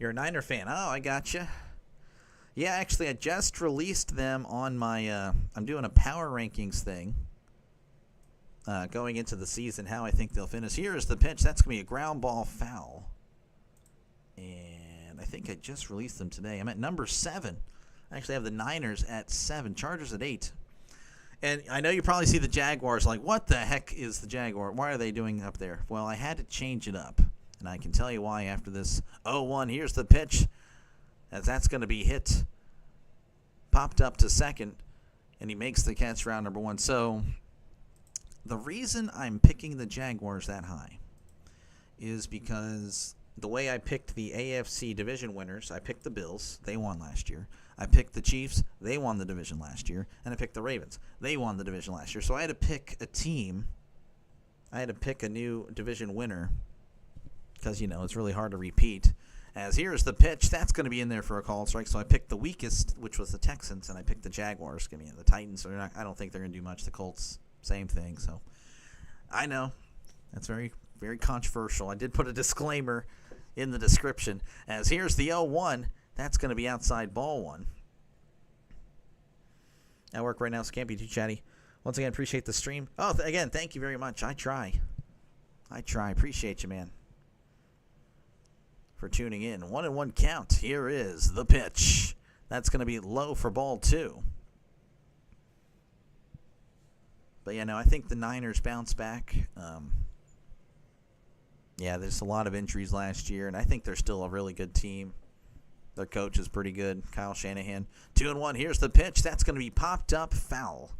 You're a Niner fan. Oh, I gotcha. Yeah, actually, I just released them on my I'm doing a power rankings thing. going into the season, how I think they'll finish. Here is the pitch. That's going to be a ground ball foul. And I think I just released them today. I'm at number 7. I actually have the Niners at 7, Chargers at 8. And I know you probably see the Jaguars like, what the heck is the Jaguar? Why are they doing up there? Well, I had to change it up. And I can tell you why after this 0-1. Here's the pitch. As that's going to be hit. Popped up to second. And he makes the catch, round number 1. So the reason I'm picking the Jaguars that high is because the way I picked the AFC division winners, I picked the Bills. They won last year. I picked the Chiefs. They won the division last year. And I picked the Ravens. They won the division last year. So I had to pick a team. I had to pick a new division winner because, it's really hard to repeat. As here's the pitch. That's going to be in there for a called strike. So I picked the weakest, which was the Texans, and I picked the Jaguars. The Titans, I don't think they're going to do much. The Colts, same thing. So I know that's very, very controversial. I did put a disclaimer in the description. As here's the 0-1. That's going to be outside ball 1. At work right now, so can't be too chatty. Once again, appreciate the stream. Oh, again, thank you very much. I try. Appreciate you, man, for tuning in. 1-1 count. Here is the pitch. That's going to be low for ball 2. But, I think the Niners bounce back. There's a lot of injuries last year, and I think they're still a really good team. Their coach is pretty good, Kyle Shanahan. 2-1. Here's the pitch. That's going to be popped up foul.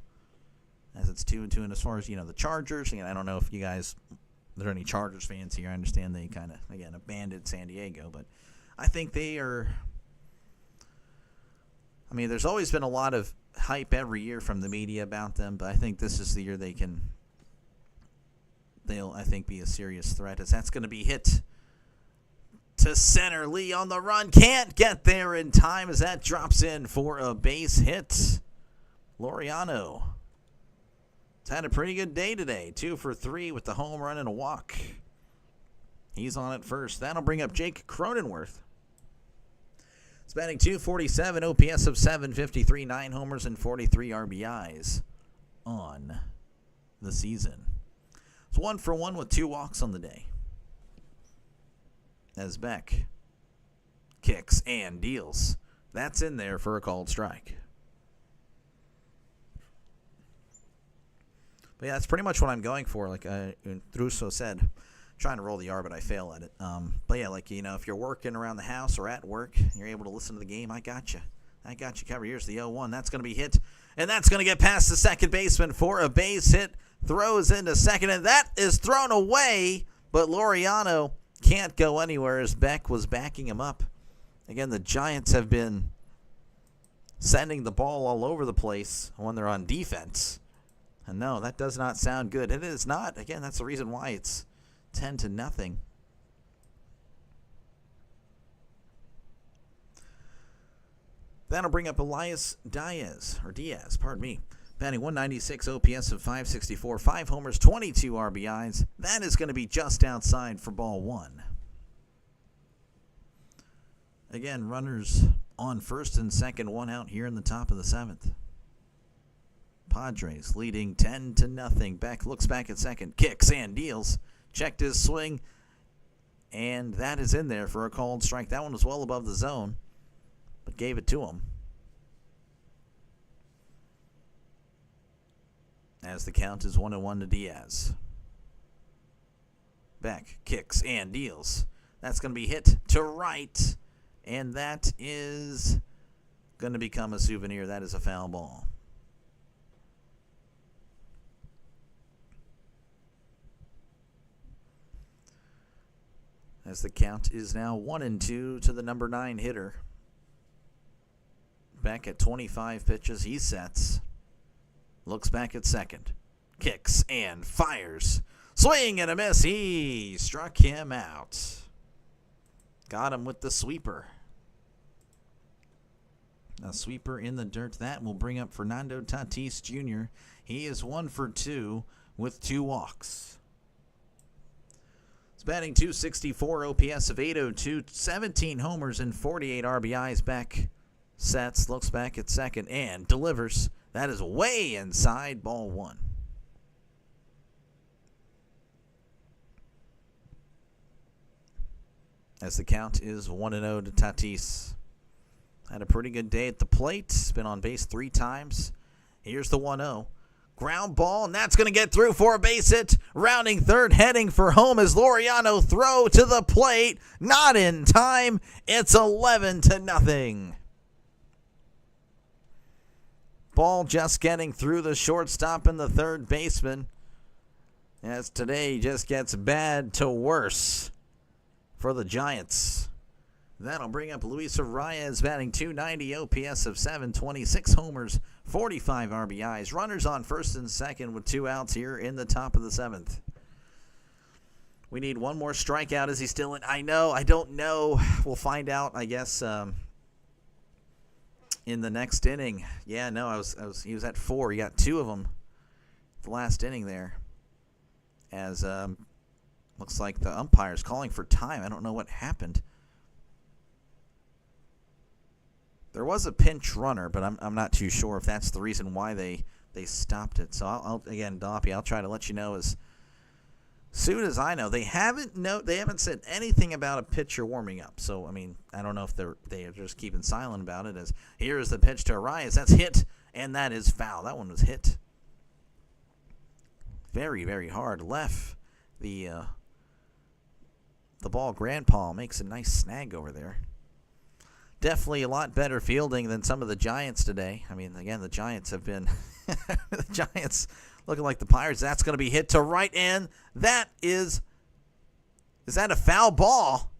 As it's 2-2. And as far as, the Chargers, I don't know if you guys, there are any Chargers fans here. I understand they kind of, again, abandoned San Diego. But I think they are, there's always been a lot of hype every year from the media about them. But I think this is the year they'll, I think, be a serious threat. As that's going to be hit to center. Lee on the run. Can't get there in time as that drops in for a base hit. Laureano has had a pretty good day today. 2 for 3 with the home run and a walk. He's on at first. That'll bring up Jake Cronenworth. It's batting .247, OPS of .753, 9 homers and 43 RBIs on the season. It's 1 for 1 with 2 walks on the day. As Beck kicks and deals. That's in there for a called strike. But that's pretty much what I'm going for. Like Druso said, trying to roll the R, but I fail at it. But if you're working around the house or at work, and you're able to listen to the game, I got you covered. Here's the 0-1. That's going to be hit, and that's going to get past the second baseman for a base hit. Throws into second, and that is thrown away, but Laureano can't go anywhere as Beck was backing him up. Again, the Giants have been sending the ball all over the place when they're on defense. And no, that does not sound good. It is not. Again, that's the reason why it's 10-0. That'll bring up Elias Diaz, batting .196, OPS of .564, 5 homers, 22 RBIs. That is going to be just outside for ball 1. Again, runners on first and second, 1 out here in the top of the 7th. Padres leading 10-0. Beck looks back at second, kicks and deals. Checked his swing, and that is in there for a called strike. That one was well above the zone, but gave it to him. As the count is 1-1 to Diaz. Beck kicks and deals. That's going to be hit to right, and that is going to become a souvenir. That is a foul ball. As the count is now 1-2 to the number 9 hitter. Back at 25 pitches, he sets. Looks back at second. Kicks and fires. Swing and a miss. He struck him out. Got him with the sweeper. A sweeper in the dirt. That will bring up Fernando Tatis Jr. He is 1 for 2 with 2 walks. He's batting .264, OPS of .802, 17 homers and 48 RBIs. Back sets, looks back at second, and delivers. That is way inside ball 1. as the count is 1-0 to Tatis. Had a pretty good day at the plate. Been on base 3 times. Here's the 1-0. Ground ball, and that's going to get through for a base hit. Rounding third, heading for home is Laureano. Throw to the plate. Not in time. It's 11-0. Ball just getting through the shortstop and the third baseman. As today just gets bad to worse for the Giants. That'll bring up Luis Arias batting .290, OPS of 726 homers, 45 RBIs. Runners on first and second with 2 outs here in the top of the 7th. We need one more strikeout. Is he still in? I don't know. We'll find out, I guess, in the next inning. Yeah, no, he was at 4. He got 2 of them the last inning there. As looks like the umpire's calling for time. I don't know what happened. There was a pinch runner, but I'm not too sure if that's the reason why they stopped it. So I'll again, Doppy, I'll try to let you know as soon as I know. They haven't said anything about a pitcher warming up. So I mean, I don't know if they're just keeping silent about it. As here is the pitch to Arias. That's hit, and that is foul. That one was hit. Very, very hard. Left the ball. Grandpa makes a nice snag over there. Definitely a lot better fielding than some of the Giants today. I mean, again, the Giants have been the Giants looking like the Pirates. That's going to be hit to right, and that is that a foul ball?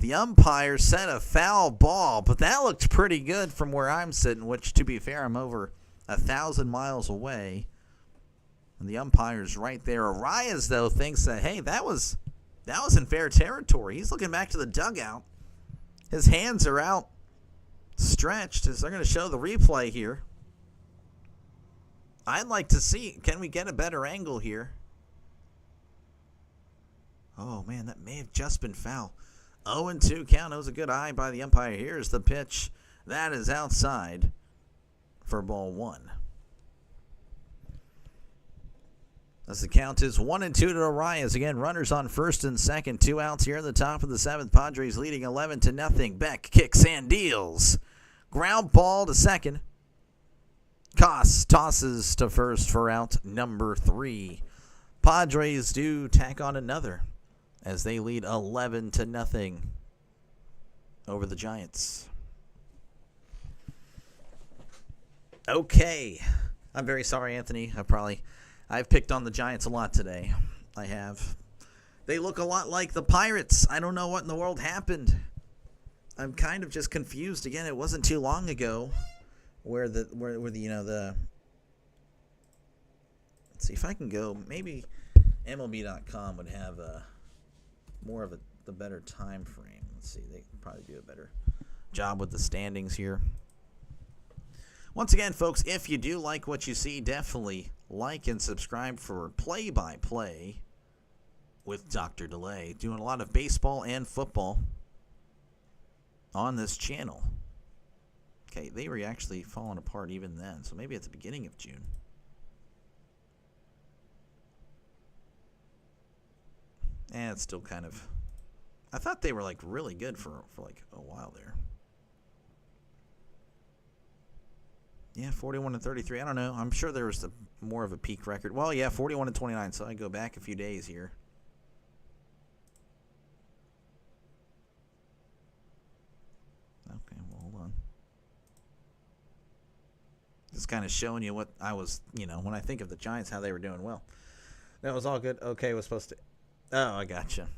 The umpire said a foul ball, but that looked pretty good from where I'm sitting, which, to be fair, I'm over 1,000 miles away. And the umpire's right there. Arias, though, thinks that, hey, that was in fair territory. He's looking back to the dugout. His hands are out stretched as they're going to show the replay here. I'd like to see, can we get a better angle here? Oh, man, that may have just been foul. 0-2 count. That was a good eye by the umpire. Here's the pitch. That is outside for ball 1. As the count is 1-2 to Arias. Again, runners on first and second. 2 outs here in the top of the 7th. Padres leading 11-0. Beck kicks and deals. Ground ball to second. Koss tosses to first for out number 3. Padres do tack on another as they lead 11-0 over the Giants. Okay. I'm very sorry, Anthony. I've picked on the Giants a lot today. I have. They look a lot like the Pirates. I don't know what in the world happened. I'm kind of just confused. Again, it wasn't too long ago where the let's see if I can go. Maybe MLB.com would have the better time frame. Let's see. They could probably do a better job with the standings here. Once again, folks, if you do like what you see, definitely like and subscribe for play-by-play with Dr. Delay. Doing a lot of baseball and football on this channel. Okay, they were actually falling apart even then, so maybe at the beginning of June. And it's still kind of... I thought they were like really good for like a while there. Yeah, 41-33. I don't know. I'm sure there was more of a peak record. Well, yeah, 41-29. So I go back a few days here. Okay, well, hold on. Just kind of showing you what I was, when I think of the Giants, how they were doing well. That was all good. Okay, was supposed to. Oh, I gotcha.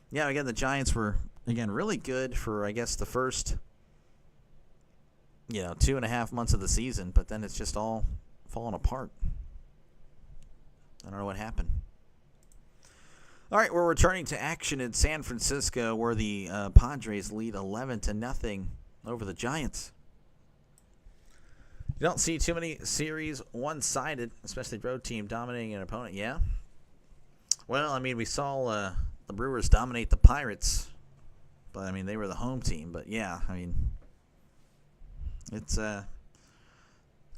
Yeah, again, the Giants were really good for, I guess, the first 2.5 months of the season, but then it's just all falling apart. I don't know what happened. All right, we're returning to action in San Francisco where the Padres lead 11-0 over the Giants. You don't see too many series one-sided, especially road team dominating an opponent. Yeah. Well, I mean, we saw the Brewers dominate the Pirates, but I mean, they were the home team. But yeah, I mean, it's kind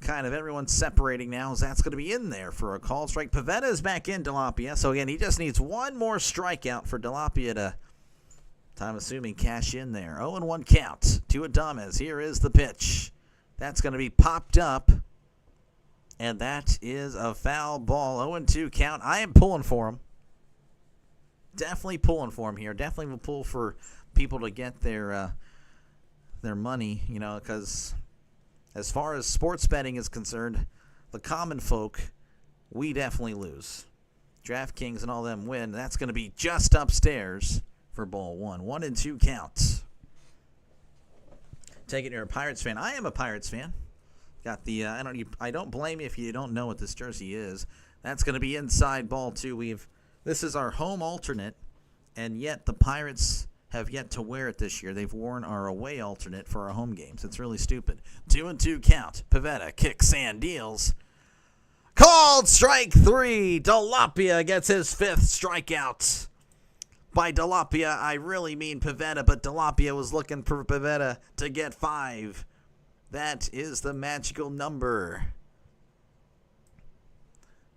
kind of everyone's separating now, as that's going to be in there for a call strike. Pivetta is back in Delapia. So, again, he just needs one more strikeout for Delapia to, I'm assuming, cash in there. 0-1 count to Adames. Here is the pitch. That's going to be popped up. And that is a foul ball. 0-2 count. I am pulling for him. Definitely pulling for him here. Definitely will pull for people to get their money, you know, because as far as sports betting is concerned, the common folk, we definitely lose. DraftKings and all them win. That's going to be just upstairs for ball one. 1-2 counts. Take it you're a Pirates fan. I am a Pirates fan. Got the I don't blame you if you don't know what this jersey is. That's going to be inside ball two. This is our home alternate, and yet the Pirates have yet to wear it this year. They've worn our away alternate for our home games. It's really stupid. 2-2 count. Pivetta kicks and deals. Called strike three. Delapia gets his fifth strikeout. By Delapia, I really mean Pivetta, but Delapia was looking for Pivetta to get 5. That is the magical number.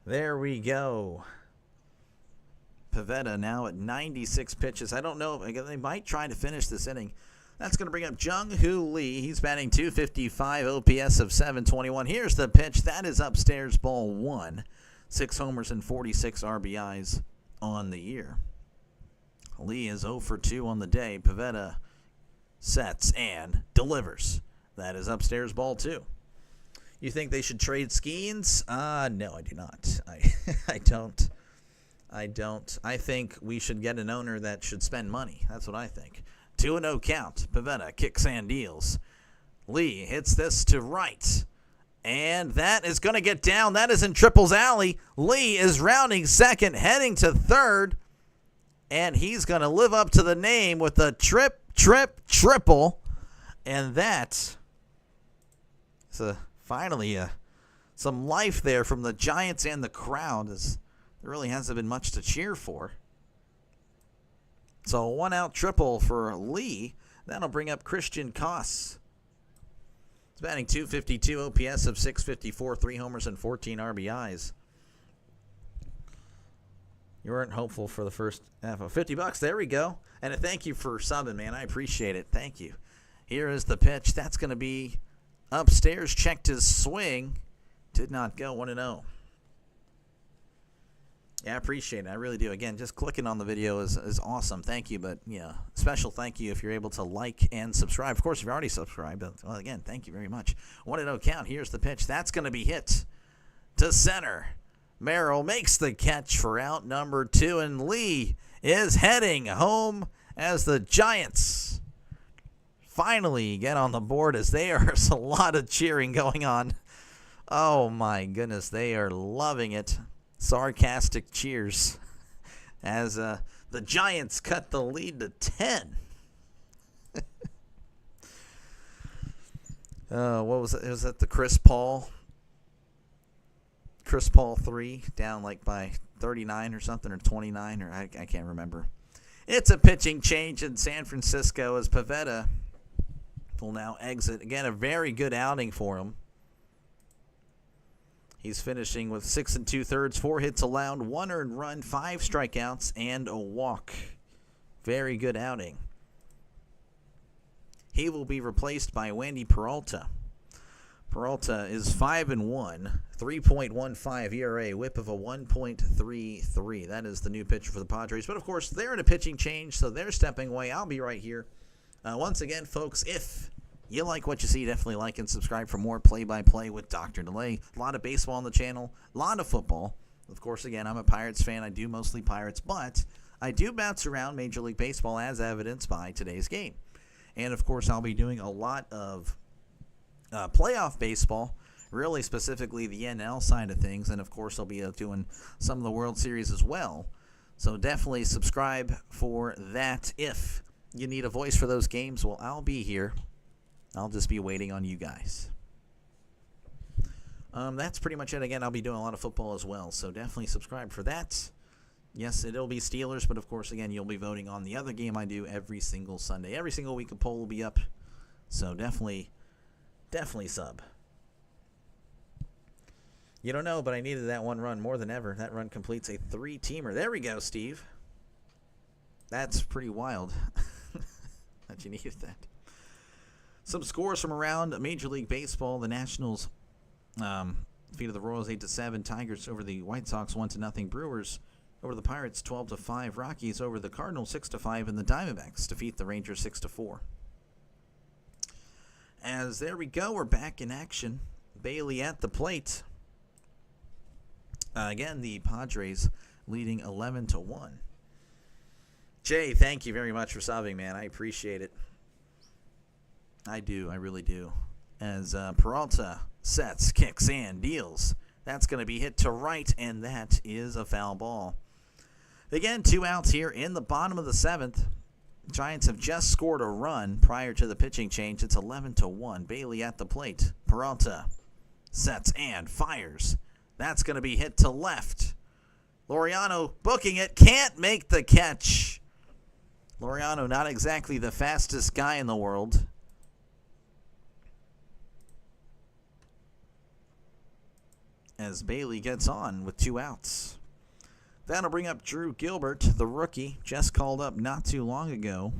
There we go. Pivetta now at 96 pitches. I don't know. They might try to finish this inning. That's going to bring up Jung-Hoo Lee. He's batting .255, OPS of 721. Here's the pitch. That is upstairs, ball one. 6 homers and 46 RBIs on the year. Lee is 0 for 2 on the day. Pivetta sets and delivers. That is upstairs, ball 2. You think they should trade Skeens? No, I do not. I don't. I think we should get an owner that should spend money. That's what I think. 2-0 count. Pivetta kicks and deals. Lee hits this to right. And that is going to get down. That is in Triple's alley. Lee is rounding second, heading to third. And he's going to live up to the name with a triple. And that is finally some life there from the Giants and the crowd, as there really hasn't been much to cheer for. So a 1-out triple for Lee. That'll bring up Christian Koss. He's batting .252, OPS of 654, 3 homers and 14 RBIs. You weren't hopeful for the first half of $50. There we go. And a thank you for subbing, man. I appreciate it. Thank you. Here is the pitch. That's going to be upstairs. Checked his swing. Did not go. 1-0. Yeah, I appreciate it. I really do. Again, just clicking on the video is awesome. Thank you. But, yeah, special thank you if you're able to like and subscribe. Of course, if you're already subscribed, well, again, thank you very much. 1-0 count. Here's the pitch. That's going to be hit to center. Merrill makes the catch for out number 2, and Lee is heading home as the Giants finally get on the board, as there's a lot of cheering going on. Oh, my goodness. They are loving it. Sarcastic cheers as the Giants cut the lead to 10. What was it? Was that the Chris Paul 3 down like by 39 or something, or 29, or I can't remember. It's a pitching change in San Francisco as Pivetta will now exit. Again, a very good outing for him. He's finishing with 6 2/3, 4 hits allowed, 1 earned run, 5 strikeouts, and a walk. Very good outing. He will be replaced by Wandy Peralta. Peralta is 5-1, 3.15 ERA, whip of a 1.33. That is the new pitcher for the Padres. But, of course, they're in a pitching change, so they're stepping away. I'll be right here. Once again, folks, if you like what you see, definitely like and subscribe for more play-by-play with Dr. Delay. A lot of baseball on the channel, a lot of football. Of course, again, I'm a Pirates fan. I do mostly Pirates, but I do bounce around Major League Baseball as evidenced by today's game. And, of course, I'll be doing a lot of playoff baseball, really specifically the NL side of things. And, of course, I'll be doing some of the World Series as well. So definitely subscribe for that. If you need a voice for those games, well, I'll be here. I'll just be waiting on you guys. That's pretty much it. Again, I'll be doing a lot of football as well, so definitely subscribe for that. Yes, it'll be Steelers, but of course, again, you'll be voting on the other game I do every single Sunday. Every single week a poll will be up, so definitely sub. You don't know, but I needed that one run more than ever. That run completes a 3-teamer. There we go, Steve. That's pretty wild that you needed that. Some scores from around Major League Baseball. The Nationals defeated the Royals 8-7. Tigers over the White Sox 1-0. Brewers over the Pirates 12-5. Rockies over the Cardinals 6-5. And the Diamondbacks defeat the Rangers 6-4. As there we go, we're back in action. Bailey at the plate. Again, the Padres leading 11-1. Jay, thank you very much for subbing, man. I appreciate it. I do. I really do. As Peralta sets, kicks, and deals. That's going to be hit to right, and that is a foul ball. Again, 2 outs here in the bottom of the 7th. Giants have just scored a run prior to the pitching change. It's 11-1. Bailey at the plate. Peralta sets and fires. That's going to be hit to left. Laureano booking it. Can't make the catch. Laureano, not exactly the fastest guy in the world. As Bailey gets on with 2 outs. That'll bring up Drew Gilbert, the rookie, just called up not too long ago.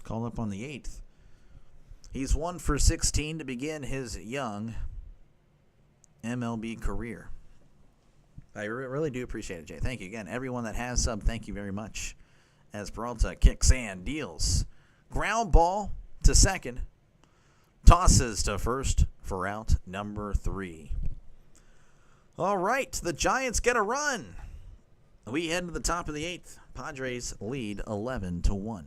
Called up on the 8th. He's 1 for 16 to begin his young MLB career. I really do appreciate it, Jay. Thank you again. Everyone that has subbed, thank you very much. As Peralta kicks and deals. Ground ball to second. Tosses to first for out number 3. All right, the Giants get a run. We head to the top of the 8th. Padres lead 11-1.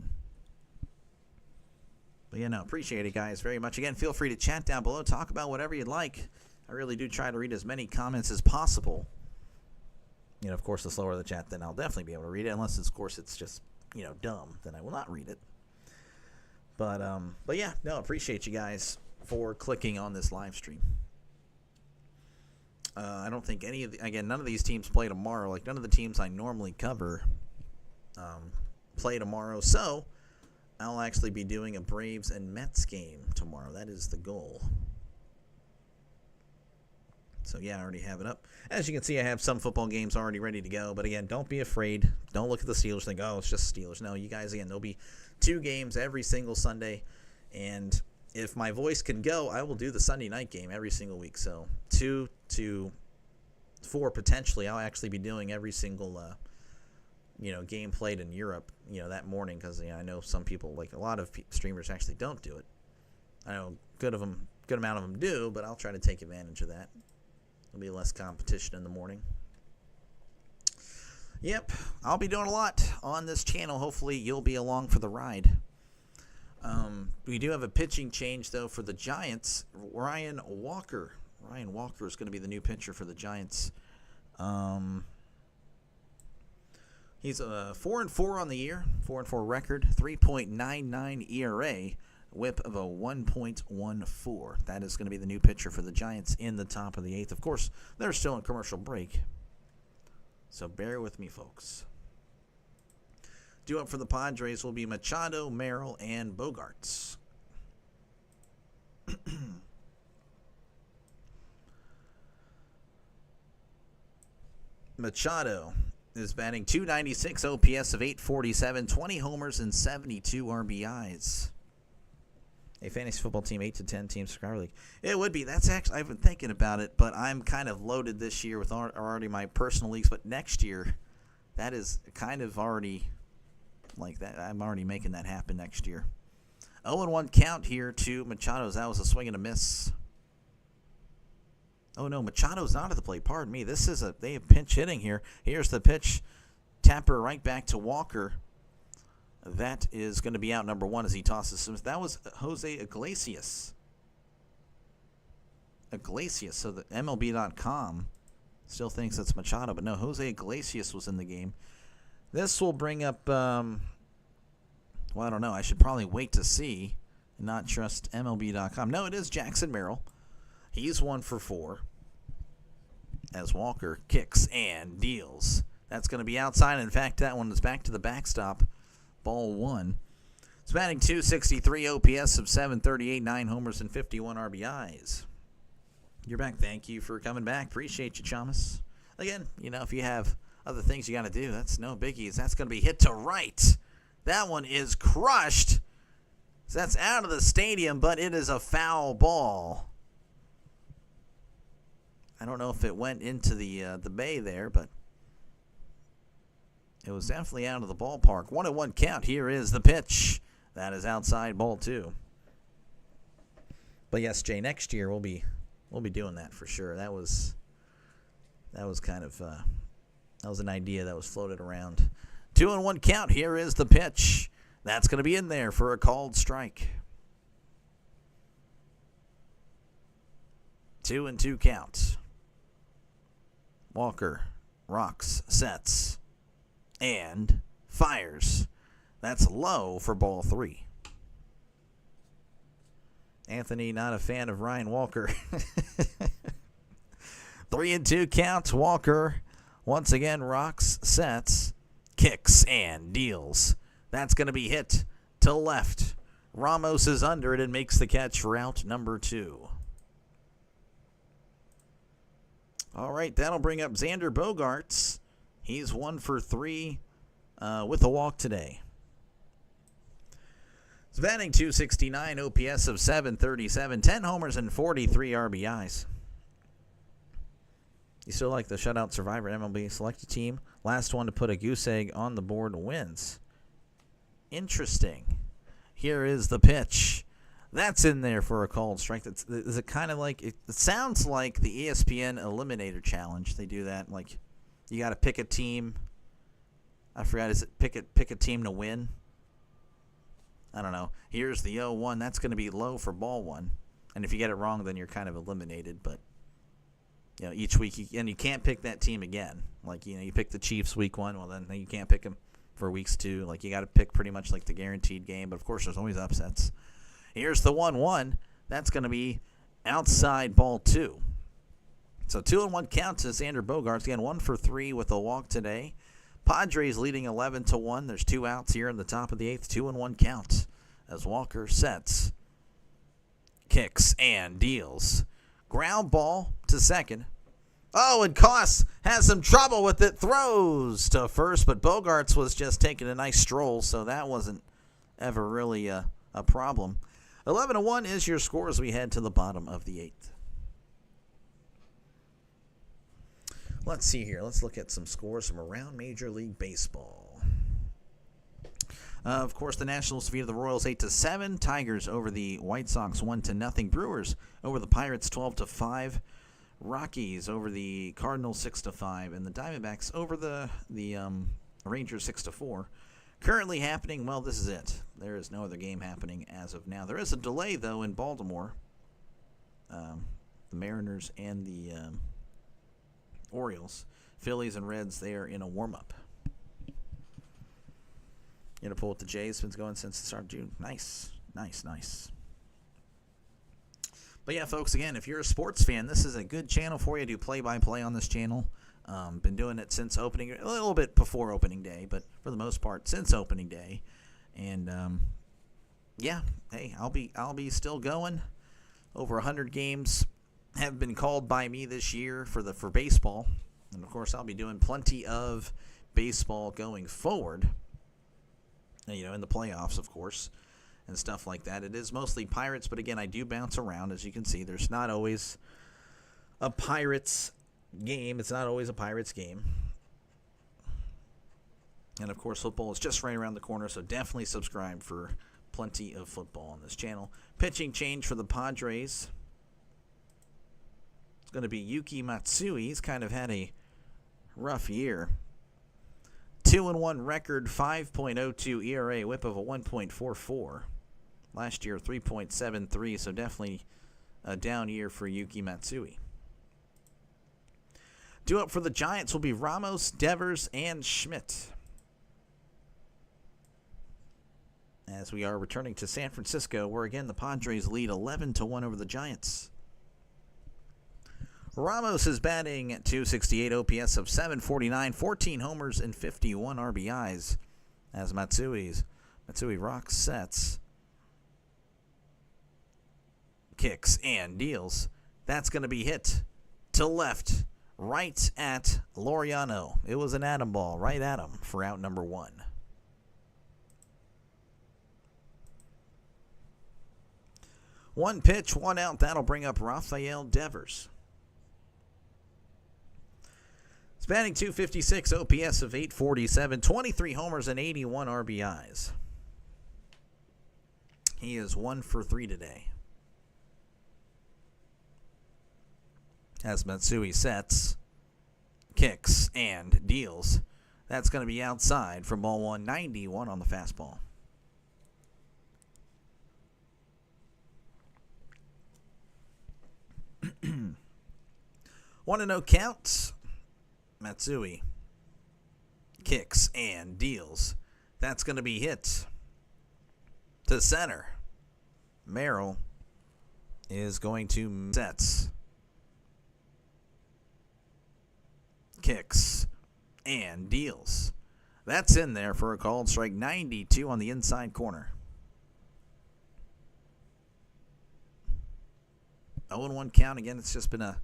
But yeah, no, appreciate it, guys, very much. Again, feel free to chat down below. Talk about whatever you'd like. I really do try to read as many comments as possible. You know, of course, the slower the chat, then I'll definitely be able to read it. Unless, of course, it's just, you know, dumb. Then I will not read it. But yeah, no, appreciate you guys for clicking on this live stream. I don't think any of the, again, none of these teams play tomorrow. Like, none of the teams I normally cover play tomorrow. So, I'll actually be doing a Braves and Mets game tomorrow. That is the goal. So, yeah, I already have it up. As you can see, I have some football games already ready to go. But, again, don't be afraid. Don't look at the Steelers and think, oh, it's just Steelers. No, you guys, again, there'll be 2 games every single Sunday. And if my voice can go, I will do the Sunday night game every single week. So 2 to 4 potentially. I'll actually be doing every single game played in Europe, that morning, because I know some people, like a lot of streamers, actually don't do it. I know good amount of them do, but I'll try to take advantage of that. There'll be less competition in the morning. Yep, I'll be doing a lot on this channel. Hopefully you'll be along for the ride. We do have a pitching change, though, for the Giants. Ryan Walker. Ryan Walker is going to be the new pitcher for the Giants. He's 4-4 on the year, 4-4 record, 3.99 ERA, whip of a 1.14. That is going to be the new pitcher for the Giants in the top of the 8th. Of course, they're still in commercial break, so bear with me, folks. Due up for the Padres will be Machado, Merrill, and Bogarts. Machado is batting .296, OPS of .847, 20 homers and 72 RBIs. A fantasy football team, 8-10 team subscriber league. It would be. That's actually, I've been thinking about it, but I'm kind of loaded this year with already my personal leagues. But next year, that is kind of already like that. I'm already making that happen next year. 0-1 count here to Machado's. That was a swing and a miss. Oh, no, Machado's not at the plate. Pardon me. They have pinch hitting here. Here's the pitch. Tapper right back to Walker. That is going to be out number 1 as he tosses Smith. That was Jose Iglesias. So the MLB.com still thinks it's Machado, but no, Jose Iglesias was in the game. This will bring up, well, I don't know. I should probably wait to see and not trust MLB.com. No, it is Jackson Merrill. He's 1 for 4 as Walker kicks and deals. That's going to be outside. In fact, that one is back to the backstop. Ball 1. It's batting .263, OPS of .738, 9 homers and 51 RBIs. You're back. Thank you for coming back. Appreciate you, Chamas. Again, if you have other things you got to do, that's no biggies. That's going to be hit to right. That one is crushed. So that's out of the stadium, but it is a foul ball. I don't know if it went into the bay there, but it was definitely out of the ballpark. 1-1 count. Here is the pitch. That is outside, ball 2. But yes, Jay, next year we'll be doing that for sure. That was kind of that was an idea that was floated around. 2-1 count. Here is the pitch. That's going to be in there for a called strike. 2-2 count. Walker rocks, sets, and fires. That's low for ball 3. Anthony, not a fan of Ryan Walker. 3-2 count. Walker once again rocks, sets, kicks, and deals. That's going to be hit to left. Ramos is under it and makes the catch for out number 2. All right, that'll bring up Xander Bogaerts. He's 1 for 3 with a walk today. He's batting .269, OPS of .737, 10 homers and 43 RBIs. You still like the shutout survivor at MLB? Select a team. Last one to put a goose egg on the board wins. Interesting. Here is the pitch. That's in there for a called strike. Is it kind of like it sounds like the ESPN Eliminator Challenge? They do that. Like you got to pick a team. I forgot. Is it pick a team to win? I don't know. Here's the 0-1. That's going to be low for ball 1. And if you get it wrong, then you're kind of eliminated. But each week you can't pick that team again. Like you pick the Chiefs week 1. Well, then you can't pick them for weeks 2. Like you got to pick pretty much like the guaranteed game. But of course, there's always upsets. Here's the 1-1. That's going to be outside ball 2. So 2-1 count to Xander Bogaerts. Again, 1 for 3 with a walk today. Padres leading 11-1. There's 2 outs here in the top of the 8th. 2-1 count as Walker sets, kicks, and deals. Ground ball to second. Oh, and Koss has some trouble with it. Throws to first, but Bogaerts was just taking a nice stroll, so that wasn't ever really a problem. 11-1 is your score as we head to the bottom of the 8th. Let's see here. Let's look at some scores from around Major League Baseball. Of course, the Nationals defeated the Royals 8-7. Tigers over the White Sox 1-0. Brewers over the Pirates 12-5. Rockies over the Cardinals 6-5. And the Diamondbacks over the Rangers 6-4. Currently happening, well, this is it. There is no other game happening as of now. There is a delay, though, in Baltimore. The Mariners and the Orioles. Phillies and Reds, they are in a warm-up. You know, pull with the Jays. Been going since the start of June. Nice. But yeah, folks, again, if you're a sports fan, this is a good channel for you. I do play-by-play on this channel. Been doing it since opening, a little bit before opening day, but for the most part since opening day. And yeah, hey, I'll be still going. Over 100 games have been called by me this year for baseball, and of course I'll be doing plenty of baseball going forward. In the playoffs, of course, and stuff like that. It is mostly Pirates, but again, I do bounce around, as you can see. There's not always a Pirates game. It's not always a Pirates game. And of course, football is just right around the corner, so definitely subscribe for plenty of football on this channel. Pitching change for the Padres. It's going to be Yuki Matsui. He's kind of had a rough year. 2-1 record, 5.02 ERA, whip of a 1.44. Last year, 3.73, so definitely a down year for Yuki Matsui. Due up for the Giants will be Ramos, Devers, and Schmidt. As we are returning to San Francisco, where again the Padres lead 11-1 over the Giants. Ramos is batting at .268, OPS of .749, 14 homers and 51 RBIs. As Matsui rocks, sets, kicks, and deals. That's going to be hit to left, right at Laureano. It was an atom ball right at him for out number 1. One pitch, 1 out. That'll bring up Rafael Devers. He's batting .256, OPS of .847, 23 homers and 81 RBIs. He is 1 for 3 today. As Matsui sets, kicks, and deals. That's going to be outside for ball 1, 91 on the fastball. 1-0 count. Matsui kicks and deals. That's going to be hit to center. Merrill is going to sets, kicks, and deals. That's in there for a called strike. 92 on the inside corner. 0-1 count. Again, it's just been a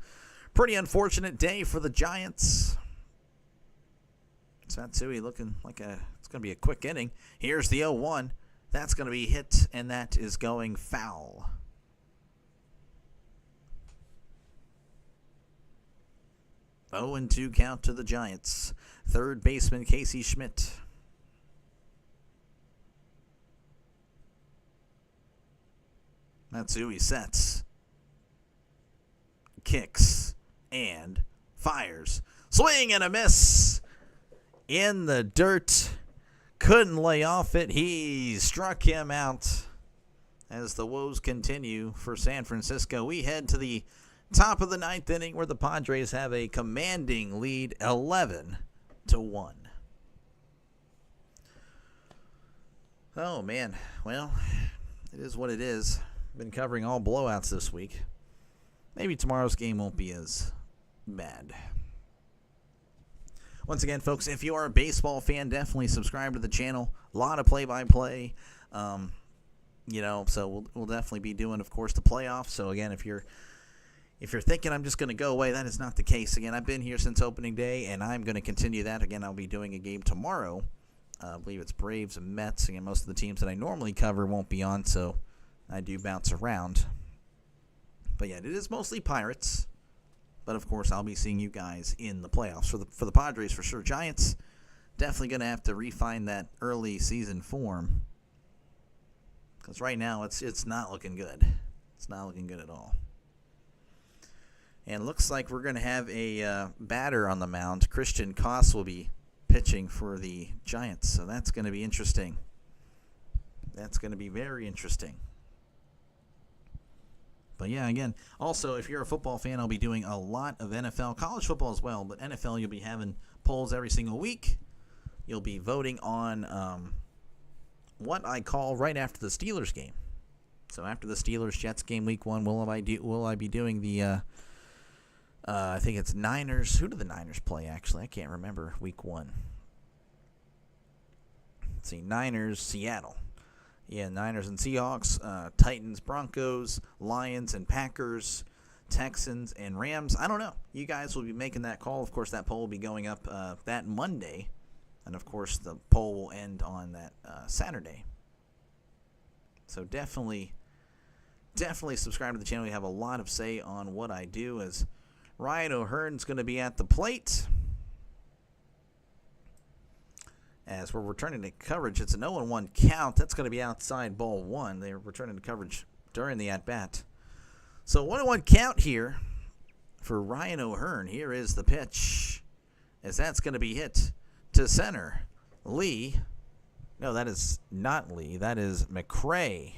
pretty unfortunate day for the Giants. Matsui looking like it's going to be a quick inning. Here's the 0-1. That's going to be hit, and that is going foul. Oh, 0-2 count to the Giants. Third baseman Casey Schmidt. Matsui sets, kicks, and fires. Swing and a miss in the dirt. Couldn't lay off it. He struck him out. As the woes continue for San Francisco, we head to the top of the 9th inning where the Padres have a commanding lead, 11-1. Oh, man. Well, it is what it is. Been covering all blowouts this week. Maybe tomorrow's game won't be as bad. Once again, folks, if you are a baseball fan, definitely subscribe to the channel. A lot of play-by-play. So we'll definitely be doing, of course, the playoffs. So again, if you're thinking I'm just going to go away, that is not the case. Again, I've been here since opening day, and I'm going to continue that. Again, I'll be doing a game tomorrow. I believe it's Braves and Mets. Again, most of the teams that I normally cover won't be on, so I do bounce around. But yeah, it is mostly Pirates. But of course, I'll be seeing you guys in the playoffs for the Padres for sure. Giants definitely going to have to refine that early season form, because right now it's not looking good. It's not looking good at all. And it looks like we're going to have a batter on the mound. Christian Koss will be pitching for the Giants, so that's going to be interesting. That's going to be very interesting. But yeah, again, also, if you're a football fan, I'll be doing a lot of NFL, college football as well, but NFL, you'll be having polls every single week. You'll be voting on what I call right after the Steelers game. So after the Steelers-Jets game week 1, will I be doing the, I think it's Niners. Who do the Niners play, actually? I can't remember week 1. Let's see, Niners, Seattle. Yeah, Niners and Seahawks, Titans, Broncos, Lions and Packers, Texans and Rams. I don't know. You guys will be making that call. Of course, that poll will be going up that Monday. And, of course, the poll will end on that Saturday. So definitely subscribe to the channel. We have a lot of say on what I do, as Ryan O'Hearn's going to be at the plate. As we're returning to coverage, it's an 0-1 count. That's going to be outside ball 1. They're returning to coverage during the at-bat. So 1-1 count here for Ryan O'Hearn. Here is the pitch, as that's going to be hit to center. Lee. No, that is not Lee. That is McRae,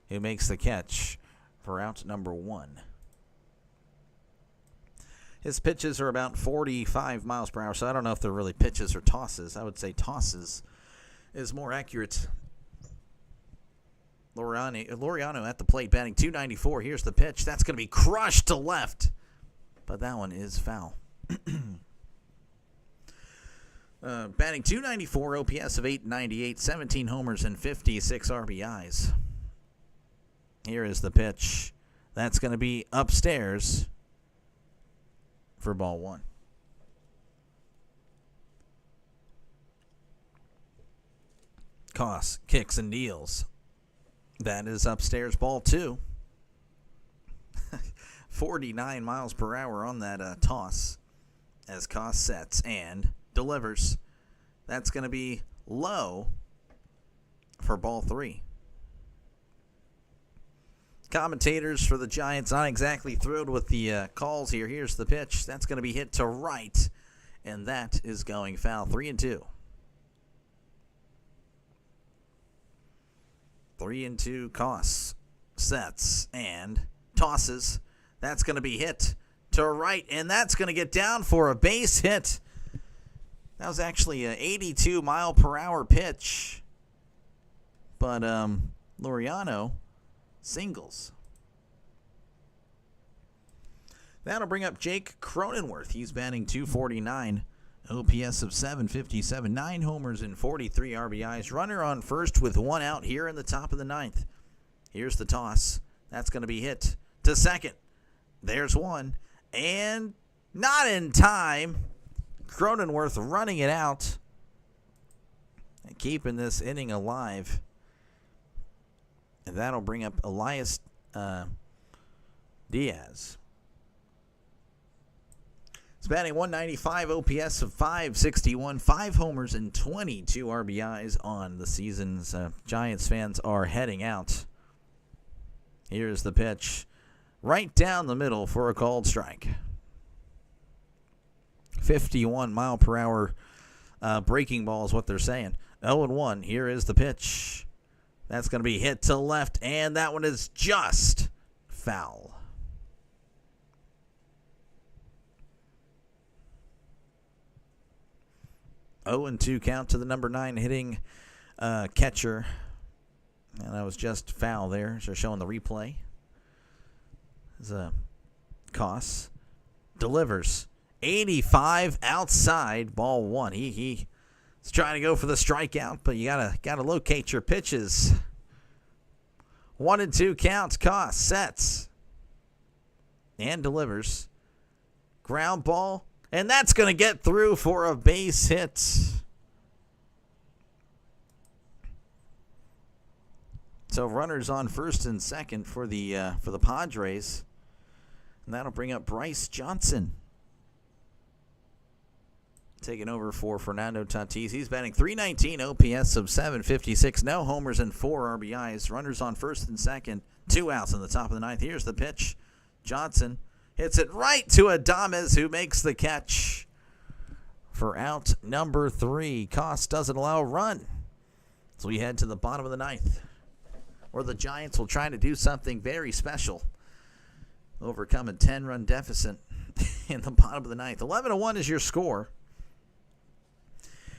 who makes the catch for out number 1. His pitches are about 45 miles per hour, so I don't know if they're really pitches or tosses. I would say tosses is more accurate. Laureano at the plate, batting .294. Here's the pitch. That's going to be crushed to left, but that one is foul. Batting .294, OPS of .898, 17 homers and 56 RBIs. Here is the pitch. That's going to be upstairs for ball 1. Koss kicks and deals. That is upstairs ball 2. 49 miles per hour on that toss as Koss sets and delivers. That's going to be low for ball 3. Commentators for the Giants not exactly thrilled with the calls here. Here's the pitch. That's going to be hit to right, and that is going foul. 3-2. 3-2. Koss sets and tosses. That's going to be hit to right, and that's going to get down for a base hit. That was actually an 82 mile per hour pitch, but Laureano singles. That'll bring up Jake Cronenworth. He's batting .249, OPS of .757, 9 homers and 43 RBIs. Runner on first with 1 out here in the top of the 9th. Here's the toss. That's going to be hit to second. There's one, and not in time. Cronenworth running it out and keeping this inning alive. And that'll bring up Elias Diaz. He's batting .195, OPS of .561, 5 homers and 22 RBIs on the season's. Giants fans are heading out. Here's the pitch. Right down the middle for a called strike. 51 mile per hour breaking ball is what they're saying. 0-1. Here is the pitch. That's going to be hit to left, and that one is just foul. Oh, 2 count to the number 9 hitting catcher. And that was just foul there. So showing the replay. As Koss delivers 85 outside ball 1. He's trying to go for the strikeout, but you gotta locate your pitches. 1-2 counts. Koss sets and delivers. Ground ball, and that's going to get through for a base hit. So runners on first and second for the Padres. And that'll bring up Bryce Johnson. Taking over for Fernando Tatis. He's batting .319, OPS of .756. No homers and 4 RBIs. Runners on first and second. 2 outs in the top of the 9th. Here's the pitch. Johnson hits it right to Adames, who makes the catch for out number 3. Koss doesn't allow a run. So we head to the bottom of the 9th, where the Giants will try to do something very special. Overcome a 10-run deficit in the bottom of the 9th. 11-1 is your score.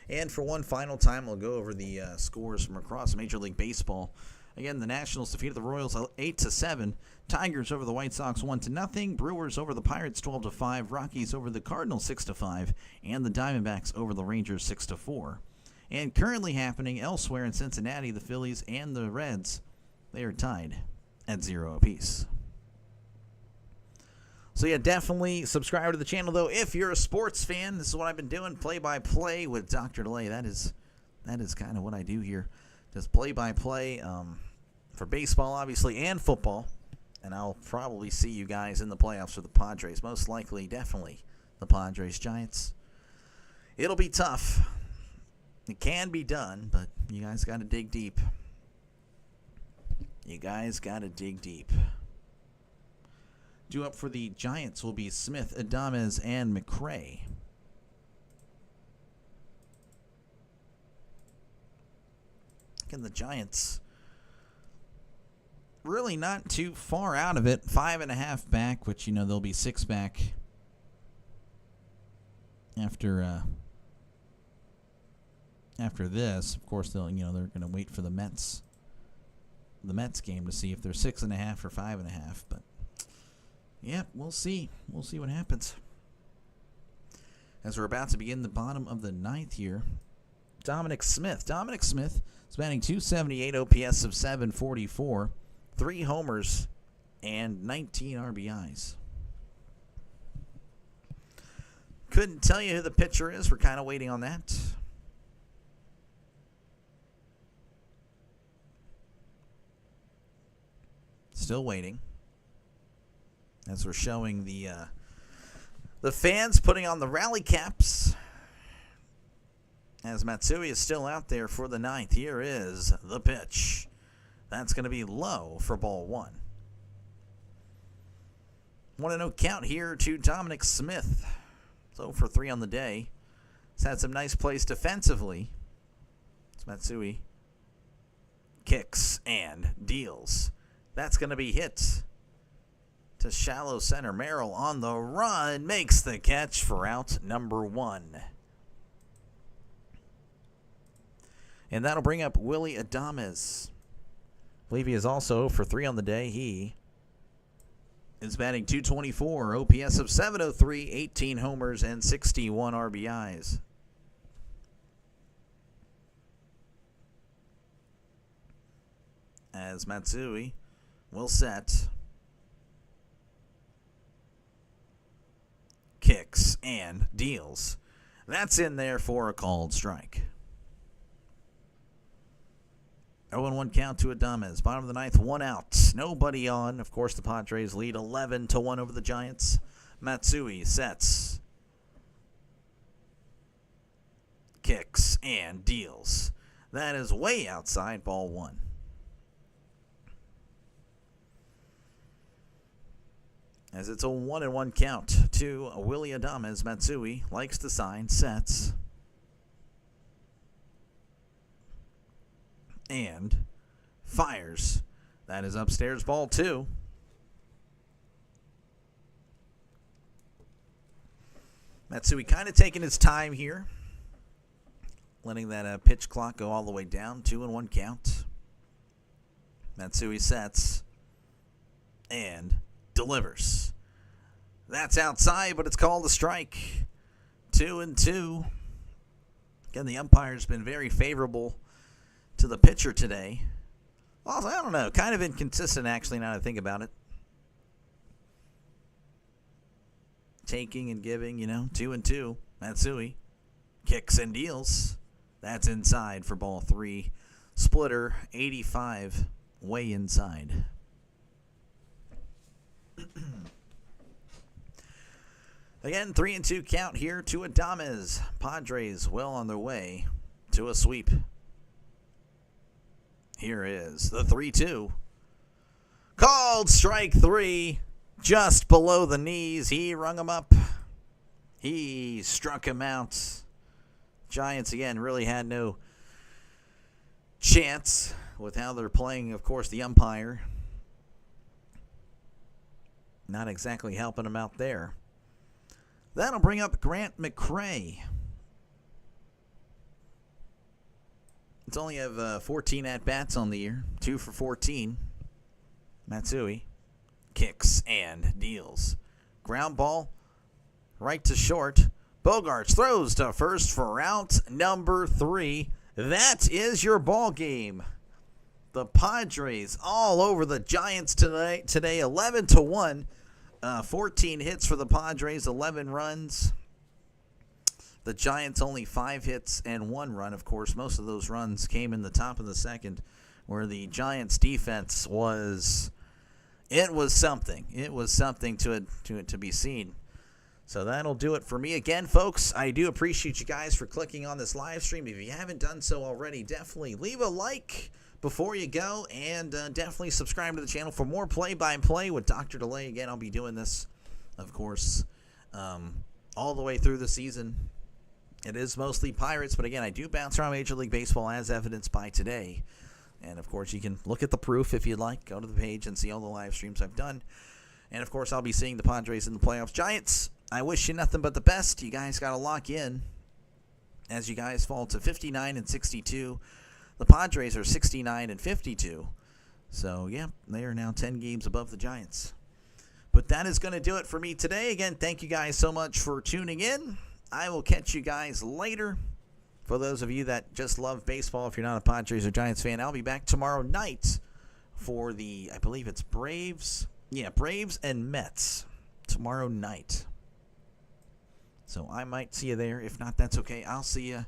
And for one final time, we'll go over the scores from across Major League Baseball. Again, the Nationals defeated the Royals 8-7. Tigers over the White Sox 1-0. Brewers over the Pirates 12-5. Rockies over the Cardinals 6-5. And the Diamondbacks over the Rangers 6-4. And currently happening elsewhere in Cincinnati, the Phillies and the Reds, they are tied at 0 apiece. So yeah, definitely subscribe to the channel, though. If you're a sports fan, this is what I've been doing, play-by-play with Dr. DeLay. That is kind of what I do here. Just play-by-play for baseball, obviously, and football. And I'll probably see you guys in the playoffs for the Padres. Most likely, definitely, the Padres. Giants, it'll be tough. It can be done, but you guys got to dig deep. You guys got to dig deep. Due up for the Giants will be Smith, Adames, and McRae. Again, the Giants really not too far out of it. 5.5 back, which, you know, they'll be 6 back after this. Of course, they're going to wait for the Mets game to see if they're 6.5 or 5.5, but yeah, we'll see. We'll see what happens. As we're about to begin the bottom of the 9th here, Dominic Smith is batting .278, OPS of .744, 3 homers and 19 RBIs. Couldn't tell you who the pitcher is. We're kind of waiting on that. Still waiting. As we're showing the fans putting on the rally caps. As Matsui is still out there for the ninth. Here is the pitch. That's going to be low for ball one. 1-0 count here to Dominic Smith. So for 3 on the day. He's had some nice plays defensively. It's Matsui. Kicks and deals. That's going to be hit to shallow center. Merrill on the run. Makes the catch for out number 1. And that'll bring up Willie Adames. I believe he is also for 3 on the day. He is batting .224, OPS of .703, 18 homers, and 61 RBIs. As Matsui will set. Kicks and deals. That's in there for a called strike. 0-1 count to Adames. Bottom of the ninth, 1 out. Nobody on. Of course, the Padres lead 11-1 over the Giants. Matsui sets. Kicks and deals. That is way outside, ball 1. As it's a 1-1 count to Willie Adames. Matsui likes the sign, sets. And fires. That is upstairs, ball 2. Matsui kind of taking his time here. Letting that pitch clock go all the way down. 2-1 count. Matsui sets. And delivers. That's outside, but it's called a strike. 2-2. Again, the umpire's been very favorable to the pitcher today. Also, I don't know. Kind of inconsistent, actually, now that I think about it. Taking and giving, 2-2. Matsui kicks and deals. That's inside for ball 3. Splitter, 85, way inside. Again, 3-2 count here to Adames. Padres well on their way to a sweep. Here is the 3-2. Called strike 3. Just below the knees. He rung him up. He struck him out. Giants, again, really had no chance with how they're playing, of course, the umpire. Not exactly helping him out there. That'll bring up Grant McCray. It's only have 14 at-bats on the year. 2 for 14. Matsui kicks and deals. Ground ball right to short. Bogarts throws to first for out number 3. That is your ball game. The Padres all over the Giants today 11-1. 14 hits for the Padres, 11 runs. The Giants only 5 hits and 1 run. Of course, most of those runs came in the top of the second, where the Giants' defense was something. It was something to be seen. So that'll do it for me. Again, folks, I do appreciate you guys for clicking on this live stream. If you haven't done so already, definitely leave a like before you go, and definitely subscribe to the channel for more play-by-play with Dr. Delay. Again, I'll be doing this, of course, all the way through the season. It is mostly Pirates, but again, I do bounce around Major League Baseball as evidenced by today. And, of course, you can look at the proof if you'd like. Go to the page and see all the live streams I've done. And, of course, I'll be seeing the Padres in the playoffs. Giants, I wish you nothing but the best. You guys got to lock in as you guys fall to 59-62. The Padres are 69-52. So, yeah, they are now 10 games above the Giants. But that is going to do it for me today. Again, thank you guys so much for tuning in. I will catch you guys later. For those of you that just love baseball, if you're not a Padres or Giants fan, I'll be back tomorrow night for the, I believe it's Braves Yeah, Braves and Mets tomorrow night. So I might see you there. If not, that's okay. I'll see you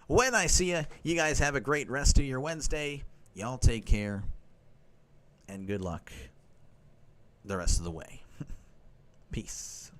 when I see you. You guys have a great rest of your Wednesday. Y'all take care. And good luck the rest of the way. Peace.